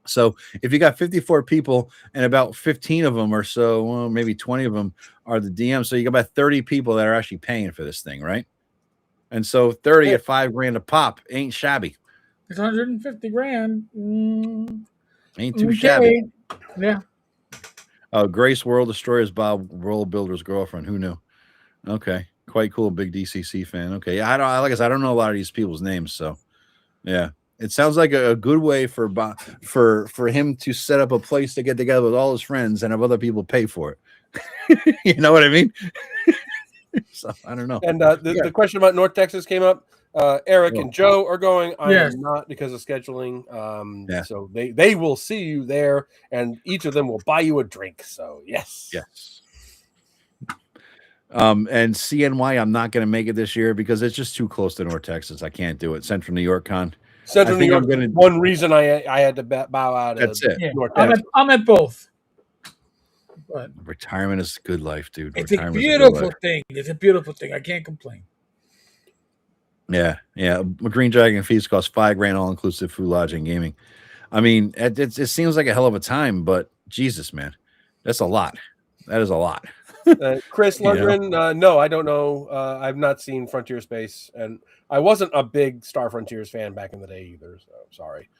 So if you got 54 people and about 15 of them or so, well, maybe 20 of them are the DM. So you got about 30 people that are actually paying for this thing, right? And so 30 at $5,000 a pop ain't shabby. It's $150,000. Ain't too shabby. Yeah. Grace World Destroyers, Bob World Builder's girlfriend. Who knew? Okay. Quite cool. Big DCC fan. Okay. I don't know a lot of these people's names. So yeah, it sounds like a good way for him to set up a place to get together with all his friends and have other people pay for it. You know what I mean? So I don't know. And the question about North Texas came up. Eric and Joe are going. I Yes. am not because of scheduling. Yeah. So they will see you there, and each of them will buy you a drink. So yes. And CNY, I'm not going to make it this year because it's just too close to North Texas. I can't do it. Central New York Con. Central New York. One reason I had to bow out. That's it. Yeah. North Texas. I'm at both. But retirement is a good life, dude. It's a beautiful thing. It's a beautiful thing. I can't complain. Yeah. Green Dragon fees cost $5,000 all inclusive, food, lodging, gaming. I mean, it seems like a hell of a time, but Jesus, man, that's a lot. That is a lot. Chris Lundgren, no, I don't know. I've not seen Frontier Space, and I wasn't a big Star Frontiers fan back in the day either. So sorry.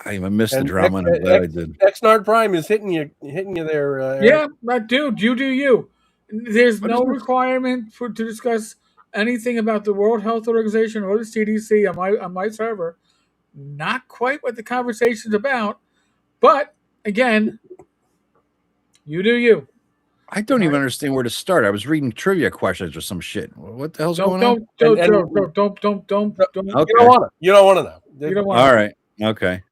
I missed the drama. I'm glad I did. Xnard Prime is hitting you there. Yeah, but dude, you do you. There's no requirement to discuss anything about the World Health Organization or the CDC on my server. Not quite what the conversation's about, but again, you do you. I don't even understand where to start. I was reading trivia questions or some shit. What the hell's going on? Don't. Okay. You don't want to know. You don't want. All right. Okay.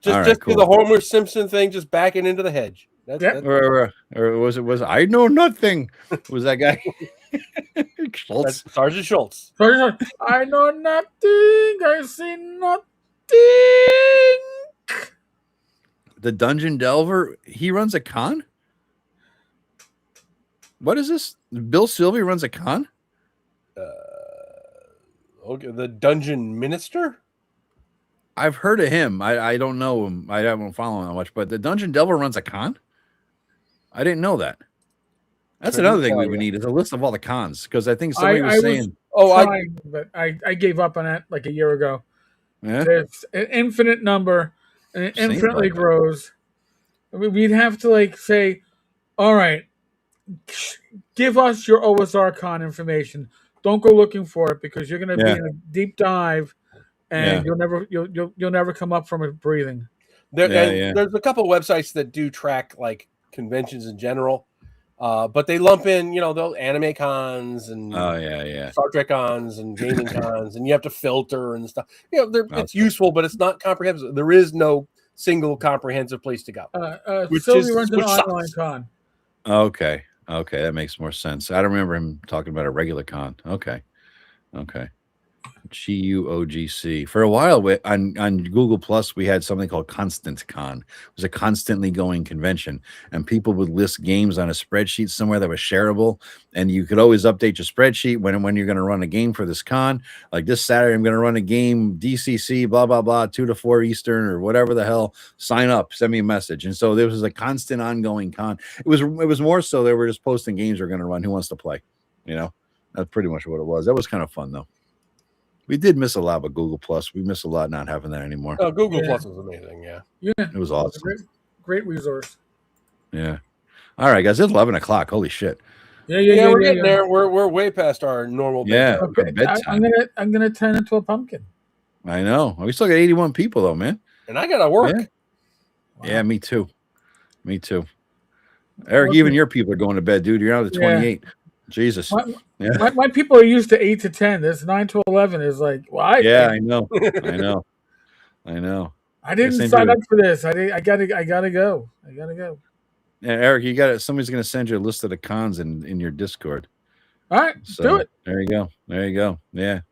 Just do the Homer Simpson thing, just backing into the hedge. That's or was I know nothing? Was that guy Schultz? Sergeant Schultz. I know nothing. I see nothing. The Dungeon Delver, he runs a con? What is this? Bill Sylvie runs a con? Okay, the Dungeon Minister? I've heard of him. I don't know him. I don't follow him that much, but the Dungeon Delver runs a con? I didn't know that. That's another thing we would need is a list of all the cons, because I think somebody was saying... but I gave up on that like a year ago. Yeah? There's an infinite number, and it infinitely grows. We'd have to say, all right, give us your OSR con information. Don't go looking for it because you're going to be in a deep dive, and you'll never come up from it breathing. There's a couple of websites that do track conventions in general, but they lump in those anime cons and Star Trek cons and gaming cons, and you have to filter and stuff. It's useful, but it's not comprehensive. There is no single comprehensive place to go. Sylvie runs an online con. Okay, that makes more sense. I don't remember him talking about a regular con. Okay. GUOGC. For a while on Google Plus, we had something called Constant Con. It was a constantly going convention, and people would list games on a spreadsheet somewhere that was shareable, and you could always update your spreadsheet when you're going to run a game for this con. Like this Saturday, I'm going to run a game DCC, blah blah blah, 2 to 4 Eastern or whatever the hell. Sign up, send me a message. And so there was a constant, ongoing con. It was more so they were just posting games they're going to run. Who wants to play? That's pretty much what it was. That was kind of fun though. We did miss a lot with Google Plus. We miss a lot not having that anymore. Oh, Google Plus was amazing. Yeah, it was awesome. Great resource. Yeah. All right, guys. It's 11 o'clock. Holy shit. Yeah. We're getting there. We're way past our normal. Bedtime. Okay. I'm gonna turn into a pumpkin. I know. We still got 81 people though, man. And I gotta work. Yeah, yeah, me too. Eric, even your people are going to bed, dude. You're out of the 28. Jesus. My people are used to 8 to 10. This 9 to 11 is why? Yeah, I know. I didn't sign up for this. I gotta go. Yeah, Eric, somebody's gonna send you a list of the cons in your Discord. All right, do it. There you go. Yeah.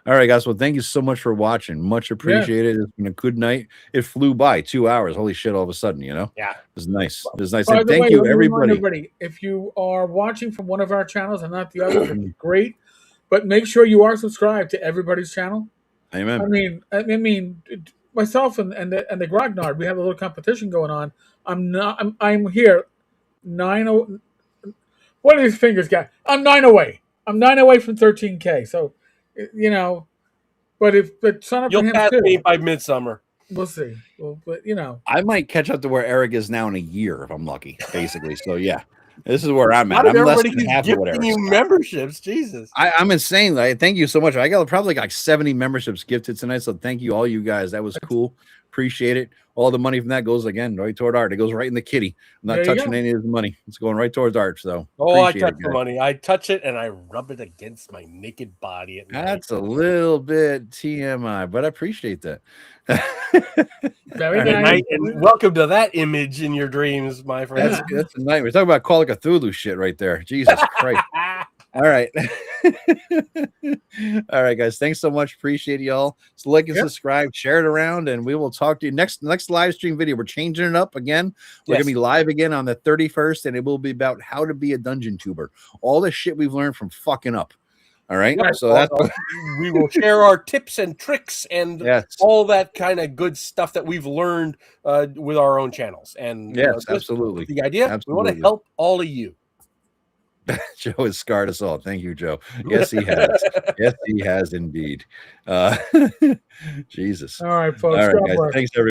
All right, guys. Well, thank you so much for watching. Much appreciated. It's been a good night. It flew by 2 hours. Holy shit! All of a sudden, Yeah. It was nice. And thank you, everybody. If you are watching from one of our channels and not the others, it's great. But make sure you are subscribed to everybody's channel. Amen. I mean, myself and the Grognard, we have a little competition going on. I'm here 9. What are these fingers got? I'm 9 away. I'm 9 away from 13K. So. But sign up for him you'll pass too. me by midsummer. We'll see. But I might catch up to where Eric is now in a year if I'm lucky, basically. So yeah, this is where I'm at. I'm less than half of what Eric. Memberships, Jesus! I'm insane. Thank you so much. I got probably 70 memberships gifted tonight. So thank you, all you guys. That was cool. Appreciate it. All the money from that goes again right toward art. It goes right in the kitty. I'm not touching any of the money. It's going right towards art. So I touch the money. I touch it and I rub it against my naked body. That's a little bit TMI, but I appreciate that. Very nice. And welcome to that image in your dreams, my friend. That's a nightmare. Talking about Call of Cthulhu shit right there. Jesus Christ. All right. All right, guys. Thanks so much. Appreciate y'all. So like and subscribe, share it around, and we will talk to you next live stream video. We're changing it up again. We're gonna be live again on the 31st, and it will be about how to be a dungeon tuber. All the shit we've learned from fucking up. All right. So that's we will share our tips and tricks and all that kind of good stuff that we've learned with our own channels. And absolutely. The idea we want to help all of you. Joe has scarred us all. Thank you, Joe. Yes, he has. Yes, he has indeed. Jesus. All right, folks. All right, guys. Thanks, everybody.